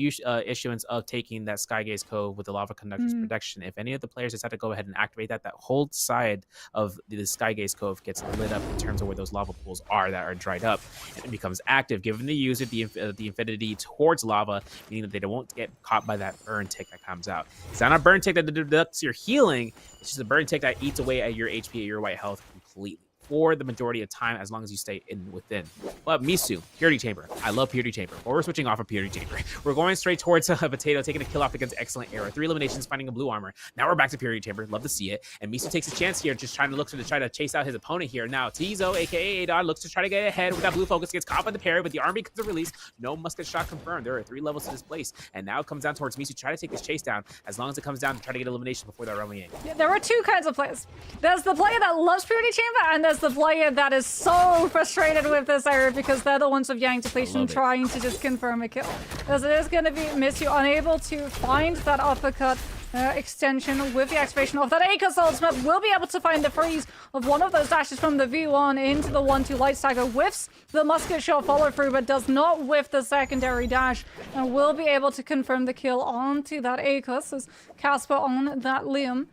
issuance of taking that Skygaze Cove with the Lava Conductor's protection. If any of the players decide to go ahead and activate that whole side of the Skygaze Cove gets lit up in terms of where those lava pools are that are dried up, and it becomes active, giving the user the infinity towards lava, meaning that they won't get caught by that burn tick that comes out. It's not a burn tick that deducts your healing, it's just a burn tick that eats away at your HP, at your white health completely, for the majority of time, as long as you stay within. But Misu, Purity Chamber. I love Purity Chamber. But we're switching off of Purity Chamber. We're going straight towards Potato, taking a kill off against Excellent Arrow. 3 eliminations, finding a blue armor. Now we're back to Purity Chamber. Love to see it. And Misu takes a chance here, just trying to try to chase out his opponent here. Now Tizo, aka Adon, looks to try to get ahead with that blue focus, gets caught by the parry, but the armor becomes a release. No musket shot confirmed. There are 3 levels to this place. And now it comes down towards Misu, try to take this chase down, as long as it comes down to try to get elimination before that running in. Yeah, there are 2 kinds of players. There's the player that loves Purity Chamber, and there's the player that is so frustrated with this area because they're the ones with Yang depletion trying to just confirm a kill. As it is going to be Misu unable to find that uppercut extension with the activation of that Akos ultimate, will be able to find the freeze of one of those dashes from the V1 into the 1-2 light stagger, whiffs the musket shot follow through, but does not whiff the secondary dash, and will be able to confirm the kill onto that Akos as Casper on that Liam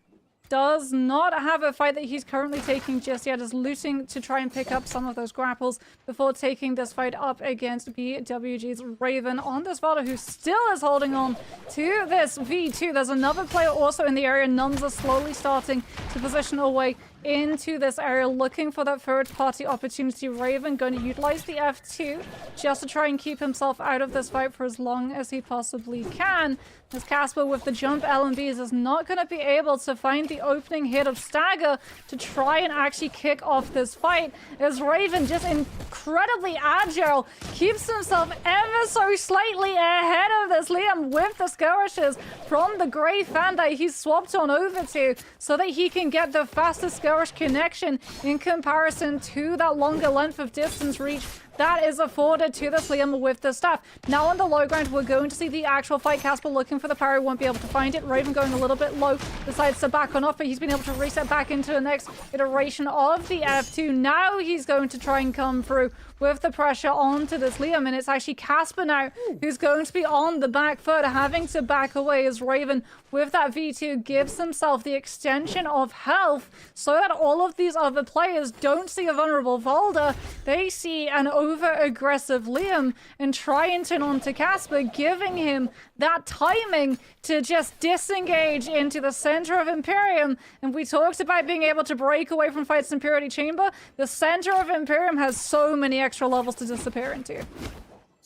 does not have a fight that he's currently taking just yet, is looting to try and pick up some of those grapples before taking this fight up against BWG's Raven on this Valda, who still is holding on to this V2. There's another player also in the area. Numza slowly starting to position away into this area, looking for that third-party opportunity. Raven going to utilize the F2 just to try and keep himself out of this fight for as long as he possibly can, as Casper with the jump LMBs is not going to be able to find the opening hit of Stagger to try and actually kick off this fight, as Raven, just incredibly agile, keeps himself ever so slightly ahead of this Liam with the skirmishes from the Grey Fan that he's swapped on over to, so that he can get the fastest skirmish connection in comparison to that longer length of distance reach that is afforded to this Liam with the staff. Now on the low ground, we're going to see the actual fight. Casper looking for the parry, won't be able to find it. Raven going a little bit low, decides to back on off, but he's been able to reset back into the next iteration of the F2. Now he's going to try and come through with the pressure onto this Liam, and it's actually Casper now who's going to be on the back foot, having to back away, as Raven with that V2 gives himself the extension of health so that all of these other players don't see a vulnerable Valda. They see an over-aggressive Liam and try and turn on to Casper, giving him that timing to just disengage into the center of Imperium. And we talked about being able to break away from fights in Purity Chamber. The center of Imperium has so many extra levels to disappear into.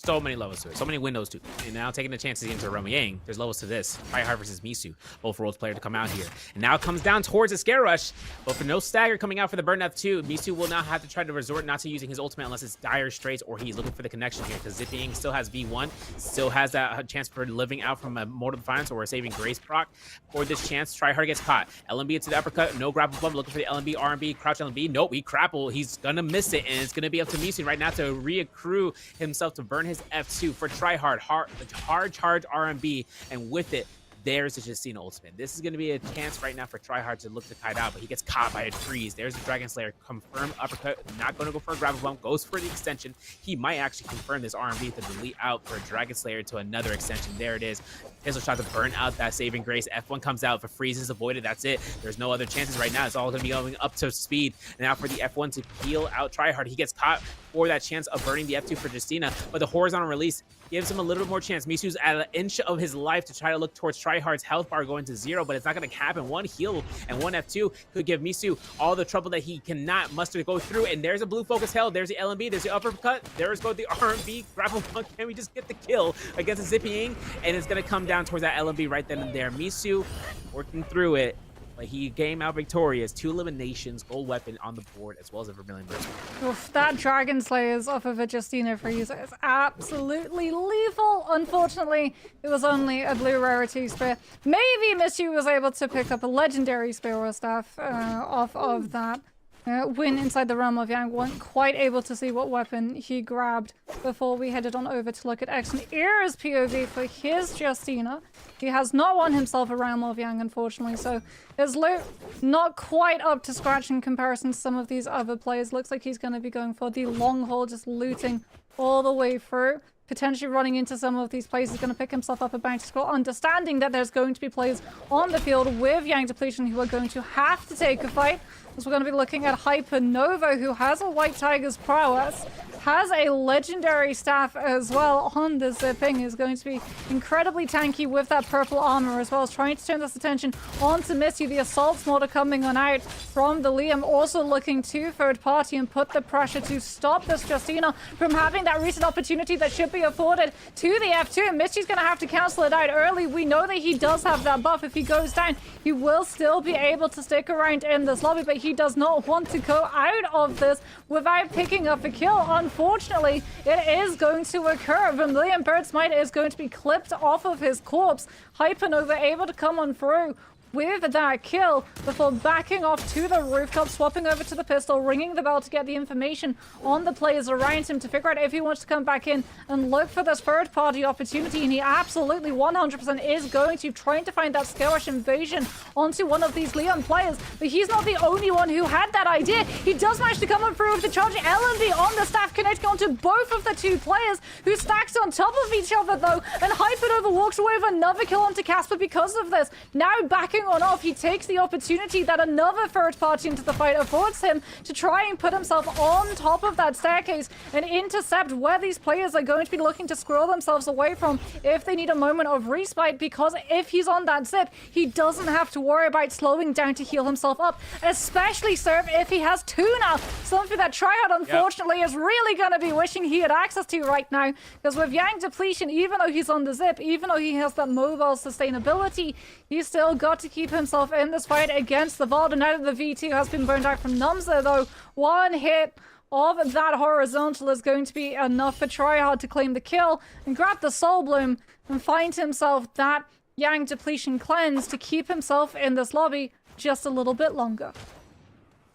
So many levels to it. So many windows to it. And now taking the chances into Roma Yang, there's levels to this. Tryhard versus Misu. Both roles player to come out here. And now it comes down towards a Scare Rush. But for no stagger coming out for the burn F2, Misu will now have to try to resort not to using his ultimate unless it's dire straits or he's looking for the connection here. Because Zipping still has V1. Still has that chance for living out from a Mortal Defiance or a Saving Grace proc. For this chance, Tryhard gets caught. LMB into the uppercut. No grapple bump. Looking for the LMB, RMB, crouch LMB. Nope, he grapple. He's gonna miss it. And it's gonna be up to Misu right now to reaccrue himself to burn his F2 for Tryhard. Hard charge RMB, and with it, there's the Justina ultimate. This is going to be a chance right now for Tryhard to look to kite out, but he gets caught by a freeze. There's the Dragon Slayer. Confirmed uppercut. Not going to go for a grapple bump. Goes for the extension. He might actually confirm this RMB to delete out for a Dragon Slayer to another extension. There it is. Pistol shot to burn out that Saving Grace. F1 comes out. If a freeze is avoided, that's it. There's no other chances right now. It's all going to be going up to speed. And now for the F1 to peel out Tryhard. He gets caught for that chance of burning the F2 for Justina, but the horizontal release gives him a little bit more chance. Misu's at an inch of his life to try to look towards Tryhard's health bar going to 0, but it's not going to happen. One heal and one F2 could give Misu all the trouble that he cannot muster to go through. And there's a blue focus held. There's the LMB. There's the uppercut. There's both the RMB. Grapple punk. Can we just get the kill against the Zipping? And it's going to come down towards that LMB right then and there. Misu working through it. But he came out victorious. 2 eliminations, gold weapon on the board, as well as a Vermilion Burst. Oof, that Dragon Slayers off of a Justina freeze is absolutely lethal. Unfortunately, it was only a blue rarity spear. Maybe Misu was able to pick up a legendary spear or staff off of that. Win inside the realm of Yang. Weren't quite able to see what weapon he grabbed before we headed on over to look at X and Ear's POV for his Justina. He has not won himself a realm of Yang, unfortunately, so his loot not quite up to scratch in comparison to some of these other players. Looks like he's going to be going for the long haul, just looting all the way through. Potentially running into some of these players. He's going to pick himself up a bounty score, understanding that there's going to be players on the field with Yang Depletion who are going to have to take a fight. As we're going to be looking at Hypernova, who has a White Tiger's prowess, has a legendary staff as well on the Zipping, is going to be incredibly tanky with that purple armor, as well as trying to turn this attention onto Missy. The assault mortar coming on out from the Liam, also looking to third party and put the pressure to stop this Justina from having that recent opportunity that should be afforded to the F2. And Missy's going to have to cancel it out early. We know that he does have that buff. If he goes down, he will still be able to stick around in this lobby, but he does not want to go out of this without picking up a kill. Unfortunately, it is going to occur. Vermilion Bird's Might is going to be clipped off of his corpse. Hypernova able to come on through with that kill before backing off to the rooftop, swapping over to the pistol, ringing the bell to get the information on the players around him to figure out if he wants to come back in and look for this third party opportunity. And he absolutely 100% is going to, trying to find that Skirrush invasion onto one of these Leon players. But he's not the only one who had that idea. He does manage to come up through with the charge LMB on the staff, connecting onto both of the 2 players who stacks on top of each other though. And Hypernova walks away with another kill onto Casper because of this. Now backing on off, he takes the opportunity that another third party into the fight affords him to try and put himself on top of that staircase and intercept where these players are going to be looking to squirrel themselves away from if they need a moment of respite, because if he's on that zip, he doesn't have to worry about slowing down to heal himself up, especially serve if he has 2 now. Something that Triad unfortunately is really going to be wishing he had access to right now, because with Yang Depletion, even though he's on the zip, even though he has that mobile sustainability, he's still got to keep himself in this fight against the Vault. And now that the V2 has been burned out from Numza, though, one hit of that horizontal is going to be enough for Tryhard to claim the kill and grab the Soul Bloom and find himself that Yang Depletion cleanse to keep himself in this lobby just a little bit longer.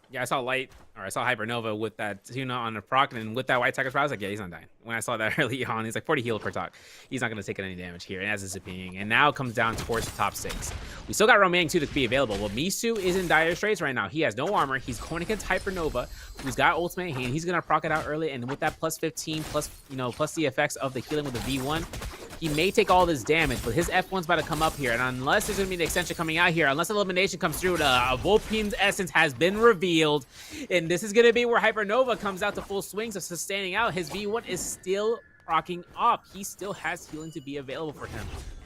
Yeah, I saw Hypernova with that tuna on the proc, and with that White Tiger's Prowess, I was like, yeah, he's not dying. When I saw that early on, he's like 40 heal per talk. He's not going to take any damage here, and as is Zipping. And now it comes down towards the top 6. We still got Romang 2 to be available. Well, Misu is in dire straits right now. He has no armor. He's going against Hypernova, who's got ultimate in hand. He's going to proc it out early, and with that plus 15, plus the effects of the healing with the V1, he may take all this damage, but his F1's about to come up here. And unless there's going to be the extension coming out here, unless elimination comes through, the Vulpin's Essence has been revealed. And this is going to be where Hypernova comes out to full swings of sustaining out. His V1 is still procking up. He still has healing to be available for him.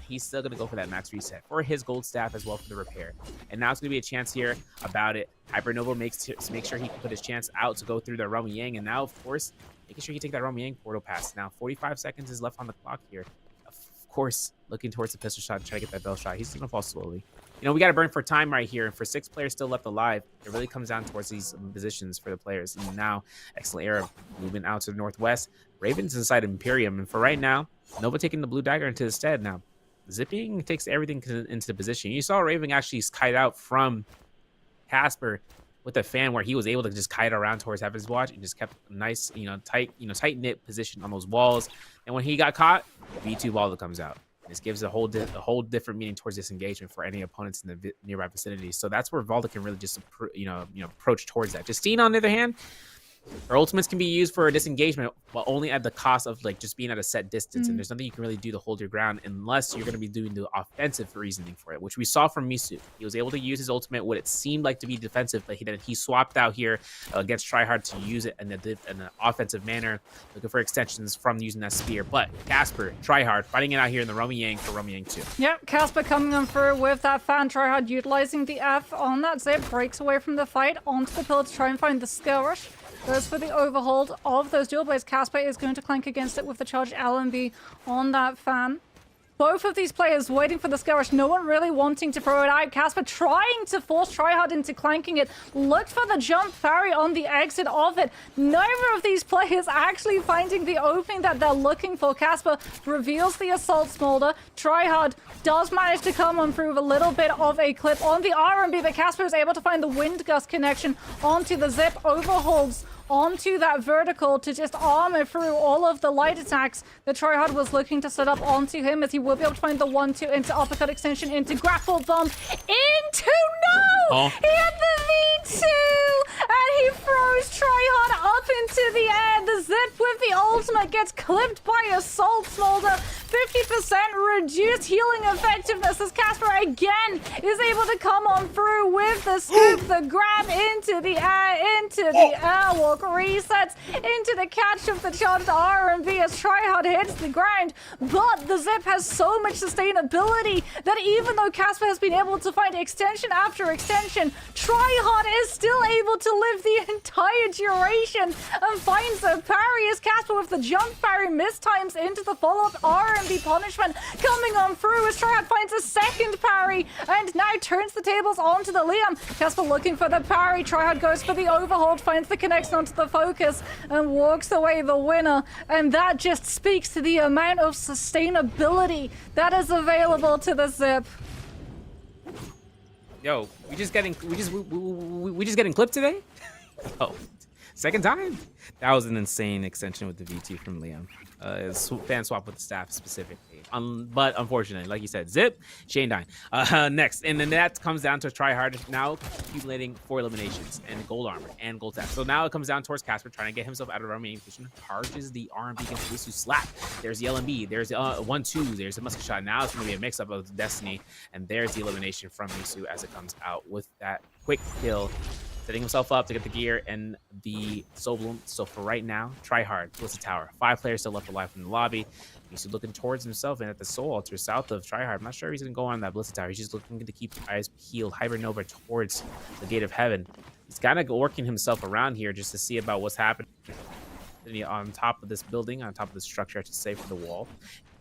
He's still going to go for that max reset for his gold staff as well for the repair. And now it's going to be a chance here about it. Hypernova makes sure he can put his chance out to go through the Realm Yang. And now, of course, making sure you take that Romyang portal pass. Now 45 seconds is left on the clock here. Of course, looking towards the pistol shot to try to get that bell shot. He's gonna fall slowly. You know, we got to burn for time right here. And for 6 players still left alive, it really comes down towards these positions for the players. And now, excellent era moving out to the northwest. Raven's inside Imperium. And for right now, Nova taking the blue dagger into the stead. Now, Zipping takes everything into the position. You saw Raven actually kite out from Casper with a fan where he was able to just kite around towards Heaven's Watch and just kept a nice, tight knit position on those walls. And when he got caught, V2 Waldo comes out. This gives a whole different meaning towards this engagement for any opponents in the nearby vicinity. So that's where Valda can really just approach towards that. Justine, on the other hand, her ultimates can be used for a disengagement, but only at the cost of like just being at a set distance. And there's nothing you can really do to hold your ground unless you're going to be doing the offensive reasoning for it, which we saw from Misu. He was able to use his ultimate what it seemed like to be defensive, but he swapped out here against Tryhard to use it in an offensive manner, looking for extensions from using that spear. But Casper, Tryhard, fighting it out here in the Romyang for Romyang 2. Yep, Casper coming on through with that fan. Tryhard utilizing the F on that zip, breaks away from the fight onto the pillar to try and find the skill rush. Goes for the overhold of those dual blades. Casper is going to clank against it with the charged LMB on that fan. Both of these players waiting for the skill rush. No one really wanting to throw it out. Casper trying to force Tryhard into clanking it. Looked for the jump parry on the exit of it. Neither of these players actually finding the opening that they're looking for. Casper reveals the assault smolder. Tryhard does manage to come on through with a little bit of a clip on the RMB, but Casper is able to find the wind gust connection onto the zip. Overholds onto that vertical to just armor through all of the light attacks that Tryhard was looking to set up onto him, as he will be able to find the 1-2 into uppercut extension, into grapple bomb, into no! He had the V2! And he throws Tryhard up into the air. The zip with the ultimate gets clipped by Assault Smolder. 50% reduced healing effectiveness as Casper again is able to come on through with the scoop, the grab into the airwalk, resets into the catch of the charged R&B as Tryhard hits the ground. But the zip has so much sustainability that even though Casper has been able to find extension after extension, Tryhard is still able to live the entire duration and finds a parry as Casper with the jump parry mistimes into the follow-up R&B punishment coming on through as Tryhard finds a second parry and now turns the tables onto the Liam. Casper looking for the parry. Tryhard goes for the overhold, finds the connection onto the focus and walks away the winner. And that just speaks to the amount of sustainability that is available to the zip. Yo, we just getting clipped today? Oh, second time? That was an insane extension with the VT from Liam. Fan swap with the staff specifically. But unfortunately, like you said, zip, Shane dying. Next, and then that comes down to Tryhard now accumulating 4 eliminations and gold armor and gold tap. So now it comes down towards Casper trying to get himself out of the remaining position. Charges the R&B against Misu slap. There's the LMB. There's 1-2. There's a musket shot. Now it's going to be a mix-up of Destiny. And there's the elimination from Misu as it comes out with that quick kill, setting himself up to get the gear and the soul bloom. So for right now, Tryhard, Twisted Tower. 5 players still left alive from the lobby. He's looking towards himself and at the soul altar south of Tryhard. I'm not sure if he's going to go on that Blizzard Tower. He's just looking to keep his eyes peeled, Hibernova towards the Gate of Heaven. He's kind of working himself around here just to see about what's happening on top of this building, on top of the structure, I should say, for the wall.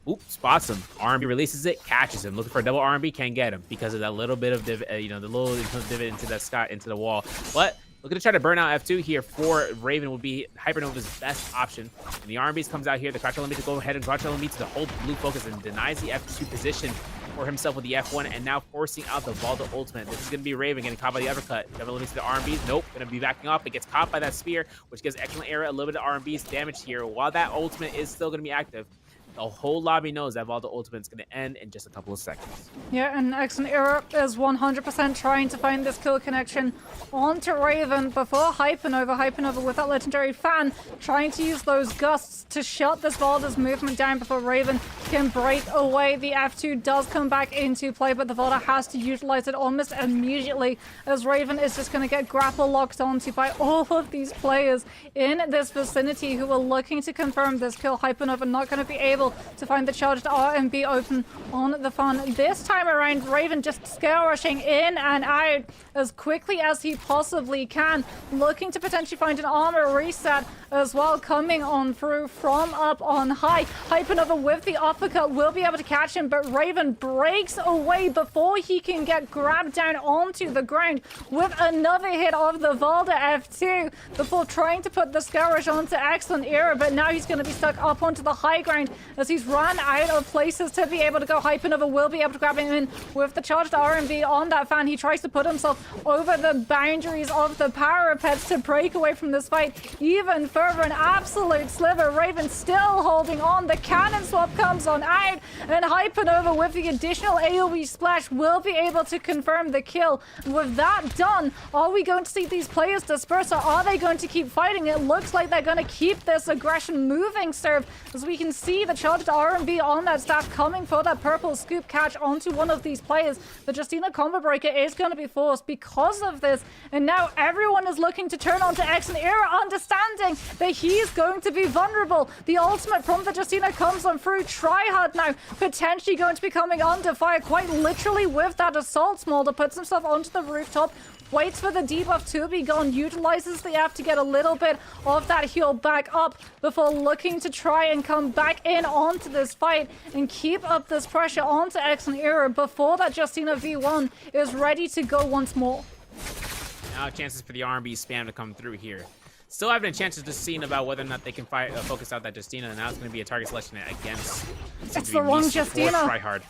Oop, spots him. R&B releases it, catches him. Looking for a double R&B, can't get him because of that little bit of the little divot into the sky, into the wall. But looking to try to burn out F2 here for Raven would be Hypernova's best option. And the R&B comes out here. The Crouch Element to go ahead and Crouch Element to hold blue focus and denies the F2 position for himself with the F1 and now forcing out the Valdo ultimate. This is going to be Raven getting caught by the uppercut. Double Element to the R&B. Nope, going to be backing off. It gets caught by that spear, which gives Excellent Era a little bit of R&B's damage here. While that ultimate is still going to be active, the whole lobby knows that Valdo ultimate is going to end in just a couple of seconds. Yeah, and Excellent Era is 100% trying to find this kill connection onto Raven before Hypernova. Hypernova with that legendary fan trying to use those gusts to shut this Valdo's movement down before Raven can break away. The F2 does come back into play, but the Valdo has to utilize it almost immediately as Raven is just going to get grapple locked onto by all of these players in this vicinity who are looking to confirm this kill. Hypernova not going to be able able to find the charged RMB open on the Fawn. This time around, Raven just scale rushing in and out as quickly as he possibly can, looking to potentially find an armor reset as well, coming on through from up on high. Hypernova with the uppercut will be able to catch him, but Raven breaks away before he can get grabbed down onto the ground with another hit of the Valda F2 before trying to put the scale rush onto Excellent Era, but now he's going to be stuck up onto the high ground as he's run out of places to be able to go. Hypernova will be able to grab him in with the charged RMB on that Fan. He tries to put himself over the boundaries of the parapets to break away from this fight even further. An absolute sliver. Raven still holding on. The cannon swap comes on out, and Hypernova with the additional AoE splash will be able to confirm the kill. With that done, are we going to see these players disperse, or are they going to keep fighting? It looks like they're going to keep this aggression moving, Serve, as we can see the charged RMB on that staff coming for that purple scoop catch onto one of these players. The Justina combo breaker is going to be forced because of this, and now everyone is looking to turn onto Excellent Era, understanding that he's going to be vulnerable. The ultimate from the Justina comes on through. Tryhard now potentially going to be coming under fire, quite literally, with that assault smolder. Puts himself onto the rooftop, waits for the debuff to be gone, utilizes the F to get a little bit of that heal back up before looking to try and come back in onto this fight and keep up this pressure onto Excellent Era before that Justina V1 is ready to go once more. Now chances for the R&B spam to come through here. Still having a chance of just seeing about whether or not they can focus out that Justina, and now it's going to be a target selection against. It's the wrong Justina. Try hard.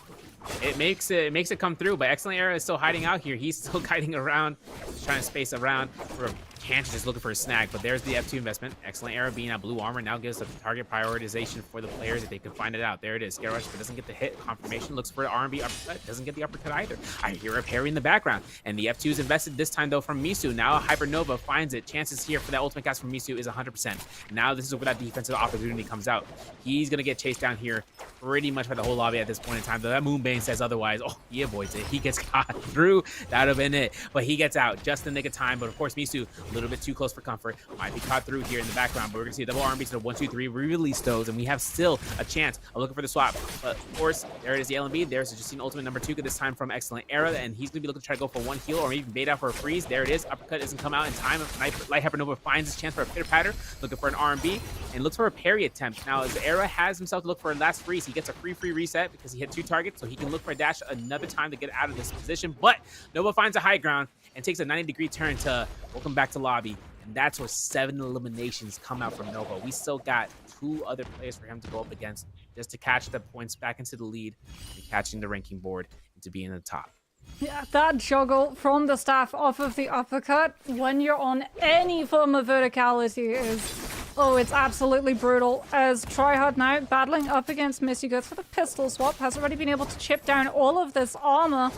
It makes it come through, but Excellent Era is still hiding out here. He's still kiting around, trying to space around for Can't just looking for a snag, but there's the F2 investment. Excellent Era being at blue armor now gives a target prioritization for the players if they can find it out. There it is. Scare Rush, but doesn't get the hit. Confirmation looks for the R&B uppercut. Doesn't get the uppercut either. I hear a parry in the background. And the F2 is invested this time, though, from Misu. Now Hypernova finds it. Chances here for that ultimate cast from Misu is 100%. Now this is where that defensive opportunity comes out. He's going to get chased down here pretty much by the whole lobby at this point in time, though that Moonbane says otherwise. Oh, he avoids it. He gets caught through. That would have been it. But he gets out just in the nick of time. But of course, Misu, a little bit too close for comfort. Might be caught through here in the background, but we're going to see a double R&B to the 1, 2, 3. Release those, and we have still a chance of looking for the swap. But of course, there it is, the LMB. There's the Justine ultimate number 2, this time from Excellent Era, and he's going to be looking to try to go for one heal or even bait out for a freeze. There it is. Uppercut doesn't come out in time. Light Hypernova finds his chance for a pitter-patter, looking for an R&B, and looks for a parry attempt. Now, as Era has himself to look for a last freeze, he gets a free reset because he hit 2 targets, so he can look for a dash another time to get out of this position. But Nova finds a high ground and takes a 90-degree turn to welcome back to lobby. And that's where 7 eliminations come out from Nova. We still got 2 other players for him to go up against just to catch the points back into the lead and catching the ranking board and to be in the top. Yeah, that juggle from the staff off of the uppercut when you're on any form of verticality is... oh, it's absolutely brutal. As Tryhard now battling up against Missy, goes for the pistol swap, has already been able to chip down all of this armor.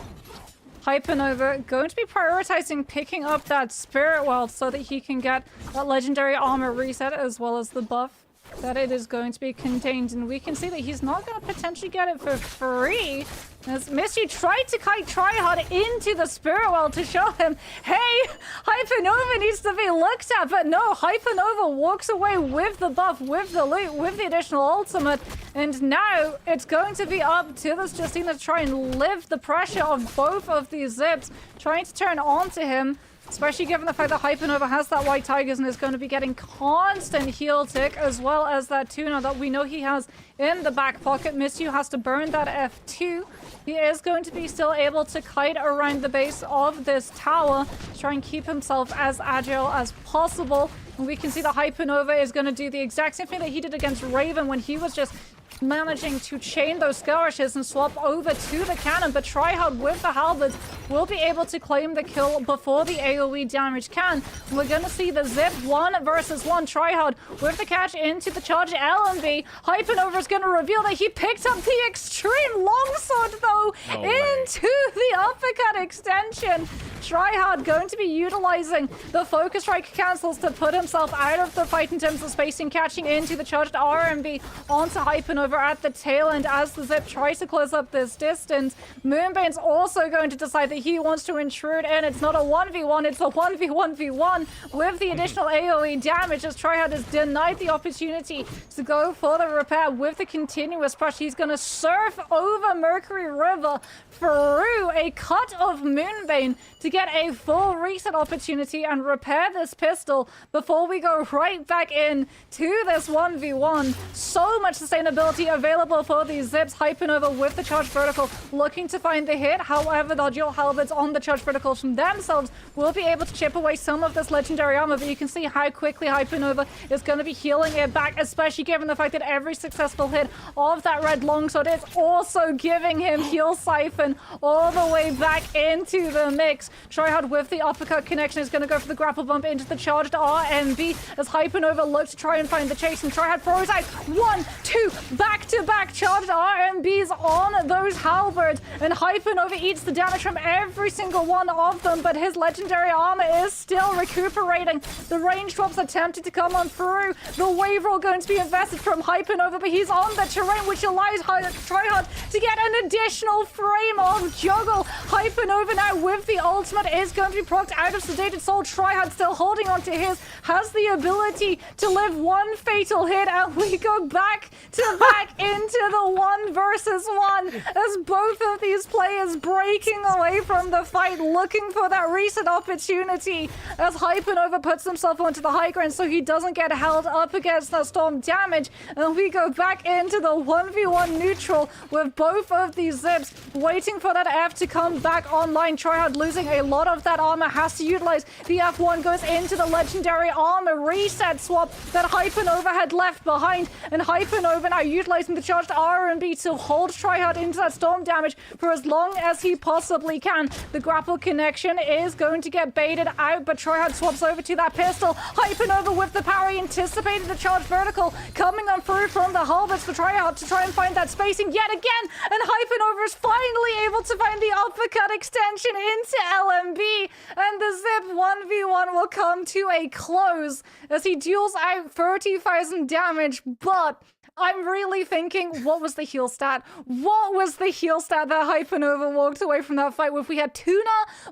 Hypernova going to be prioritizing picking up that Spirit World so that he can get that legendary armor reset as well as the buff that it is going to be contained. And we can see that he's not going to potentially get it for free. As Misty tried to kite Tryhard into the Spirit World to show him, hey, Hypernova needs to be looked at. But no, Hypernova walks away with the buff, with the loot, with the additional ultimate. And now it's going to be up to this Justina to try and lift the pressure of both of these zips, trying to turn onto him. Especially given the fact that Hypernova has that White Tigers and is going to be getting constant heal tick, as well as that tuna that we know he has in the back pocket. Misyu has to burn that F2. He is going to be still able to kite around the base of this tower to try and keep himself as agile as possible. And we can see that Hypernova is going to do the exact same thing that he did against Raven when he was just managing to chain those skirmishes and swap over to the cannon, but Tryhard with the halberds will be able to claim the kill before the AoE damage can. We're going to see the zip 1 versus 1. Tryhard with the catch into the charge LMB. Hypernova is going to reveal that he picked up the extreme longsword though into the uppercut extension. Tryhard going to be utilizing the focus strike cancels to put himself out of the fight in terms of spacing, catching into the charged RMB onto Hypernova at the tail end as the zip tries to close up this distance. Moonbane's also going to decide that he wants to intrude in. It's not a 1v1, it's a 1v1v1 with the additional AoE damage as Tryhard is denied the opportunity to go for the repair with the continuous push. He's going to surf over Mercury River through a cut of Moonbane to get a full reset opportunity and repair this pistol before we go right back in to this 1v1. So much sustainability available for these zips. Hypernova with the charged vertical, looking to find the hit. However, the dual halberds on the charged verticals from themselves will be able to chip away some of this legendary armor, but you can see how quickly Hypernova is going to be healing it back, especially given the fact that every successful hit of that red longsword is also giving him heal siphon all the way back into the mix. Tryhard with the uppercut connection is going to go for the grapple bump into the charged RMB as Hypernova looks to try and find the chase, and Tryhard throws out 1, 2 back-to-back charged RMBs on those halberds, and Hypernova eats the damage from every single one of them, but his legendary armor is still recuperating. The range drops attempted to come on through. The wave roll going to be invested from Hypernova, but he's on the terrain, which allows Tryhard to get an additional frame of juggle. Hypernova now with the ultimate is going to be procced out of Sedated Soul. Tryhard still holding on to his, has the ability to live one fatal hit, and we go back to back into the 1 versus 1 as both of these players breaking away from the fight, looking for that reset opportunity as Hypernova puts himself onto the high ground so he doesn't get held up against that storm damage, and we go back into the 1v1 neutral with both of these zips waiting for that F to come back online. Tryhard losing a lot of that armor, has to utilize the F1, goes into the legendary armor reset swap that Hypernova had left behind, and Hypernova now utilizing the charged R&B to hold Tryhard into that storm damage for as long as he possibly can. The grapple connection is going to get baited out, but Tryhard swaps over to that pistol. Hypernova with the power, he anticipated the charged vertical coming on through from the halberds for Tryhard to try and find that spacing yet again, and Hypernova is finally able to find the uppercut extension into LMB, and the zip 1v1 will come to a close as he deals out 30,000 damage, but I'm really thinking, what was the heal stat? What was the heal stat that Hypernova walked away from that fight with? We had Tuna,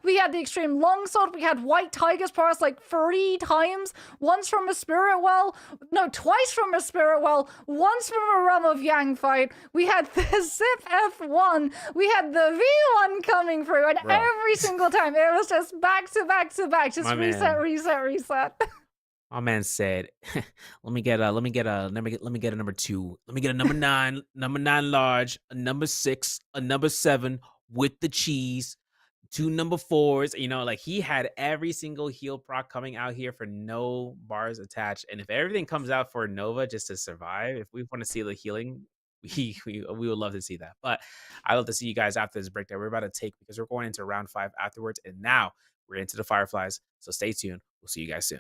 we had the Extreme Longsword, we had White Tiger's Pass like 3 times, once from a Spirit Well, no, twice from a Spirit Well, once from a Realm of Yang fight. We had the Zip F1, we had the V1 coming through, and every single time it was just back to back to back, just reset. My man said, let me get a number 2. Let me get a number 9, number 9 large, a number 6, a number 7 with the cheese, 2 number 4s. You know, like he had every single heal proc coming out here for no bars attached. And if everything comes out for Nova just to survive, if we want to see the healing, we would love to see that. But I love to see you guys after this break that we're about to take, because we're going into round 5 afterwards. And now we're into the Fireflies. So stay tuned. We'll see you guys soon.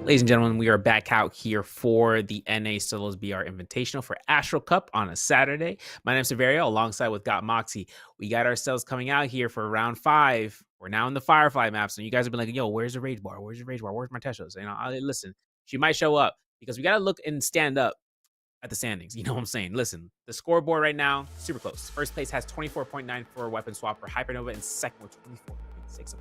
Ladies and gentlemen, we are back out here for the NA Solos BR Invitational for Astral Cup on a Saturday. My name's Severio, alongside with Got Moxie. We got ourselves coming out here for round 5. We're now in the Firefly maps, and you guys have been like, yo, where's the Rage Bar? Where's the Rage Bar? Where's my Teshos? You know, listen, she might show up because we got to look and stand up at the standings. You know what I'm saying? Listen, the scoreboard right now, super close. First place has 24.9 for Weapon Swapper. Hypernova in second with 24.6.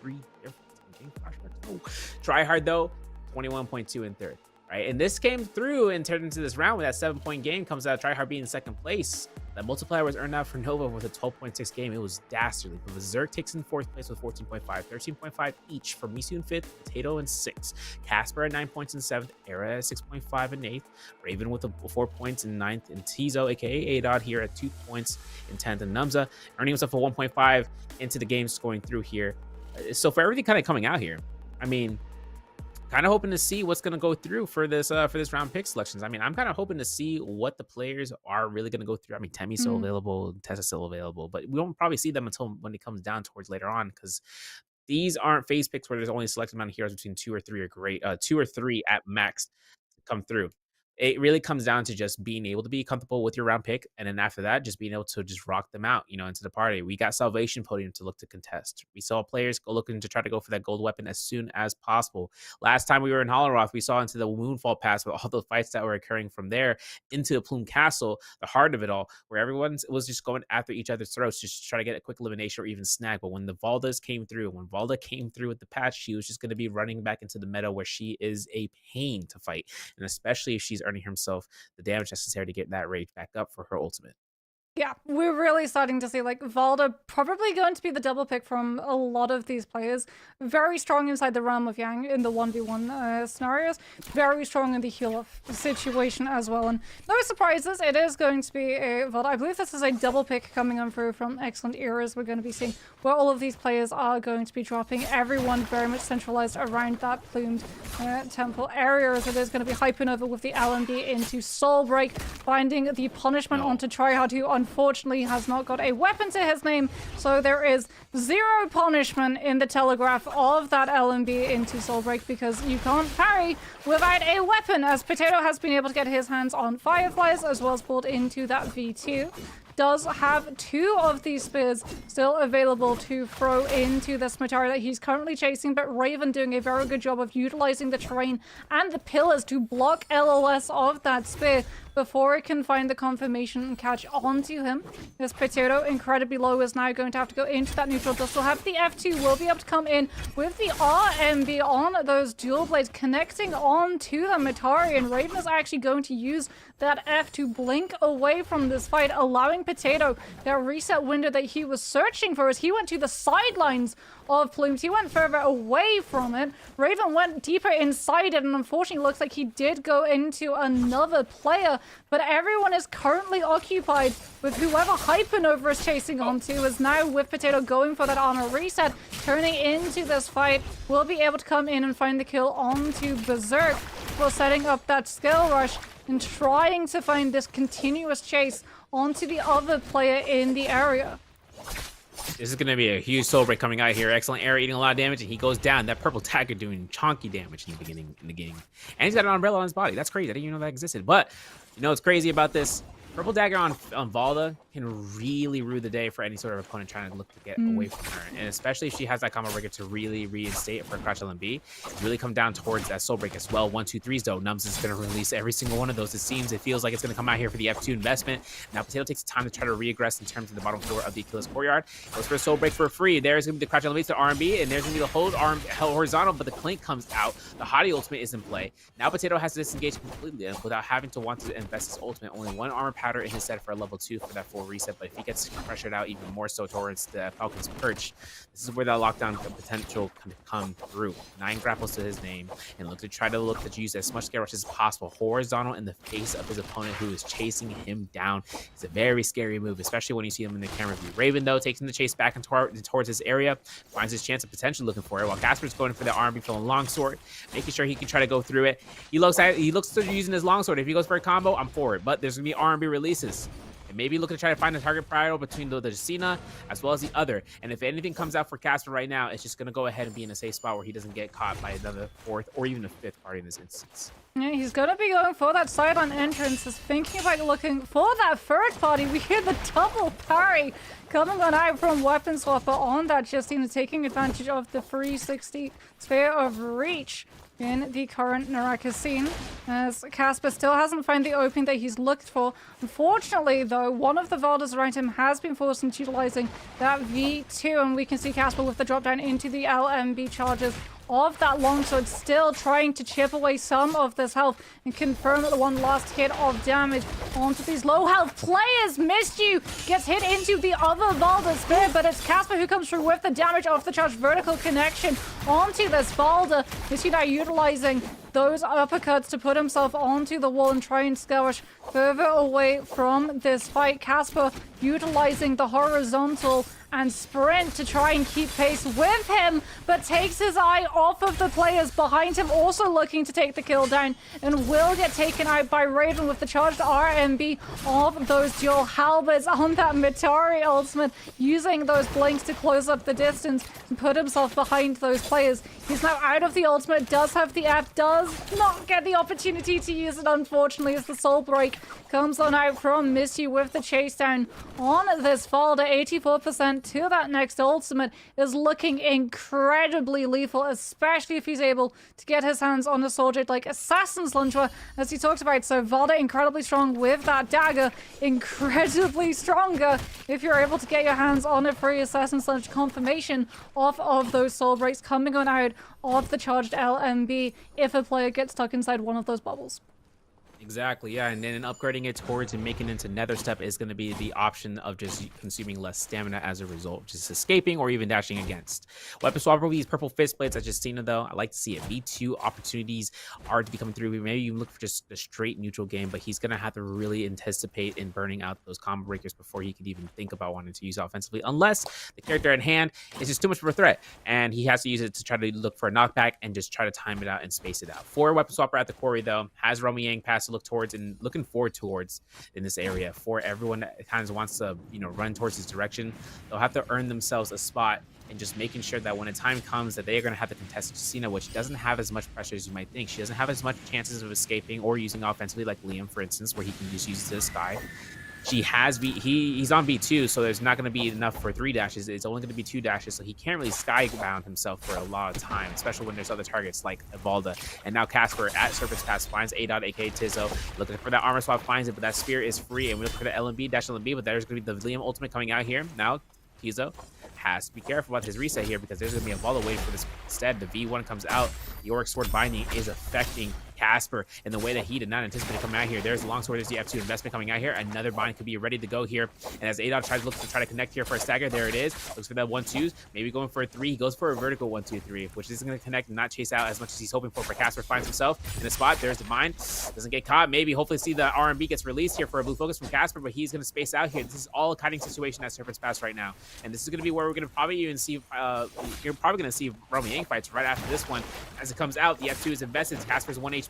3 difference. Try hard though. 21.2 in third, right? And this came through and turned into this round with that 7-point game. Comes out Tryhard being in second place. That multiplier was earned out for Nova with a 12.6 game. It was dastardly. But Berserk takes in fourth place with 14.5, 13.5 each for Misu in fifth, Potato in sixth, Casper at 9 points in seventh, Era at 6.5 in eighth, Raven with 4 points in ninth, and Tizo, aka Adod, here at 2 points in 10th, and Numza earning himself a 1.5 into the game, scoring through here. So for everything kind of coming out here, I mean, kind of hoping to see what's going to go through for this round pick selections. I mean, I'm kind of hoping to see what the players are really going to go through. I mean, Temmy's still available, Tessa's still available, but we won't probably see them until when it comes down towards later on, because these aren't phase picks where there's only a selected amount of heroes between 2 or 3 or great, 2 or 3 at max to come through. It really comes down to just being able to be comfortable with your round pick, and then after that, just being able to just rock them out, you know, into the party. We got Salvation Podium to look to contest. We saw players looking to try to go for that gold weapon as soon as possible. Last time we were in Holleroth, we saw into the Moonfall Pass with all the fights that were occurring from there into the Plume Castle, the heart of it all, where everyone was just going after each other's throats just to try to get a quick elimination or even snag. But when the Valdas came through, when Valda came through with the patch, she was just going to be running back into the meta where she is a pain to fight, and especially if she's earning herself the damage necessary to get that rage back up for her ultimate. Yeah, we're really starting to see like Valda probably going to be the double pick from a lot of these players. Very strong inside the realm of Yang in the 1v1 scenarios. Very strong in the heal-off situation as well. And no surprises, it is going to be a Valda. I believe this is a double pick coming on through from Excellent Eras. We're going to be seeing where all of these players are going to be dropping. Everyone very much centralized around that plumed temple area, as it is going to be Hypernova with the LMB into Soulbreak, finding the punishment onto Tryhard, who unfortunately has not got a weapon to his name, so there is 0 punishment in the telegraph of that LMB into Soulbreak, because you can't parry without a weapon, as Potato has been able to get his hands on Fireflies as well as pulled into that V2. Does have 2 of these spears still available to throw into the Smatari that he's currently chasing, but Raven doing a very good job of utilizing the terrain and the pillars to block LOS of that spear before it can find the confirmation and catch onto him. This Potato, incredibly low, is now going to have to go into that neutral. Does still have the F2, will be able to come in with the RMB on those dual blades, connecting on to the Matari, and Raven is actually going to use that F to blink away from this fight, allowing Potato that reset window that he was searching for, as he went to the sidelines of Plumes. He went further away from it. Raven went deeper inside it, and unfortunately looks like he did go into another player, but everyone is currently occupied with whoever Hypernova is chasing onto, is now with Potato going for that armor reset, turning into this fight, will be able to come in and find the kill onto Berserk while setting up that skill rush and trying to find this continuous chase onto the other player in the area. This is going to be a huge soul break coming out here. Excellent Air eating a lot of damage, and he goes down. That purple dagger doing chonky damage in the beginning in the game. And he's got an umbrella on his body. That's crazy. I didn't even know that existed. But you know what's crazy about this? Purple dagger on Valda can really rue the day for any sort of opponent trying to look to get away from her. And especially if she has that combo rigger to really reinstate for Crouch LMB, really come down towards that soul break as well. 1, 2, 3s though. Nums is going to release every single one of those. It feels like it's going to come out here for the F2 investment. Now Potato takes time to try to reaggress in terms of the bottom floor of the Achilles Courtyard. Goes for a soul break for free. There's going to be the Crouch LMB to RMB, and there's going to be the hold arm horizontal, but the Clink comes out. The Hottie ultimate is in play. Now Potato has to disengage completely, and without having to want to invest his ultimate. Only 1 armor powder in his set for a level 2 for that full reset, but if he gets pressured out even more so towards the Falcon's perch, this is where that lockdown potential can come through. 9 grapples to his name, and look to use as much scare rush as possible horizontal in the face of his opponent who is chasing him down. It's a very scary move, especially when you see him in the camera view. Raven, though, takes the chase back towards his area, finds his chance of potentially looking for it, while Casper's going for the R&B from a longsword, making sure he can try to go through it. He looks to using his longsword. If he goes for a combo, I'm for it, but there's gonna be R&B releases. And maybe looking to try to find a target prior between the Cena as well as the other. And if anything comes out for Casper right now, it's just going to go ahead and be in a safe spot where he doesn't get caught by another 4th or even a 5th party in this instance. Yeah, he's going to be going for that sideline entrance. He's thinking about looking for that 3rd party. We hear the double parry coming on out from Weapon Swapper on that Justina, taking advantage of the 360 sphere of reach in the current Naraka scene, as Casper still hasn't found the opening that he's looked for. Unfortunately, though, one of the Valdas around him has been forced into utilizing that V2, and we can see Casper with the drop down into the LMB charges of that longsword, still trying to chip away some of this health and confirm that the one last hit of damage onto these low health players. Missed you gets hit into the other Valda spear, but it's Casper who comes through with the damage off the charge vertical connection onto this Valda. Is he now utilizing those uppercuts to put himself onto the wall and try and skirmish further away from this fight? Casper utilizing the horizontal and sprint to try and keep pace with him, but takes his eye off of the players behind him, also looking to take the kill down, and will get taken out by Raven with the charged RMB of those dual halberds on that Mitari ultimate, using those blinks to close up the distance and put himself behind those players. He's now out of the ultimate, does have the app, does not get the opportunity to use it, unfortunately, as the soul break comes on out from Misty with the chase down on this Valda. 84% to that next ultimate is looking incredibly lethal, especially if he's able to get his hands on a soldier like Assassin's Luncher, as he talks about. So Valda incredibly strong with that dagger, incredibly stronger if you're able to get your hands on a free Assassin's Lunge. Confirmation off of those soul breaks coming on out of the charged LMB if a player gets stuck inside one of those bubbles. Exactly, yeah, and then upgrading it towards and making it into Nether Step is going to be the option of just consuming less stamina as a result, just escaping or even dashing against. Weapon swap will be these purple fist blades. I just seen it though. I like to see it. V2 opportunities are to be coming through. Maybe you look for just a straight neutral game, but he's going to have to really anticipate in burning out those combo breakers before he could even think about wanting to use it offensively, unless the character at hand is just too much of a threat, and he has to use it to try to look for a knockback and just try to time it out and space it out. For Weapon swapper at the quarry though, has Romy Yang pass to look towards and looking forward towards in this area. For everyone that kind of wants to, run towards his direction, they'll have to earn themselves a spot, and just making sure that when a time comes that they are going to have to contest Justina, which doesn't have as much pressure as you might think. She doesn't have as much chances of escaping or using offensively like Liam, for instance, where he can just use it to the sky. She has he's on V2, so there's not going to be enough for 3 dashes. It's only going to be 2 dashes, so he can't really skybound himself for a lot of time, especially when there's other targets like Evalda. And now Casper at Surface Pass finds A.Dot, aka Tizo, looking for that armor swap, finds it, but that spear is free, and we look for the LMB, dash LMB, but there's going to be the Liam ultimate coming out here. Now Tizo has to be careful about his reset here, because there's going to be a Evalda waiting for this. Instead, the V1 comes out. The Auric Sword binding is affecting Casper in the way that he did not anticipate coming out here. There's the longsword, there's the F2 investment coming out here. Another bind could be ready to go here. And as A.Dot tries to try to connect here for a stagger, there it is. Looks for that 1-2s, maybe going for a 3. He goes for a vertical 1-2-3, which isn't going to connect and not chase out as much as he's hoping for. Casper finds himself in the spot. There's the bind, doesn't get caught. Maybe hopefully see the R&B gets released here for a blue focus from Casper, but he's going to space out here. This is all a kiting situation at Surface Pass right now, and this is going to be where we're going to probably even see you're probably going to see Romy Yang fights right after this one. As it comes out, the F2 is invested. Casper's 1 HP.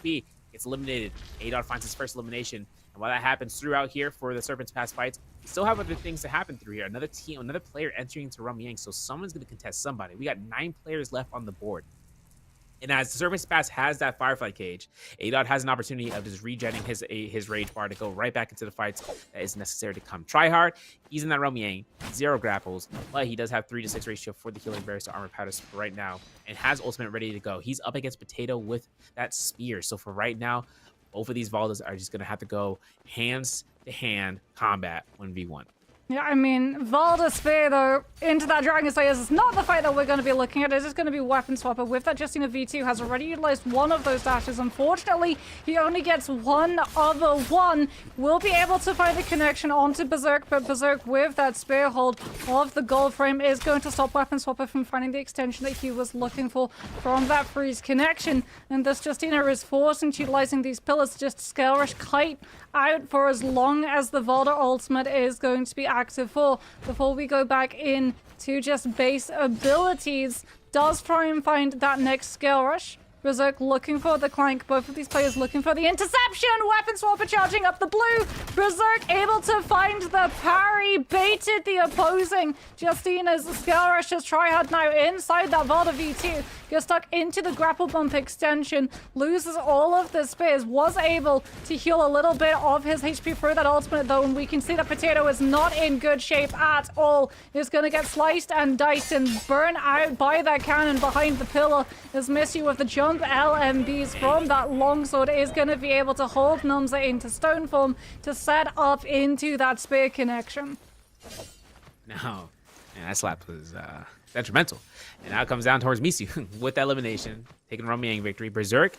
Gets eliminated. A.Dot finds his first elimination. And while that happens throughout here for the Serpent's Pass fights, we still have other things to happen through here. Another team, another player entering into Romy Yang. So someone's going to contest somebody. We got 9 players left on the board. And as the Serpent's Pass has that Firefly cage, A.Dot has an opportunity of just regenning his rage bar to go right back into the fights that is necessary to come. Try hard. He's in that Romy Yang, 0 grapples, but he does have 3-to-6 ratio for the healing berries to armor powders for right now, and has ultimate ready to go. He's up against Potato with that spear. So for right now, both of these Valdas are just going to have to go hands-to-hand combat 1v1. Yeah, I mean, Valda Spear, though, into that Dragon Slayers is not the fight that we're going to be looking at. It is going to be Weapon Swapper with that Justina V2 has already utilized one of those dashes. Unfortunately, he only gets one other one. Will be able to find a connection onto Berserk, but Berserk with that Spear hold of the gold frame is going to stop Weapon Swapper from finding the extension that he was looking for from that freeze connection. And this Justina is forced into utilizing these pillars to just Scale Rush Kite out for as long as the Valda ultimate is going to be active for. Before we go back in to just base abilities, does try and find that next Scale Rush. Berserk looking for the clank. Both of these players looking for the interception. Weapon Swapper charging up the blue. Berserk able to find the parry. Baited the opposing Justina's Scale Rush as Tryhard now inside that Valda V2. Gets stuck into the grapple bump extension. Loses all of the spears. Was able to heal a little bit of his HP through that ultimate though. And we can see that Potato is not in good shape at all. Is going to get sliced and diced and burnt out by that cannon behind the pillar. As Missy with the jump LMBs from that longsword is going to be able to hold Numza into stone form to set up into that spear connection. No, man, that slap was detrimental. And now it comes down towards Misu with that elimination, taking Romyang victory. Berserk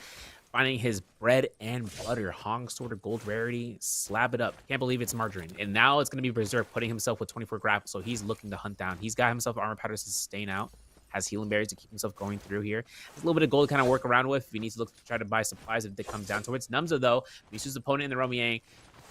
finding his bread and butter, Hong Sword of Gold Rarity, slab it up. Can't believe it's margarine. And now it's going to be Berserk putting himself with 24 grapple, so he's looking to hunt down. He's got himself armor powders to sustain out. Has healing berries to keep himself going through here. Has a little bit of gold to kind of work around with if he needs to look to try to buy supplies if it comes down towards Numza though. Misu's opponent in the Romyang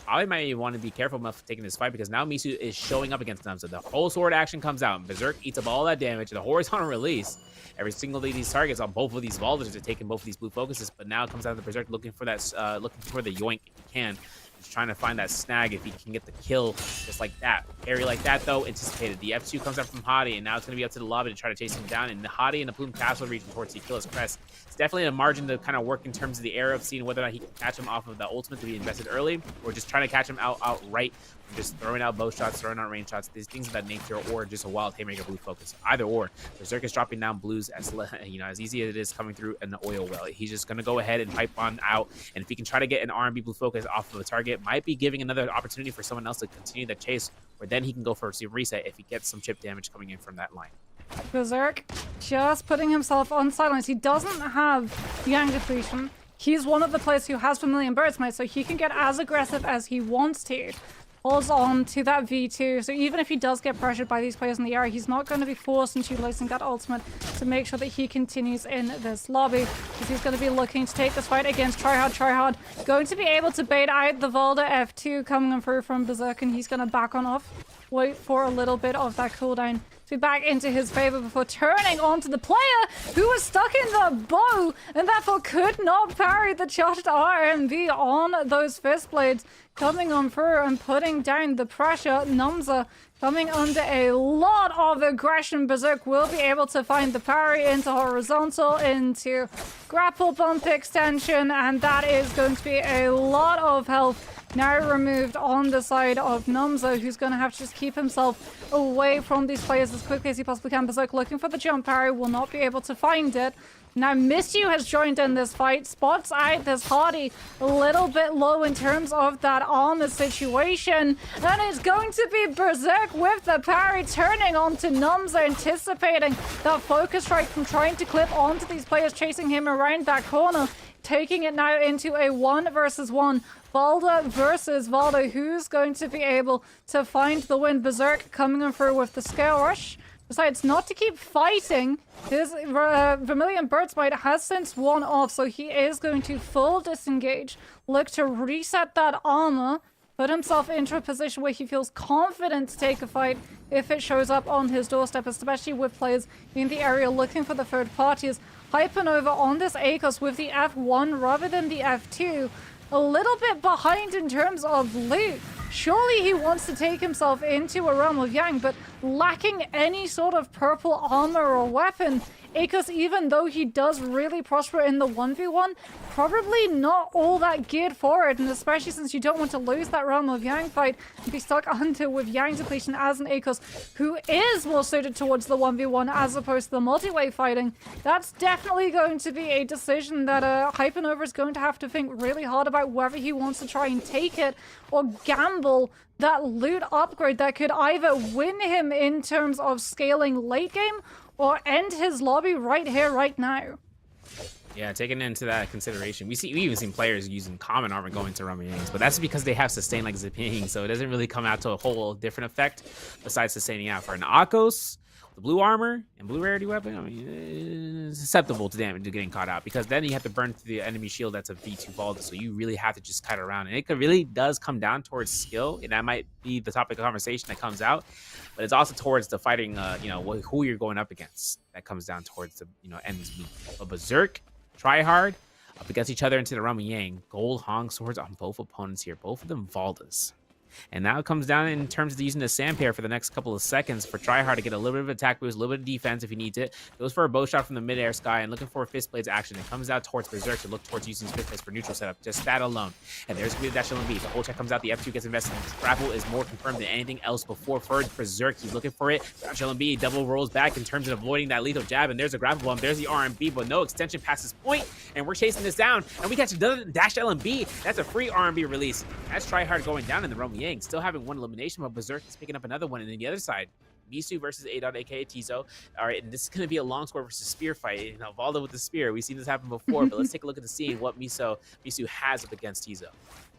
probably might want to be careful enough taking this fight because now Misu is showing up against Numza. The whole sword action comes out and Berserk eats up all that damage. The horizontal release. Every single of these targets on both of these Valders are taking both of these blue focuses, but now it comes down to Berserk looking for that, looking for the yoink if he can. He's trying to find that snag if he can get the kill just like that. Parry like that though, anticipated. The F2 comes out from Hadi and now it's going to be up to the lobby to try to chase him down. And the Hadi and the Plume Castle region towards the kill his crest. It's definitely a margin to kind of work in terms of the arrow of seeing whether or not he can catch him off of the ultimate to be invested early or just trying to catch him outright. Just throwing out bow shots, throwing out range shots, these things of that nature, or just a wild haymaker blue focus. Either or. Berserk is dropping down blues as as easy as it is coming through in the oil well. He's just gonna go ahead and pipe on out, and if he can try to get an R&B blue focus off of a target, might be giving another opportunity for someone else to continue the chase, or then he can go for a reset if he gets some chip damage coming in from that line. Berserk just putting himself on silence. He doesn't have Yang depletion. He's one of the players who has Vermilion Birdsmite, so he can get as aggressive as he wants to. Holds on to that V2, so even if he does get pressured by these players in the area, he's not going to be forced into utilizing that ultimate to make sure that he continues in this lobby, because he's going to be looking to take this fight against Tryhard. Going to be able to bait out the Valda F2 coming through from Berserk, and he's going to back on off. Wait for a little bit of that cooldown to be back into his favor before turning onto the player who was stuck in the bow and therefore could not parry the charged RMB on those fist blades. Coming on through and putting down the pressure. Numza coming under a lot of aggression. Berserk will be able to find the parry into horizontal, into grapple bump extension, and that is going to be a lot of health now removed on the side of Numza, who's going to have to just keep himself away from these players as quickly as he possibly can. Berserk looking for the jump parry, will not be able to find it. Now Misyu has joined in this fight, spots out this Hadi a little bit low in terms of that armor situation, and it's going to be Berserk with the parry turning onto Numza, anticipating that focus strike from trying to clip onto these players chasing him around that corner, taking it now into a 1v1. Valda versus Valda, who's going to be able to find the win? Berserk coming in through with the Scale Rush. Decides not to keep fighting. His Vermilion Birdsmite has since worn off, so he is going to full disengage, look to reset that armor, put himself into a position where he feels confident to take a fight if it shows up on his doorstep, especially with players in the area looking for the third parties. Hypernova on this ACOS with the F1 rather than the F2. A little bit behind in terms of loot. Surely he wants to take himself into a realm of Yang, but lacking any sort of purple armor or weapon Akos, even though he does really prosper in the 1v1, probably not all that geared for it, and especially since you don't want to lose that Realm of Yang fight and be stuck under with Yang depletion as an Akos who is more suited towards the 1v1 as opposed to the multi-way fighting. That's definitely going to be a decision that Hypernova is going to have to think really hard about whether he wants to try and take it or gamble that loot upgrade that could either win him in terms of scaling late game or end his lobby right here, right now. Yeah, taking into that consideration, we even seen players using common armor going to Ramyangs, but that's because they have sustain like Ziping, so it doesn't really come out to a whole different effect besides sustaining out. For an Akos, the blue armor and blue rarity weapon, I mean, it's susceptible to damage to getting caught out because then you have to burn through the enemy shield that's a V2 vault, so you really have to just cut around, and it really does come down towards skill, and that might be the topic of conversation that comes out, but it's also towards the fighting, who you're going up against that comes down towards the enemy's meat. But Berserk, Tryhard up against each other into the Ramyang, gold Hong swords on both opponents here, both of them Valdas. And now it comes down in terms of using the sand pair for the next couple of seconds for Tryhard to get a little bit of attack boost, a little bit of defense if he needs it. Goes for a bow shot from the mid-air sky and looking for a fist blades action. It comes out towards Berserk to look towards using his fist blades for neutral setup. Just that alone. And there's going to be the dash LMB. The whole check comes out. The F2 gets invested. Grapple is more confirmed than anything else before for Berserk. He's looking for it. Dash LMB double rolls back in terms of avoiding that lethal jab. And there's a grapple bomb. There's the RMB, but no extension past this point. And we're chasing this down. And we catch another dash LMB. That's a free RMB release. That's Tryhard going down in the Ramyang. Still having one elimination, but Berserk is picking up another one. And then the other side, Misu versus A.Dot, aka Tizo. All right, and this is going to be a long sword versus spear fight. You know, Valda with the spear. We've seen this happen before, but let's take a look at the scene, what Misu has up against Tizo.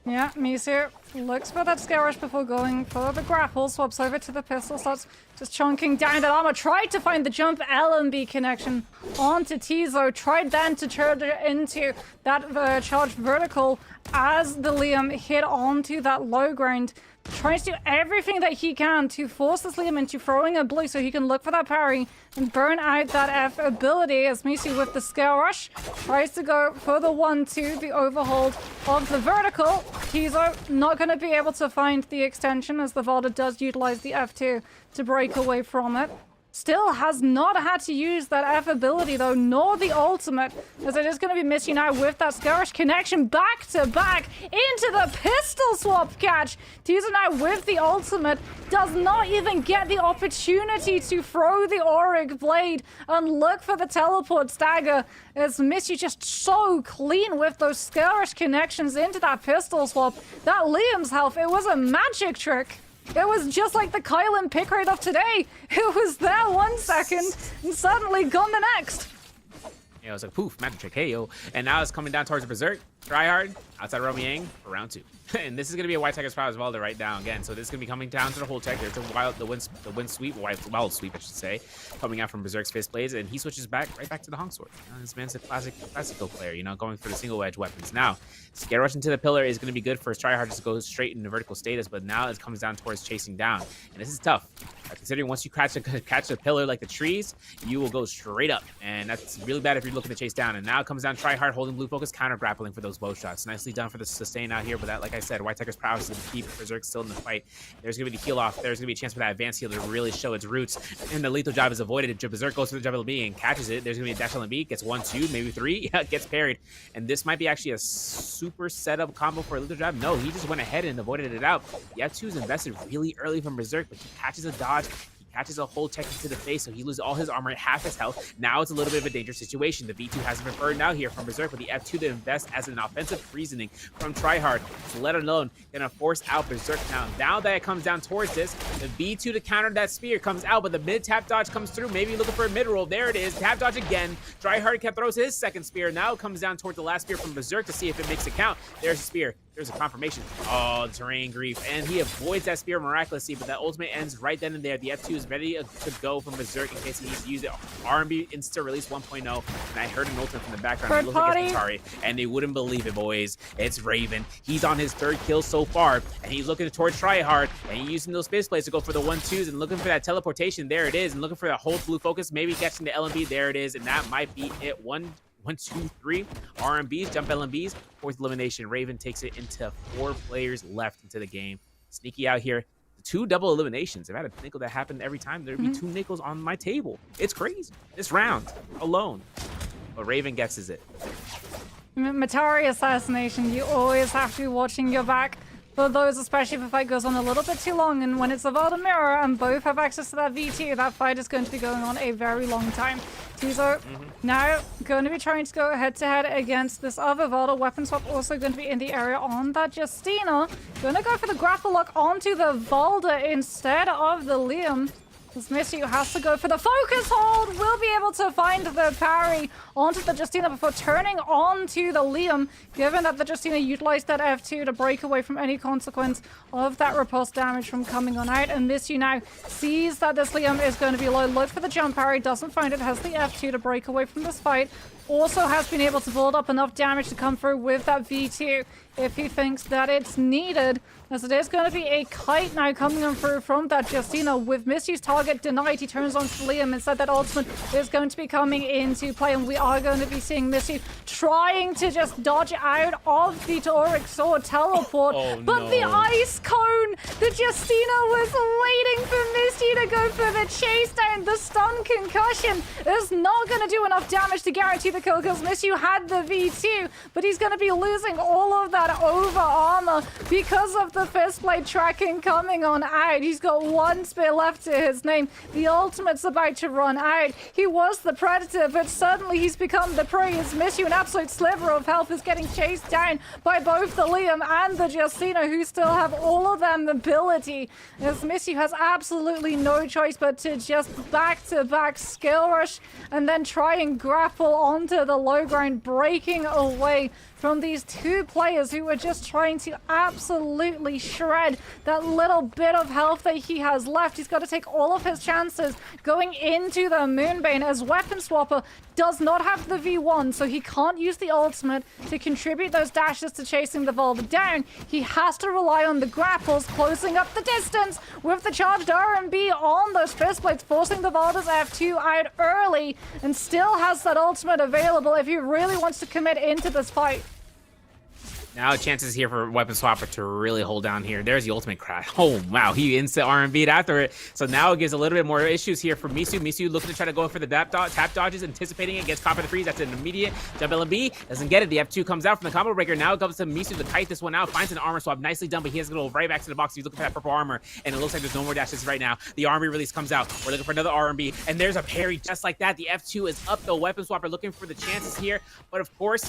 Yeah, Misu looks for that scale rush before going for the grapple, swaps over to the pistol, starts just chunking down that armor, tried to find the jump LMB connection onto Tizo, tried then to charge into that charged vertical as the Liam hit onto that low ground. Tries to do everything that he can to force this Liam into throwing a blue so he can look for that parry and burn out that F ability as Misu with the scale rush tries to go for the 1-2, the overhold of the vertical. Tizo not going to be able to find the extension as the Valda does utilize the F2 to break away from it. Still has not had to use that F ability though, nor the ultimate, as it is going to be missing now with that Scarish connection back to back into the pistol swap catch. Tizo now with the ultimate does not even get the opportunity to throw the Auric Blade and look for the teleport stagger, as Missy just so clean with those Scarish connections into that pistol swap. That Liam's health, it was a magic trick. It was just like the Kylan pick rate of today. It was there 1 second and suddenly gone the next. Yeah, it was like poof, magic trick, hey yo. And now it's coming down towards Berserk. Tryhard outside Ramyang for round 2. And this is going to be a White Tiger's Power as well to right down again. So this is going to be coming down to the whole tech. There's the wind sweep, wild sweep, I should say, coming out from Berserk's fist blades, and he switches back right back to the Hong sword. This man's a classical player, you know, going for the single edge weapons. Now, scare rush into the pillar is going to be good for Tryhard to go straight into vertical status, but now it comes down towards chasing down, and this is tough. Considering once you catch a pillar like the trees, you will go straight up, and that's really bad if you're looking to chase down. And now it comes down Tryhard holding blue focus, counter grappling for those bow shots. Nicely done for the sustain out here, but that, like I said, White Tiger's prowess is going to keep Berserk still in the fight. There's going to be the heal off. There's going to be a chance for that advanced heal to really show its roots, and the lethal jab is avoided. Berserk goes for the jab LB and catches it. There's going to be a dash LB, gets 1, 2, maybe 3, gets parried, and this might be actually a super setup combo for a lethal jab. No, he just went ahead and avoided it out. The F2 is invested really early from Berserk, but he catches a dodge. Catches a whole tech into the face, so he loses all his armor, half his health. Now it's a little bit of a dangerous situation. The V2 hasn't been burned out here from Berserk, but the F2 to invest as an offensive reasoning from Tryhard. So let alone gonna force out Berserk now. Now that it comes down towards this, the V2 to counter that spear comes out, but the mid tap dodge comes through. Maybe looking for a mid roll. There it is. Tap dodge again. Tryhard throws his second spear. Now it comes down towards the last spear from Berserk to see if it makes it count. There's a spear. There's a confirmation. Oh, terrain grief. And he avoids that spear miraculously, but that ultimate ends right then and there. The F2 is ready to go from Berserk in case he needs to use it. R&B insta release 1.0. And I heard an ultimate from the background. It looks like it's Atari. And they wouldn't believe it, boys. It's Raven. He's on his 3rd kill so far. And he's looking towards Tryhard. And he's using those fist plates to go for the 1-2s and looking for that teleportation. There it is. And looking for that whole blue focus. Maybe catching the LMB. There it is. And that might be it. 1, 2, 3 RMBs, jump LMBs, 4th elimination. Raven takes it into 4 players left into the game. Sneaky out here to 2 double eliminations. If I had a nickel that happened every time, there'd be 2 nickels on my table. It's crazy. This round alone. But Raven guesses it. Matari assassination, you always have to be watching your back for those, especially if the fight goes on a little bit too long, and when it's a Valda mirror and both have access to that V2, that fight is going to be going on a very long time. Tizo now going to be trying to go head-to-head against this other Valda. Weapon swap also going to be in the area on that Justina. Going to go for the grapple lock onto the Valda instead of the Liam. This Missy has to go for the focus hold. Will be able to find the parry onto the Justina before turning on to the Liam, given that the Justina utilized that F2 to break away from any consequence of that repulse damage from coming on out. And Missy now sees that this Liam is going to be low. Look for the jump parry, doesn't find it, has the F2 to break away from this fight. Also has been able to build up enough damage to come through with that V2 if he thinks that it's needed, as it is going to be a kite now coming on through from that Justina. With Missy's target denied, he turns on to Liam. Instead, that ultimate is going to be coming into play, and we are going to be seeing Missy trying to just dodge out of the Tauric Sword teleport. But the ice cone, the Justina was waiting for Missy to go for the chase down. The stun concussion is not going to do enough damage to guarantee the kill, because Missy had the V2, but he's going to be losing all of that over armor because of the fist blade tracking coming on out. He's got 1 spear left to his name. The ultimate's about to run out. He was the predator, but suddenly he's become the prey. His Missy, an absolute sliver of health, is getting chased down by both the Liam and the Justina, who still have all of them ability. As Missy has absolutely no choice but to just back-to-back skill rush and then try and grapple onto the low ground, breaking away from these 2 players who are just trying to absolutely shred that little bit of health that he has left. He's got to take all of his chances going into the Moonbane, as Weapon Swapper does not have the V1, so he can't use the ultimate to contribute those dashes to chasing the Volva down. He has to rely on the grapples, closing up the distance with the charged R&B on those fist blades, forcing the Volva's F2 out early, and still has that ultimate available if he really wants to commit into this fight. Now chances here for Weapon Swapper to really hold down here. There's the ultimate crash. Oh, wow. He instant R&B'd after it. So now it gives a little bit more issues here for Misu. Misu looking to try to go for the tap dodges, anticipating it, gets caught by the freeze. That's an immediate jump LMB. Doesn't get it. The F2 comes out from the combo breaker. Now it comes to Misu to kite this one out. Finds an armor swap. Nicely done, but he has to go right back to the box. He's looking for that purple armor, and it looks like there's no more dashes right now. The R&B release comes out. We're looking for another R&B, and there's a parry just like that. The F2 is up, though. Weapon Swapper looking for the chances here, but of course,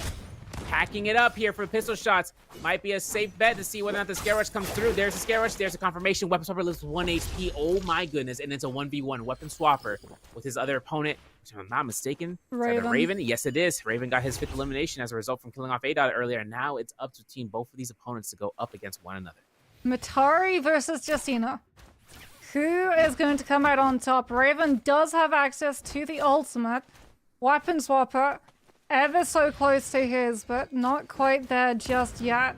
packing it up here for pistol shots might be a safe bet to see whether or not the Scare Rush comes through. There's a Scare Rush. There's a confirmation. Weapon Swapper loses 1 HP. Oh my goodness. And it's a 1v1. Weapon Swapper with his other opponent, if I'm not mistaken, Raven. Yes, it is. Raven got his 5th elimination as a result from killing off A-Dot earlier. And now it's up to team both of these opponents to go up against one another. Matari versus Justina. Who is going to come out on top? Raven does have access to the ultimate. Weapon Swapper ever so close to his, but not quite there just yet.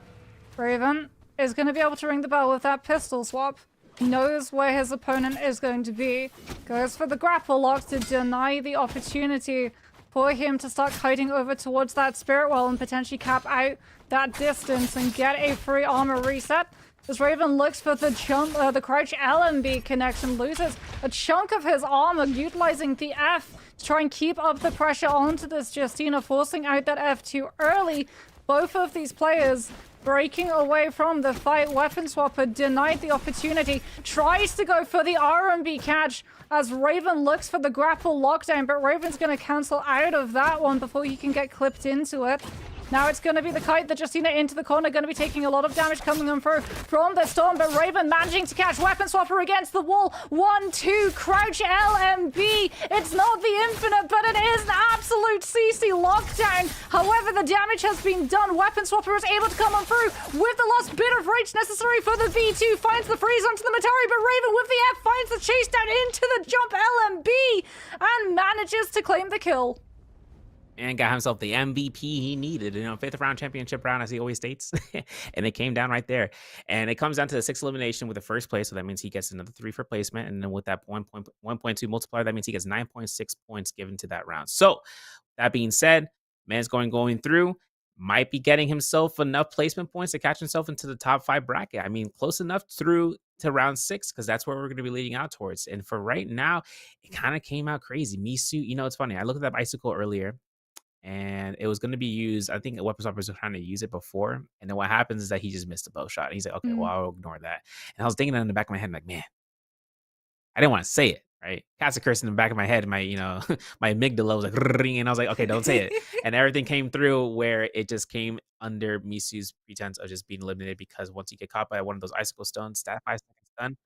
Raven is going to be able to ring the bell with that pistol swap. Knows where his opponent is going to be. Goes for the grapple lock to deny the opportunity for him to start kiting over towards that spirit well and potentially cap out that distance and get a free armor reset. As Raven looks for the jump, the crouch LMB connection, loses a chunk of his armor, utilizing the F to try and keep up the pressure onto this Justina, forcing out that F2 early. Both of these players breaking away from the fight. Weapon Swapper denied the opportunity, tries to go for the R&B catch as Raven looks for the grapple lockdown, but Raven's going to cancel out of that one before he can get clipped into it. Now it's going to be the kite, the Justina into the corner, going to be taking a lot of damage coming on through from the storm, but Raven managing to catch Weapon Swapper against the wall. 1-2, crouch LMB. It's not the infinite, but it is an absolute CC lockdown. However, the damage has been done. Weapon Swapper is able to come on through with the last bit of reach necessary for the V2. Finds the freeze onto the Matari, but Raven with the F finds the chase down into the jump LMB and manages to claim the kill. And got himself the MVP he needed, 5th round championship round, as he always states. And it came down right there. And it comes down to the 6th elimination with the first place. So that means he gets another 3 for placement. And then with that 1.2 multiplier, that means he gets 9.6 points given to that round. So that being said, man's going through. might be getting himself enough placement points to catch himself into the top 5 bracket. I mean, close enough through to round 6, because that's where we're going to be leading out towards. And for right now, it kind of came out crazy. Misu, you know, it's funny. I looked at that bicycle earlier, and it was going to be used. I think Weapon Swapper was trying to use it before. And then what happens is that he just missed a bow shot. And he's like, okay, well, I'll ignore that. And I was thinking that in the back of my head, I'm like, man, I didn't want to say it, right? Cast a curse in the back of my head. My, you know, my amygdala was like, ring, and I was like, okay, don't say it. And everything came through where it just came under Misu's pretense of just being eliminated, because once you get caught by one of those icicle stones, that 5-second stun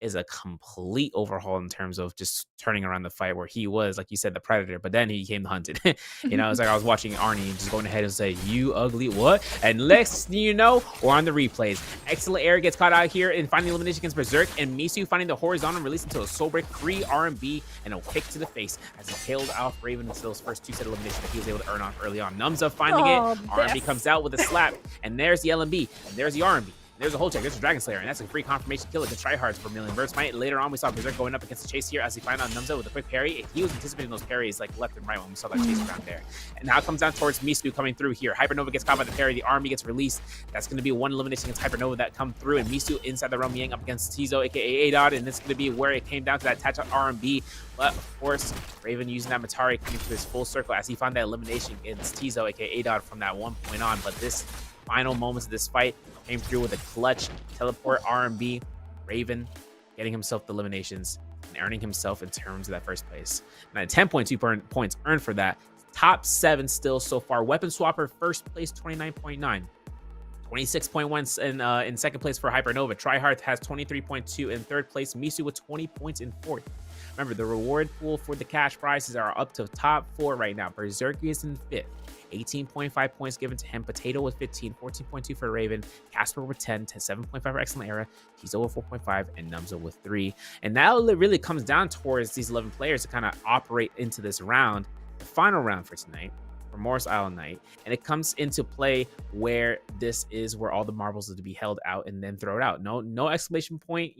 is a complete overhaul in terms of just turning around the fight, where he was, like you said, the predator, but then he became the hunted. You know, it's like I was watching Arnie just going ahead and say, you ugly what? And next thing you know, we're on the replays. Excellent air gets caught out here and finding elimination against Berserk, and Misu finding the horizontal release into a soul break, 3 R&B, and a kick to the face as he killed off Raven into those first 2 set eliminations that he was able to earn off early on. Numza finding it. R&B comes out with a slap, and there's the LMB, and there's the R&B. There's a whole check. There's a Dragon Slayer, and that's a free confirmation kill against Tryhards for Million Burst Might. Later on, we saw Berserk going up against the chase here as he find out Numza with a quick parry. He was anticipating those parries like left and right when we saw that chase around there. And now it comes down towards Misu coming through here. Hypernova gets caught by the parry. The army gets released. That's going to be one elimination against Hypernova that come through. And Misu inside the realm Yang up against Tizo, aka Adod. And this is going to be where it came down to that touch on R&B. But of course, Raven using that Matari coming to his full circle as he found that elimination against Tizo, aka Adod, from that one point on. But this final moments of this fight came through with a clutch teleport R&B. Raven getting himself the eliminations and earning himself in terms of that first place. Now 10.2 points earned for that. Top 7 still so far. Weapon Swapper first place, 29.9. 26.1 in second place for Hypernova. Tryhard has 23.2 in third place. Misu with 20 points in fourth. Remember, the reward pool for the cash prizes are up to top 4 right now. Berserk is in 5th. 18.5 points given to him. Potato with 15, 14.2 for Raven, Casper with 10, 7.5 for Excellent Era, Tizo with 4.5, and Numza with 3. And now it really comes down towards these 11 players to kind of operate into this round, the final round for tonight, for Morris Isle Night. And it comes into play where this is where all the marbles are to be held out and then throw it out. No exclamation point,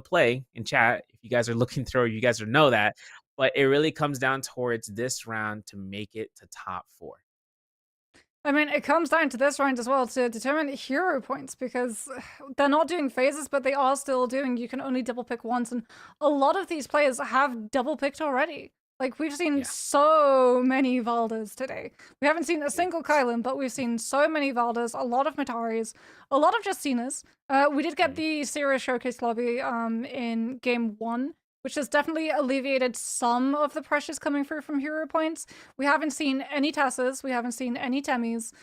play in chat. If you guys are looking through, you guys will know that. But it really comes down towards this round to make it to top 4. I mean, it comes down to this round as well to determine hero points, because they're not doing phases, but they are still doing, you can only double pick once, and a lot of these players have double picked already. Like, we've seen so many Valdas today. We haven't seen a single Kylan, but we've seen so many Valdas, a lot of Mataris, a lot of Justinas. We did get the Cyra Showcase lobby in game 1, which has definitely alleviated some of the pressures coming through from hero points. We haven't seen any Tessas, we haven't seen any Temis.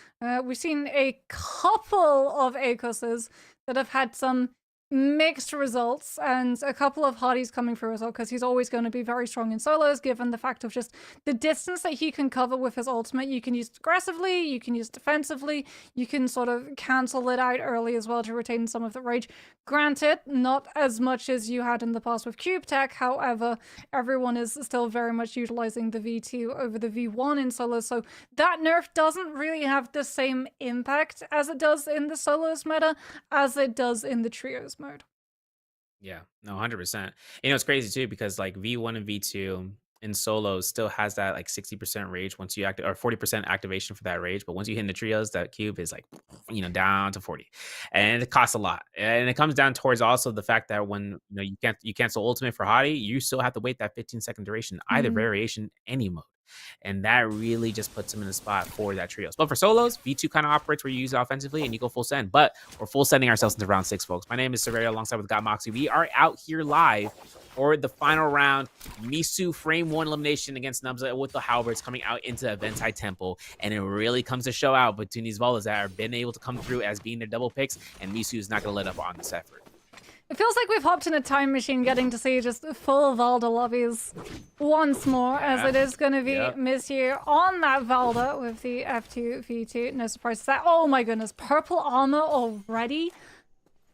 We've seen a couple of Akoses that have had some mixed results, and a couple of Hardys coming through as well, because he's always going to be very strong in solos, given the fact of just the distance that he can cover with his ultimate. You can use it aggressively, you can use it defensively, you can sort of cancel it out early as well to retain some of the rage. Granted, not as much as you had in the past with Cube Tech, however, everyone is still very much utilizing the V2 over the V1 in solos, so that nerf doesn't really have the same impact as it does in the solos meta, as it does in the trios mode. Yeah, no, 100%. It's crazy too, because like V1 and V2 in solo still has that like 60% rage once you or 40% activation for that rage, but once you hit in the trios, that cube is like down to 40, and it costs a lot. And it comes down towards also the fact that when you cancel ultimate for Hottie, you still have to wait that 15-second duration, either variation, any mode. And that really just puts him in the spot for that trios. But for solos, V2 kind of operates where you use it offensively and you go full send. But we're full sending ourselves into round 6, folks. My name is Severio alongside with God Moxie. We are out here live for the final round. Misu frame 1 elimination against Numza with the halberds coming out into Eventai Temple. And it really comes to show out between these Valas that have been able to come through as being their double picks. And Misu is not going to let up on this effort. It feels like we've hopped in a time machine getting to see just full Valda lobbies once more, as it is going to be Monsieur on that Valda with the F2 V2. No surprise to that. Oh my goodness, purple armor already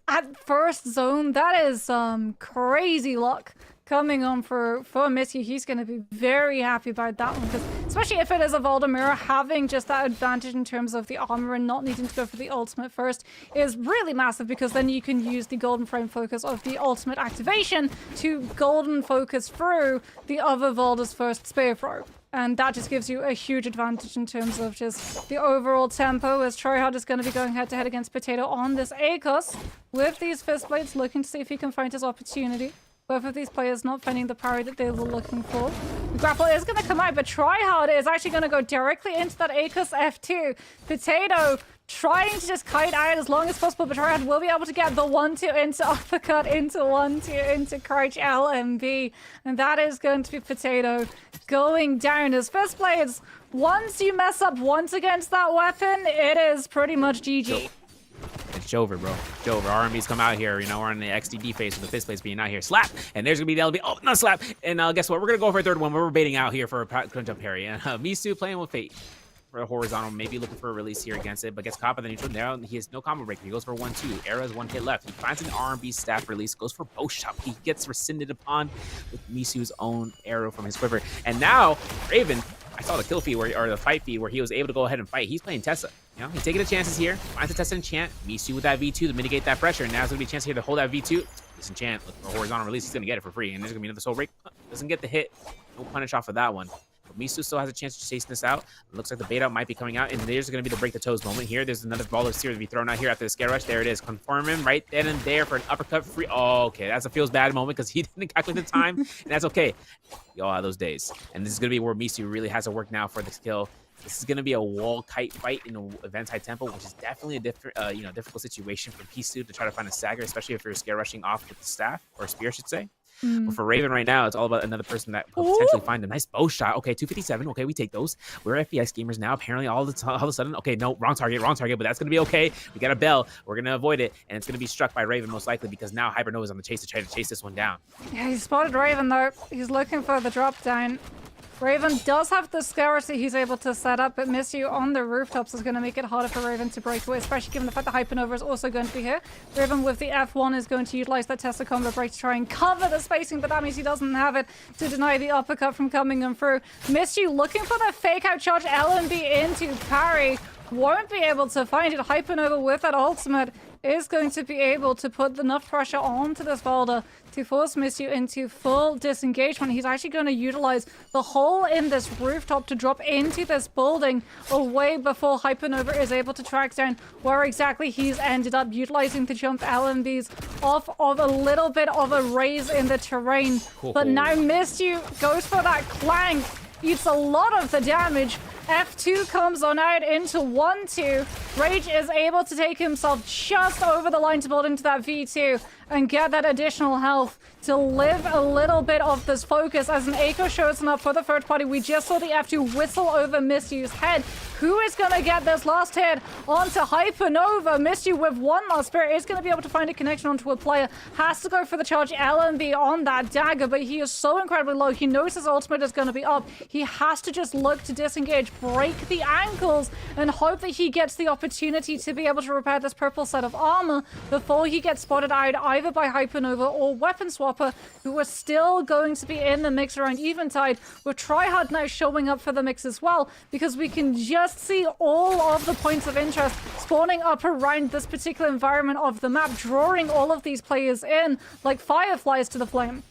at first zone. That is some crazy luck coming on for Monsieur. He's going to be very happy about that one, because especially if it is a Valdemira, having just that advantage in terms of the armor and not needing to go for the ultimate first is really massive, because then you can use the golden frame focus of the ultimate activation to golden focus through the other Valda's first spear throw. And that just gives you a huge advantage in terms of just the overall tempo, as Tryhard is going to be going head-to-head against Potato on this ACOS with these Fist Blades, looking to see if he can find his opportunity. Both of these players not finding the parry that they were looking for. The grapple is going to come out, but Tryhard is actually going to go directly into that ACOS F2. Potato trying to just kite out as long as possible, but Tryhard will be able to get the 1-2 into uppercut, into 1-2 into crouch LMB. And that is going to be Potato going down. As Fist Blades, once you mess up once against that weapon, it is pretty much GG. It's Jover, bro. Jover. RMB's come out here. You know, we're on the XDD phase with the Fist Blades being out here. Slap! And there's going to be the LB. Oh, not slap! And guess what? We're going to go for a third one. We're baiting out here for a crunch up parry. And Misu playing with Fate. For a horizontal, maybe looking for a release here against it, but gets caught by the neutral. Now he has no combo breaker. He goes for 1-2. Era has 1 hit left. He finds an RMB staff release, goes for bow shot. He gets rescinded upon with Misu's own arrow from his quiver. And now, Raven, I saw the kill feed or the fight feed where he was able to go ahead and fight. He's playing Tessa. You know, he's taking the chances here. Finds the Tessa enchant. Misu with that V2 to mitigate that pressure. And now there's going to be a chance here to hold that V2. Disenchant, look for a horizontal release. He's going to get it for free. And there's going to be another soul break. Doesn't get the hit. No punish off of that one. Misu still has a chance to chase this out. It looks like the bait out might be coming out, and there's going to be the break the toes moment here. There's another ball of series to be thrown out here after the scare rush. There it is. Confirm him right then and there for an uppercut free. Oh, okay. That's a feels bad moment because he didn't calculate the time, and that's okay. We all have those days. And this is going to be where Misu really has to work now for this kill. This is going to be a wall kite fight in an event high tempo, which is definitely a difficult situation for Misu to try to find a stagger, especially if you're scare rushing off with the staff or spear, I should say. But for Raven right now, it's all about another person that could potentially find a nice bow shot. Okay, 257. Okay, we take those. We're FPS gamers now. Apparently, all of a sudden, okay, no, wrong target, but that's going to be okay. We got a bell. We're going to avoid it, and it's going to be struck by Raven most likely because now Hypernova's on the chase to try to chase this one down. Yeah, he spotted Raven, though. He's looking for the drop down. Raven does have the scarcity he's able to set up, but Misu on the rooftops is going to make it harder for Raven to break away, especially given the fact that Hypernova is also going to be here. Raven with the F1 is going to utilize that Tesla combo break to try and cover the spacing, but that means he doesn't have it to deny the uppercut from coming in through. Misu looking for the fake out charge LMB into parry. Won't be able to find it. Hypernova with that ultimate is going to be able to put enough pressure onto this Valda to force Misu into full disengagement. He's actually going to utilize the hole in this rooftop to drop into this building away before Hypernova is able to track down where exactly he's ended up, utilizing the jump LMBs off of a little bit of a raise in the terrain. But now Misu goes for that clank, eats a lot of the damage. F2 comes on out into 1-2. Rage is able to take himself just over the line to build into that V2 and get that additional health to live a little bit of this focus as an Echo shows up for the third party. We just saw the F2 whistle over Misu's head. Who is going to get this last hit onto Hypernova? Misu with one last spear is going to be able to find a connection onto a player. Has to go for the charge LMB on that dagger, but he is so incredibly low. He knows his ultimate is going to be up. He has to just look to disengage, break the ankles, and hope that he gets the opportunity to be able to repair this purple set of armor before he gets spotted out either by Hypernova or Weapon Swapper, who are still going to be in the mix around Eventide, with Tryhard now showing up for the mix as well, because we can just see all of the points of interest spawning up around this particular environment of the map, drawing all of these players in like fireflies to the flame.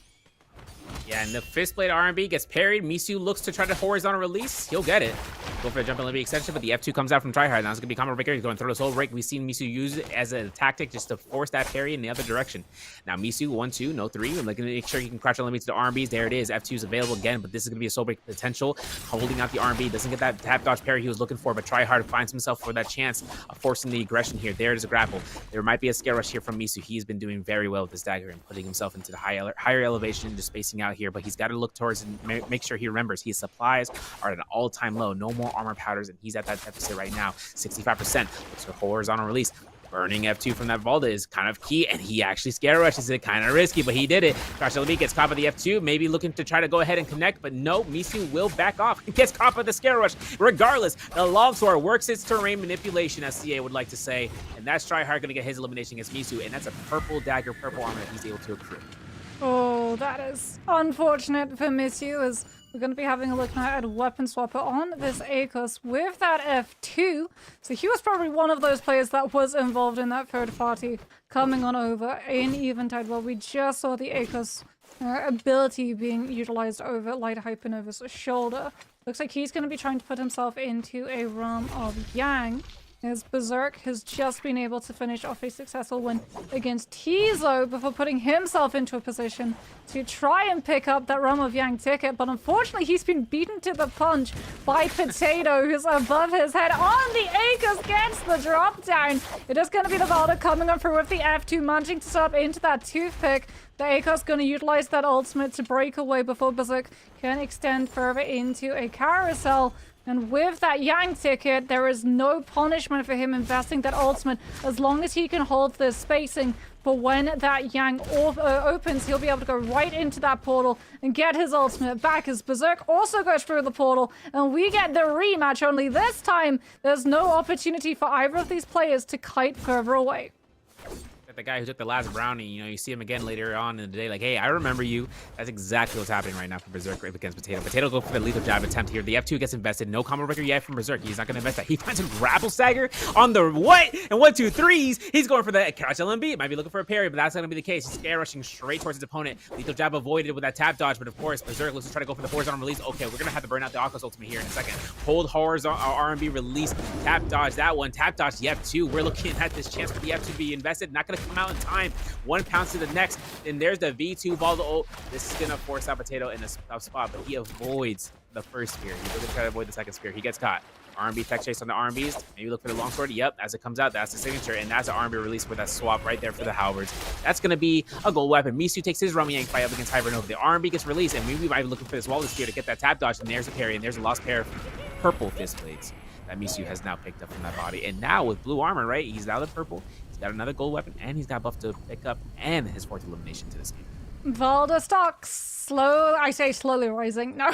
Yeah, and the Fist Blade R&B gets parried. Misu looks to try to horizontal release. He'll get it. Go for a jump and LB extension, but the F2 comes out from Tryhard. Now it's going to be combo breaker. He's going to throw the soul break. We've seen Misu use it as a tactic just to force that parry in the other direction. Now Misu, 1-2, no 3. I'm going to make sure he can crouch LB to the R&Bs. There it is. F2 is available again, but this is going to be a soul break potential. Holding out the R&B. Doesn't get that tap dodge parry he was looking for, but Tryhard finds himself for that chance of forcing the aggression here. There it is a grapple. There might be a scare rush here from Misu. He's been doing very well with this dagger and putting himself into the higher elevation, just spacing out here, but he's got to look towards and make sure he remembers his supplies are at an all-time low. No more armor powders, and he's at that deficit right now. 65%. Looks for horizontal release. Burning F2 from that Valda is kind of key, and he actually scare rushes it. Kind of risky, but he did it. Crash LB gets caught by the F2, maybe looking to try to go ahead and connect, but no, Misu will back off. He gets caught by the scare rush. Regardless, the longsword works its terrain manipulation, as CA would like to say, and that's Tryhard going to get his elimination against Misu, and that's a purple dagger, purple armor that he's able to accrue. Oh, that is unfortunate for Misu, as we're going to be having a look now at Weapon Swapper on this ACOS with that F2. So he was probably one of those players that was involved in that third party coming on over in Eventide. Well, we just saw the ACOS ability being utilized over Light Hypernova's shoulder. Looks like he's going to be trying to put himself into a realm of Yang. As Berserk has just been able to finish off a successful win against Tizo before putting himself into a position to try and pick up that Realm of Yang ticket, but unfortunately he's been beaten to the punch by Potato, who's above his head on the Acres, gets the drop down. It is going to be the Valda coming on through with the F2, managing to set up into that toothpick. The Acos going to utilize that ultimate to break away before Berserk can extend further into a carousel. And with that Yang ticket, there is no punishment for him investing that ultimate as long as he can hold the spacing for when that Yang opens. He'll be able to go right into that portal and get his ultimate back as Berserk also goes through the portal. And we get the rematch, only this time there's no opportunity for either of these players to kite further away. The guy who took the last brownie, you know, you see him again later on in the day, like, hey, I remember you. That's exactly what's happening right now for Berserk against Potato. Potato go for the lethal jab attempt here. The F2 gets invested. No combo breaker yet from Berserk. He's not going to invest that. He finds a grapple stagger on the what? And 1, 2, 3s. He's going for the crouch LMB. Might be looking for a parry, but that's not going to be the case. He's air rushing straight towards his opponent. Lethal jab avoided with that tap dodge, but of course, Berserk looks to try to go for the horizontal release. Okay, we're going to have to burn out the Akos ultimate here in a second. Hold horizontal RMB release. Tap dodge that one. Tap dodge the F2. We're looking at this chance for the F2 to be invested. Not going to come out in time. One pounce to the next, and there's the V2 ball to ult. This is gonna force out Potato in a tough spot, but he avoids the first spear. He's gonna try to avoid the second spear. He gets caught. RMB tech chase on the RMBs. Maybe look for the longsword. Yep, as it comes out, that's the signature, and that's an RMB release with that swap right there for the halberds. That's gonna be a gold weapon. Misu takes his Yang fight up against Hybernova. The RMB gets released, and we might be looking for this Wallace spear to get that tap dodge, and there's a parry, and there's a lost pair of purple fist blades that Misu has now picked up from that body. And now with blue armor, right, he's now the purple. Got another gold weapon, and he's got buff to pick up, and his 4th elimination to this game. Valda stocks I say slowly rising. No,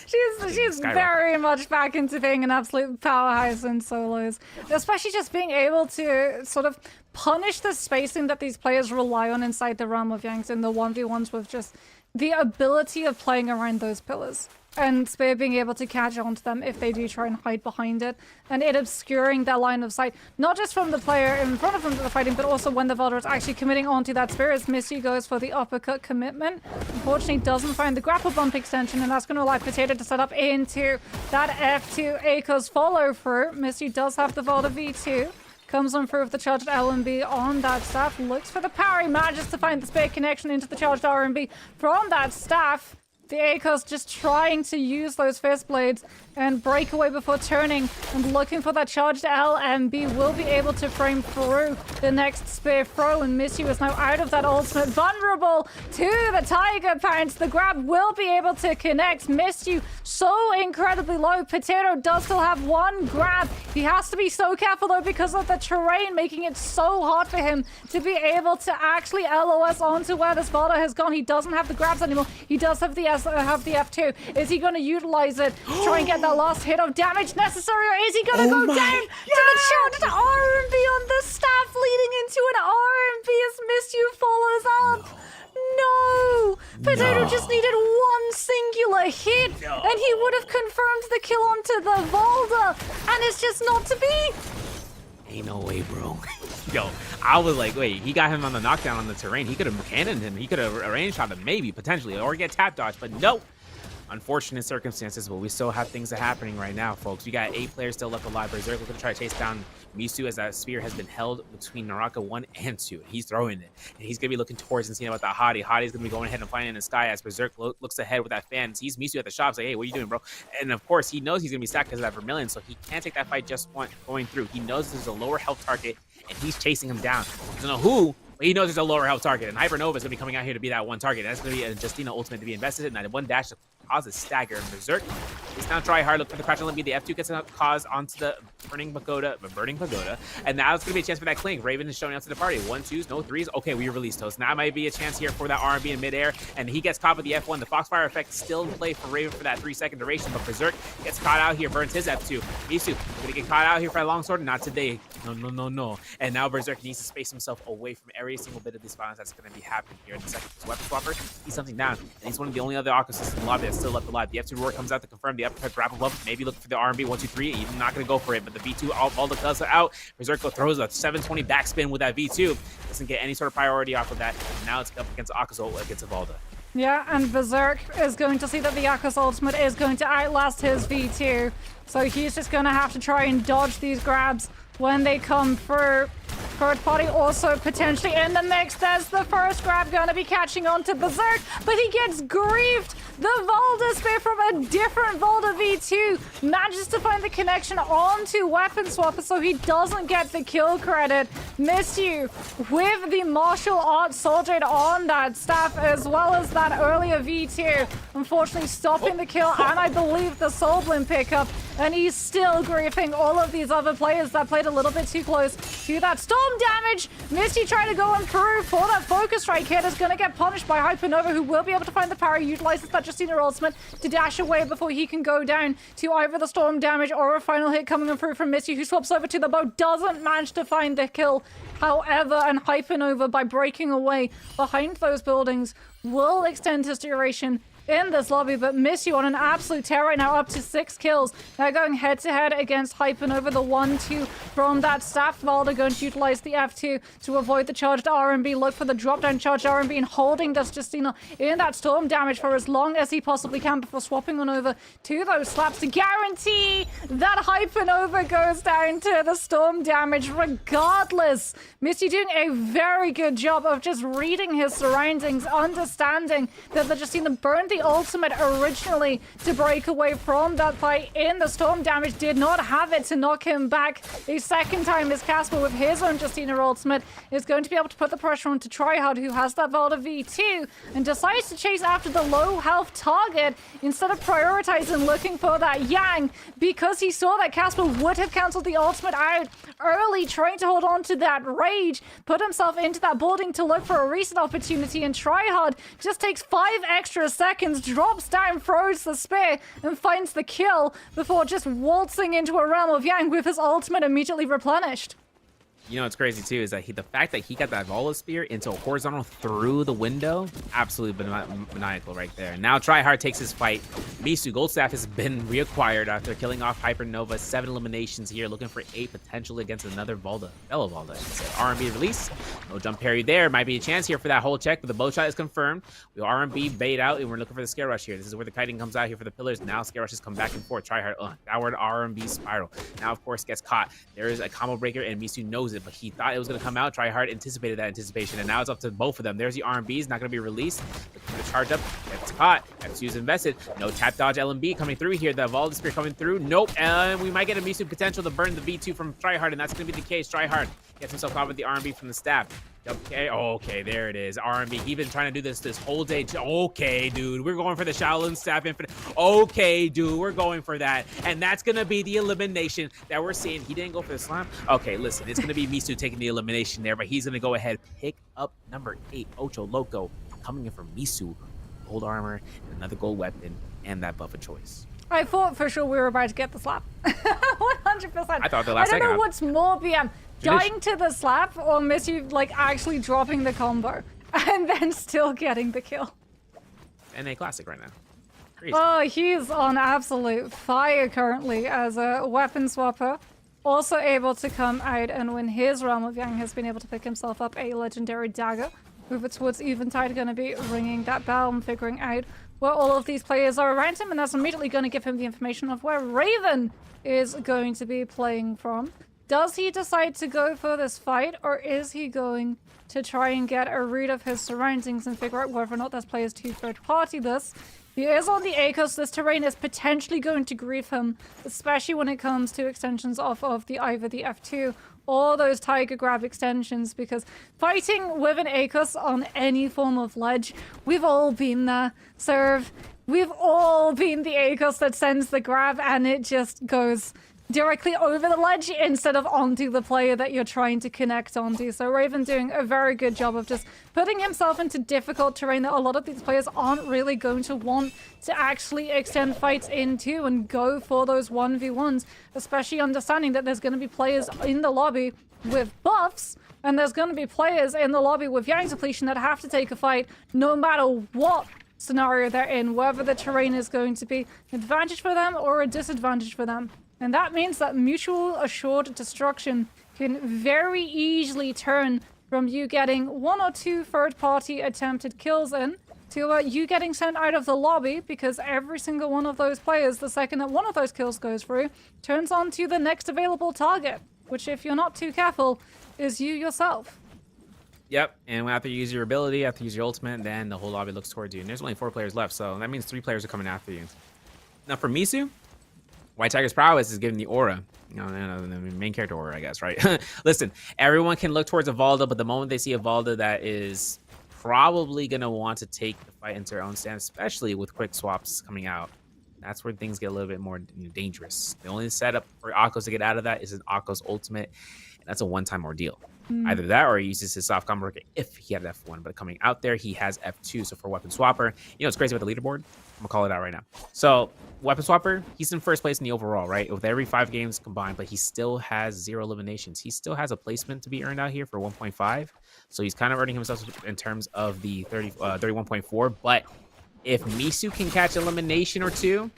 she's very much back into being an absolute powerhouse in solos, especially just being able to sort of punish the spacing that these players rely on inside the realm of Yangs in the 1v1s with just the ability of playing around those pillars. And Spear being able to catch onto them if they do try and hide behind it, and it obscuring their line of sight, not just from the player in front of them that they're fighting, but also when the Valda is actually committing onto that Spear, as Missy goes for the uppercut commitment. Unfortunately, doesn't find the grapple bump extension, and that's going to allow Potato to set up into that F2 Akos follow through. Missy does have the Valda V2. Comes on through with the charged LMB on that staff, looks for the parry, manages to find the Spear connection into the charged RMB from that staff. The Akos just trying to use those fist blades and break away before turning and looking for that charged LMB. Will be able to frame through the next spear throw, and Misty is now out of that ultimate, vulnerable to the Tiger Pounce. The grab will be able to connect. Misty so incredibly low. Potato does still have one grab. He has to be so careful though because of the terrain making it so hard for him to be able to actually LOS onto where this Valda has gone. He doesn't have the grabs anymore. He does have the F2. Is he going to utilize it to try and get that last hit of damage necessary, or is he going to go down to the charged RMB on the staff, leading into an RMB as Misty follows up? No! Potato just needed one singular hit, and he would have confirmed the kill onto the Valda, and it's just not to be. Ain't no way, bro. Yo, I was like, wait, he got him on the knockdown on the terrain. He could have cannoned him. He could have range shot him, maybe, potentially, or get tap dodge, but nope. Unfortunate circumstances, but we still have things that are happening right now, folks. We got 8 players still left alive. Berserk looking to try to chase down Misu as that spear has been held between Naraka 1 and 2. And he's throwing it. And he's going to be looking towards and seeing about that Hottie. Hottie's going to be going ahead and flying in the sky as Berserk looks ahead with that fan. Sees Misu at the shop. It's like, hey, what are you doing, bro? And of course, he knows he's going to be stacked because of that Vermilion, so he can't take that fight just going through. He knows there's a lower health target, and he's chasing him down. He doesn't know who, but he knows there's a lower health target. And Hypernova is going to be coming out here to be that one target. That's going to be a Justina ultimate to be invested in. That one dash to cause a stagger. And Berserk is now try hard. Look for the crouch LMB. The F2 gets a cause onto the burning pagoda. And now it's going to be a chance for that clink. Raven is showing up to the party. 1, 2s, no 3s. Okay, we release those. Now might be a chance here for that RMB in midair. And he gets caught with the F1. The Foxfire effect still in play for Raven for that 3-second duration. But Berserk gets caught out here. Burns his F2. Misu going to get caught out here for a longsword. Not today. No. And now Berserk needs to space himself away from every single bit of this violence that's going to be happening here in the second. Weapon swapper, he's something down. And he's one of the only other Akos in the lobby that's still left alive. The F2 roar comes out to confirm the uppercut grapple up. Maybe looking for the R&B 1, 2, 3. He's not going to go for it, but the V2 Valda does it out. Berserko throws a 720 backspin with that V2. Doesn't get any sort of priority off of that. And now it's up against Akazo against Valda. Yeah, and Berserk is going to see that the Aka's ultimate is going to outlast his V2. So he's just going to have to try and dodge these grabs when they come through. Third party also potentially in the mix. There's the first grab going to be catching on to Berserk, but he gets griefed. The Valda spear from a different Valda V2 manages to find the connection onto Weapon Swapper, so he doesn't get the kill credit. Misty with the martial arts soldiered on that staff, as well as that earlier V2. Unfortunately stopping the kill, and I believe the Soulblin pickup. And he's still griefing all of these other players that played a little bit too close to that storm damage. Misty trying to go on through for that focus strike hit is going to get punished by Hypernova, who will be able to find the power, utilizes that Justina ultimate to dash away before he can go down to either the storm damage or a final hit coming on through from Misty, who swaps over to the bow, doesn't manage to find the kill. However, and Hypernova, by breaking away behind those buildings, will extend his duration in this lobby, but Misty on an absolute tear right now, up to 6 kills. Now going head-to-head against Hypernova, the 1-2 from that staff. Valda going to utilize the F2 to avoid the charged R&B, look for the drop-down charged R&B, and holding this Justina in that storm damage for as long as he possibly can before swapping on over to those slaps to guarantee that Hypernova goes down to the storm damage regardless. Misty doing a very good job of just reading his surroundings, understanding that the Justina burned the ultimate originally to break away from that fight in the storm damage, did not have it to knock him back a second time, as Casper with his own Justina ultimate is going to be able to put the pressure on to Tryhard, who has that Valda V2 and decides to chase after the low health target instead of prioritizing looking for that Yang, because he saw that Casper would have cancelled the ultimate out early, trying to hold on to that rage, put himself into that building to look for a reset opportunity, and Tryhard just takes 5 extra seconds, drops down, throws the spear, and finds the kill before just waltzing into a realm of Yang with his ultimate immediately replenished. You know what's crazy too is that the fact that he got that Valda spear into a horizontal through the window, absolutely maniacal right there. And now Tryhard takes his fight. Misu Goldstaff has been reacquired after killing off Hypernova. 7 eliminations here, looking for 8 potentially against another Valda. Fellow Valda, I should say. R&B release. No jump parry there. Might be a chance here for that whole check, but the bow shot is confirmed. We R&B bait out, and we're looking for the scare rush here. This is where the kiting comes out here for the pillars. Now scare rushes come back and forth. Tryhard, downward R&B spiral. Now, of course, gets caught. There is a combo breaker, and Misu knows it, but he thought it was going to come out. Tryhard anticipated that anticipation, and now it's up to both of them. There's the R&B's not going to be released. The charge up, gets caught. F2's invested. No tap dodge LMB coming through here. The Valda spear coming through. Nope. And we might get a Misu potential to burn the V2 from Tryhard, and that's going to be the case. Tryhard gets himself caught with the R&B from the staff. Okay, okay, there it is. R&B. He's been trying to do this whole day. Okay, dude, we're going for the Shaolin Staff Infinite. Okay, dude, we're going for that. And that's going to be the elimination that we're seeing. He didn't go for the slam. Okay, listen, it's going to be Misu taking the elimination there, but he's going to go ahead, pick up number 8, Ocho Loco, coming in from Misu. Gold armor, and another gold weapon, and that buff of choice. I thought for sure we were about to get the slap. 100%. I thought the last second. I don't know what's more BM. Dying to the slap or Missy like actually dropping the combo and then still getting the kill. NA Classic right now. Crazy. Oh, he's on absolute fire currently as a weapon swapper. Also able to come out and win his Realm of Yang, has been able to pick himself up a legendary dagger. Move it towards Eventide, going to be ringing that bell and figuring out where all of these players are around him, and that's immediately going to give him the information of where Raven is going to be playing from. Does he decide to go for this fight, or is he going to try and get a read of his surroundings and figure out whether or not this player is to third-party this? He is on the ACOS. This terrain is potentially going to grief him, especially when it comes to extensions off of either the F2 or those Tiger Grab extensions, because fighting with an ACOS on any form of ledge, we've all been there, Serve. We've all been the ACOS that sends the grab and it just goes directly over the ledge instead of onto the player that you're trying to connect onto. So Raven doing a very good job of just putting himself into difficult terrain that a lot of these players aren't really going to want to actually extend fights into and go for those 1v1s, especially understanding that there's going to be players in the lobby with buffs, and there's going to be players in the lobby with Yang depletion that have to take a fight no matter what scenario they're in, whether the terrain is going to be an advantage for them or a disadvantage for them. And that means that mutual assured destruction can very easily turn from you getting 1 or 2 third-party attempted kills in to you getting sent out of the lobby, because every single one of those players, the second that one of those kills goes through, turns on to the next available target, which, if you're not too careful, is you yourself. Yep, and after you use your ability, after you use your ultimate, then the whole lobby looks towards you. And there's only 4 players left, so that means 3 players are coming after you. Now for Misu, White Tiger's prowess is giving the aura. The main character aura, I guess, right? Listen, everyone can look towards Evalda, but the moment they see Evalda that is probably going to want to take the fight into their own stand, especially with quick swaps coming out, that's where things get a little bit more dangerous. The only setup for Akos to get out of that is an Akos ultimate, and that's a one-time ordeal. Either that or he uses his soft combo if he had F1, but coming out there, he has F2. So for Weapon Swapper, you know what's crazy about the leaderboard? I'm gonna call it out right now. So Weapon Swapper, he's in first place in the overall, right? With every 5 games combined, but he still has 0 eliminations. He still has a placement to be earned out here for 1.5. So he's kind of earning himself in terms of the 31.4. But if Misu can catch elimination or 2,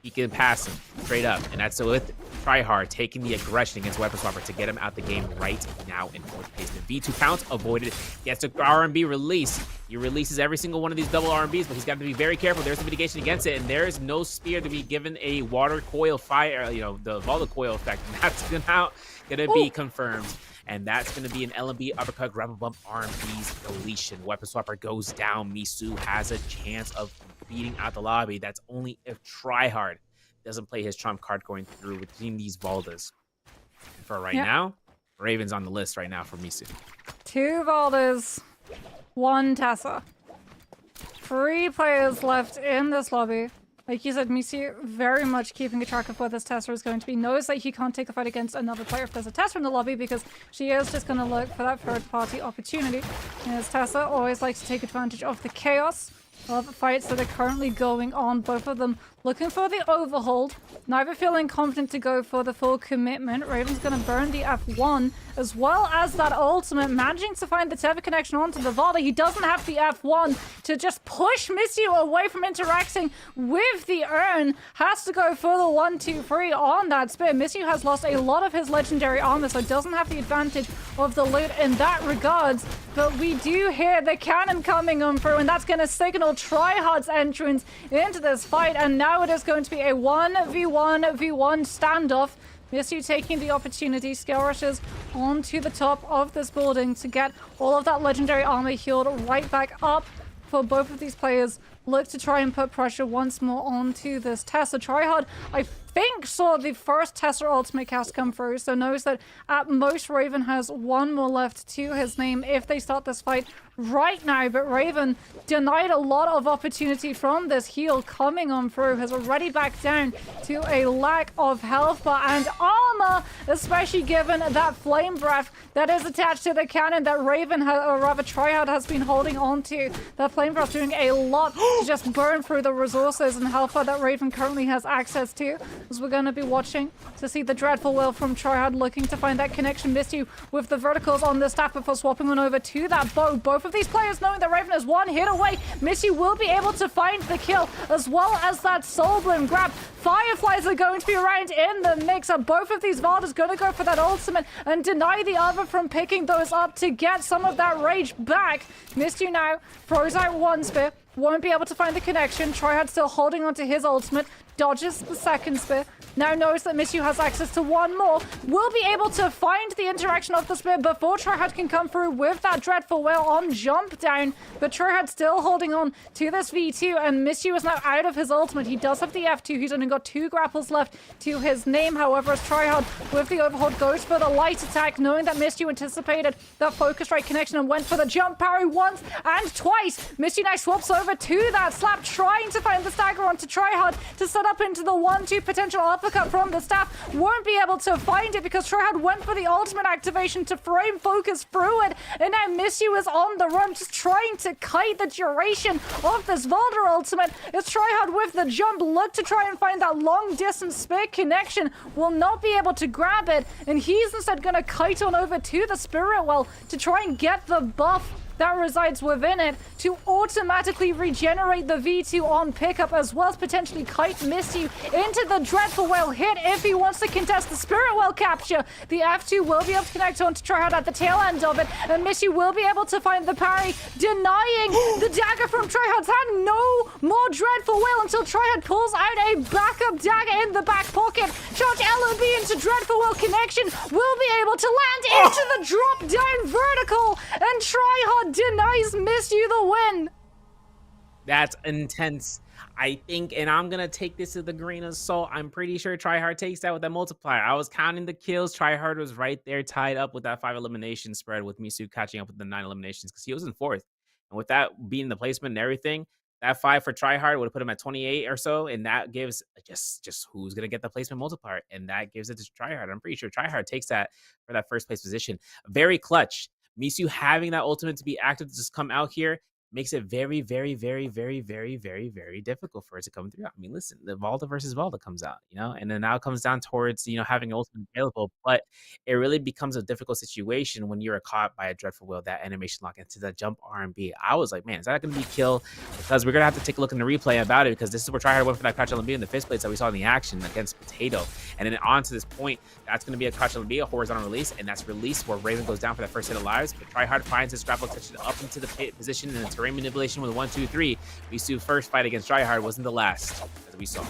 he can pass him straight up. And that's with Tryhard taking the aggression against Weapon Swapper to get him out the game right now in 4th place. The V2 count avoided. Gets a RMB release. He releases every single one of these double RMBs, but he's got to be very careful. There's a mitigation against it, and there is no spear to be given a water coil fire, the Volta coil effect. And that's gonna be confirmed. And that's going to be an LMB uppercut, grapple bump, RMB's deletion. Weapon Swapper goes down. Misu has a chance of beating out the lobby. That's only if Tryhard doesn't play his trump card going through between these Valdas. And for right now, Raven's on the list right now for Misu. 2 Valdas, 1 Tessa. 3 players left in this lobby. Like you said, Misu very much keeping a track of where this Tessa is going to be. Knows that he can't take a fight against another player if there's a Tessa in the lobby, because she is just going to look for that third-party opportunity. As Tessa always likes to take advantage of the chaos of fights that are currently going on. Both of them looking for the overhold, neither feeling confident to go for the full commitment. Raven's going to burn the F1 as well as that ultimate, managing to find the tether connection onto the Valda. He doesn't have the F1 to just push Misu away from interacting with the urn. Has to go for the 1, 2, 3 on that spear. Misu has lost a lot of his legendary armor, so doesn't have the advantage of the loot in that regards. But we do hear the cannon coming on through, and that's going to signal Tryhard's entrance into this fight. And now it is going to be a 1v1v1 standoff. Misu taking the opportunity, skill rushes onto the top of this building to get all of that legendary armor healed right back up for both of these players. Look to try and put pressure once more onto this Tessa. Tryhard, I think, saw the first Tessa ultimate cast come through, so knows that at most Raven has 1 more left to his name if they start this fight right now. But Raven, denied a lot of opportunity from this heal coming on through, has already backed down to a lack of health bar and armor, especially given that flame breath that is attached to the cannon that Raven, or rather Tryhard, has been holding on to. That flame breath doing a lot to just burn through the resources and health bar that Raven currently has access to. As we're going to be watching to see the dreadful will from Tryhard looking to find that connection. Misu with the verticals on the staff before swapping on over to that bow. Both of these players knowing that Raven is 1 hit away. Misu will be able to find the kill as well as that soul bloom grab. Fireflies are going to be around in the mix. Both of these Valdas going to go for that ultimate and deny the other from picking those up to get some of that rage back. Misu now throws out 1 spear. Won't be able to find the connection. Tryhard still holding onto his ultimate. Dodges the 2nd spear. Now knows that Misu has access to 1 more. Will be able to find the interaction of the spear before Tryhard can come through with that dreadful whale on jump down. But Tryhard still holding on to this V2, and Misu is now out of his ultimate. He does have the F2. He's only got 2 grapples left to his name. However, as Tryhard with the overhold goes for the light attack, knowing that Misu anticipated that focus right connection and went for the jump parry once and twice. Misu now swaps over to that slap, trying to find the stagger onto Tryhard to set up into the 1-2 potential uppercut from the staff. Won't be able to find it because Tryhard went for the ultimate activation to frame focus through it, and now Misu is on the run, just trying to kite the duration of this Valder ultimate. As Tryhard with the jump look to try and find that long distance spear connection, will not be able to grab it, and he's instead going to kite on over to the spirit well to try and get the buff that resides within it to automatically regenerate the V2 on pickup, as well as potentially kite Misty into the Dreadful Whale hit if he wants to contest the Spirit Whale capture. The F2 will be able to connect on to Tryhard at the tail end of it, and Misty will be able to find the parry, denying the dagger from Tryhard's hand. No more Dreadful Whale until Tryhard pulls out a backup dagger in the back pocket. Charge LOB into Dreadful Whale connection, will be able to land into the drop down vertical, and Tryhard denies Misty the win. That's intense. I think, and I'm gonna take this as the grain of salt, I'm pretty sure Tryhard takes that with that multiplier. I was counting the kills. Tryhard was right there tied up with that 5 elimination spread, with Misu catching up with the 9 eliminations because he was in 4th. And with that being the placement and everything, that 5 for Tryhard would have put him at 28 or so, and that gives just who's gonna get the placement multiplier, and that gives it to Tryhard. I'm pretty sure Tryhard takes that for that first place position. Very clutch. Misu having that ultimate to be active to just come out here makes it very, very, very, very, very, very, very difficult for it to come through. I mean, listen, the Valda versus Valda comes out, and then now it comes down towards, having ultimate available, but it really becomes a difficult situation when you're caught by a Dreadful Whale, that animation lock into the jump R&B. I was like, man, is that going to be kill? Because we're going to have to take a look in the replay about it, because this is where Tryhard went for that crouch LMB in the fist plates that we saw in the action against Potato. And then on to this point, that's going to be a crouch LMB, a horizontal release, and that's release where Raven goes down for that first hit of lives, but Tryhard finds his grapple extension up into the pit position, and the terrain manipulation with a 1-2-3. Misu's first fight against Tryhard wasn't the last, as we saw.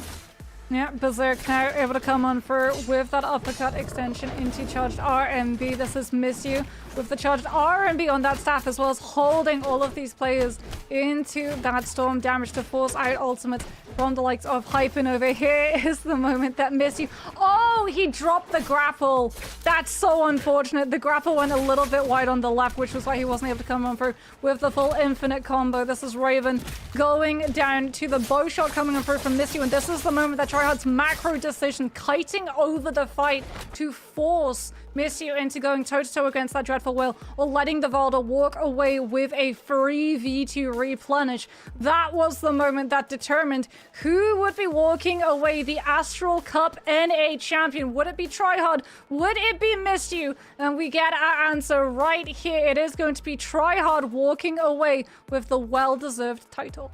Yeah, Berserk now able to come on through with that uppercut extension into charged RMB. This is Misu with the charged RMB on that staff, as well as holding all of these players into that storm damage to force out ultimates from the likes of Hypernova. Here is the moment that Misu... Oh, he dropped the grapple. That's so unfortunate. The grapple went a little bit wide on the left, which was why he wasn't able to come on through with the full infinite combo. This is Raven going down to the bow shot coming on through from Misu, and this is the moment that Tryhard's macro decision, kiting over the fight to force Misu into going toe-to-toe against that Dreadful Whale, or letting the Valda walk away with a free V2 replenish. That was the moment that determined who would be walking away the Astral Cup NA champion. Would it be Tryhard? Would it be Misu? And we get our answer right here. It is going to be Tryhard walking away with the well-deserved title.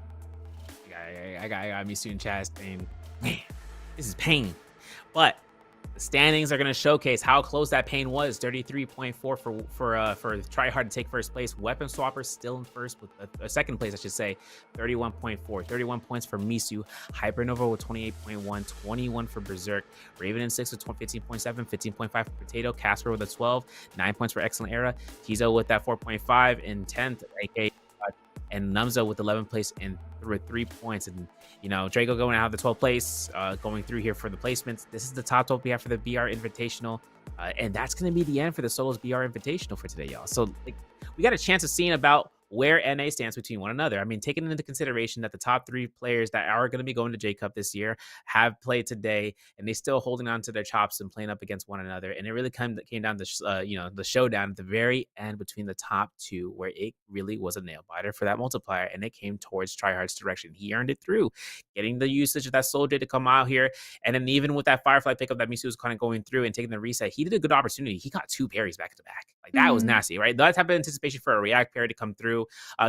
I got Misu and Chaz saying, man, this is pain. But the standings are going to showcase how close that pain was. 33.4 for Tryhard to take first place. Weapon Swapper still in first with second place, I should say. 31.4. 31 points for Misu. Hypernova with 28.1. 21 for Berserk. Raven in 6 with 15.7. 15.5 for Potato. Casper with a 12. 9 points for Excellent Era. Tizo with that 4.5 in 10th, aka and Numzo with 11th place and with 3 points. And Draco going out of the 12th place, going through here for the placements. This is the top 12 we have for the BR Invitational, and that's going to be the end for the Solos BR Invitational for today, y'all. So we got a chance of seeing about where NA stands between one another. I mean, taking into consideration that the top 3 players that are going to be going to J-Cup this year have played today, and they still holding on to their chops and playing up against one another. And it really came down to the showdown at the very end between the top 2, where it really was a nail biter for that multiplier, and it came towards Tryhard's direction. He earned it through getting the usage of that Soldier to come out here, and then even with that Firefly pickup that Misu was kind of going through and taking the reset, he did a good opportunity. He got 2 parries back to back. Like that was nasty, right? That type of anticipation for a react parry to come through.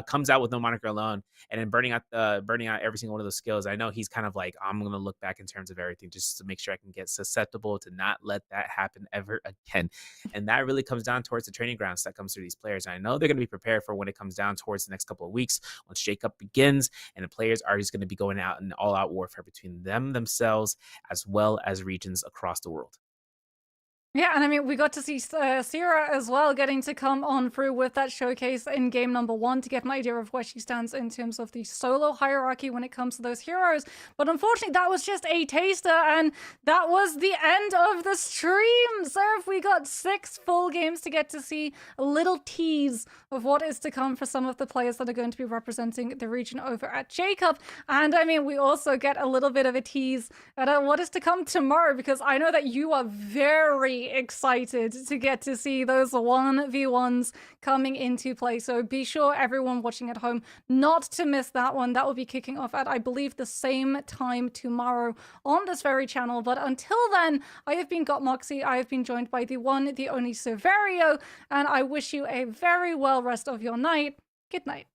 Comes out with no moniker alone, and then burning out every single one of those skills. I know he's kind of like, I'm gonna look back in terms of everything just to make sure I can get susceptible to not let that happen ever again. And that really comes down towards the training grounds that comes through these players. And I know they're gonna be prepared for when it comes down towards the next couple of weeks, once J-Cup begins, and the players are just gonna be going out in all-out warfare between themselves as well as regions across the world. Yeah, and I mean, we got to see Cyra as well getting to come on through with that showcase in game number 1 to get an idea of where she stands in terms of the solo hierarchy when it comes to those heroes. But unfortunately, that was just a taster, and that was the end of the stream. So if we got 6 full games to get to see a little tease of what is to come for some of the players that are going to be representing the region over at J-Cup. And I mean, we also get a little bit of a tease at what is to come tomorrow, because I know that you are very excited to get to see those 1v1s coming into play. So be sure, everyone watching at home, not to miss that one. That will be kicking off at, I believe, the same time tomorrow on this very channel. But until then, I have been Got Moxie. I have been joined by the one, the only Severio, and I wish you a very well rest of your night. Good night.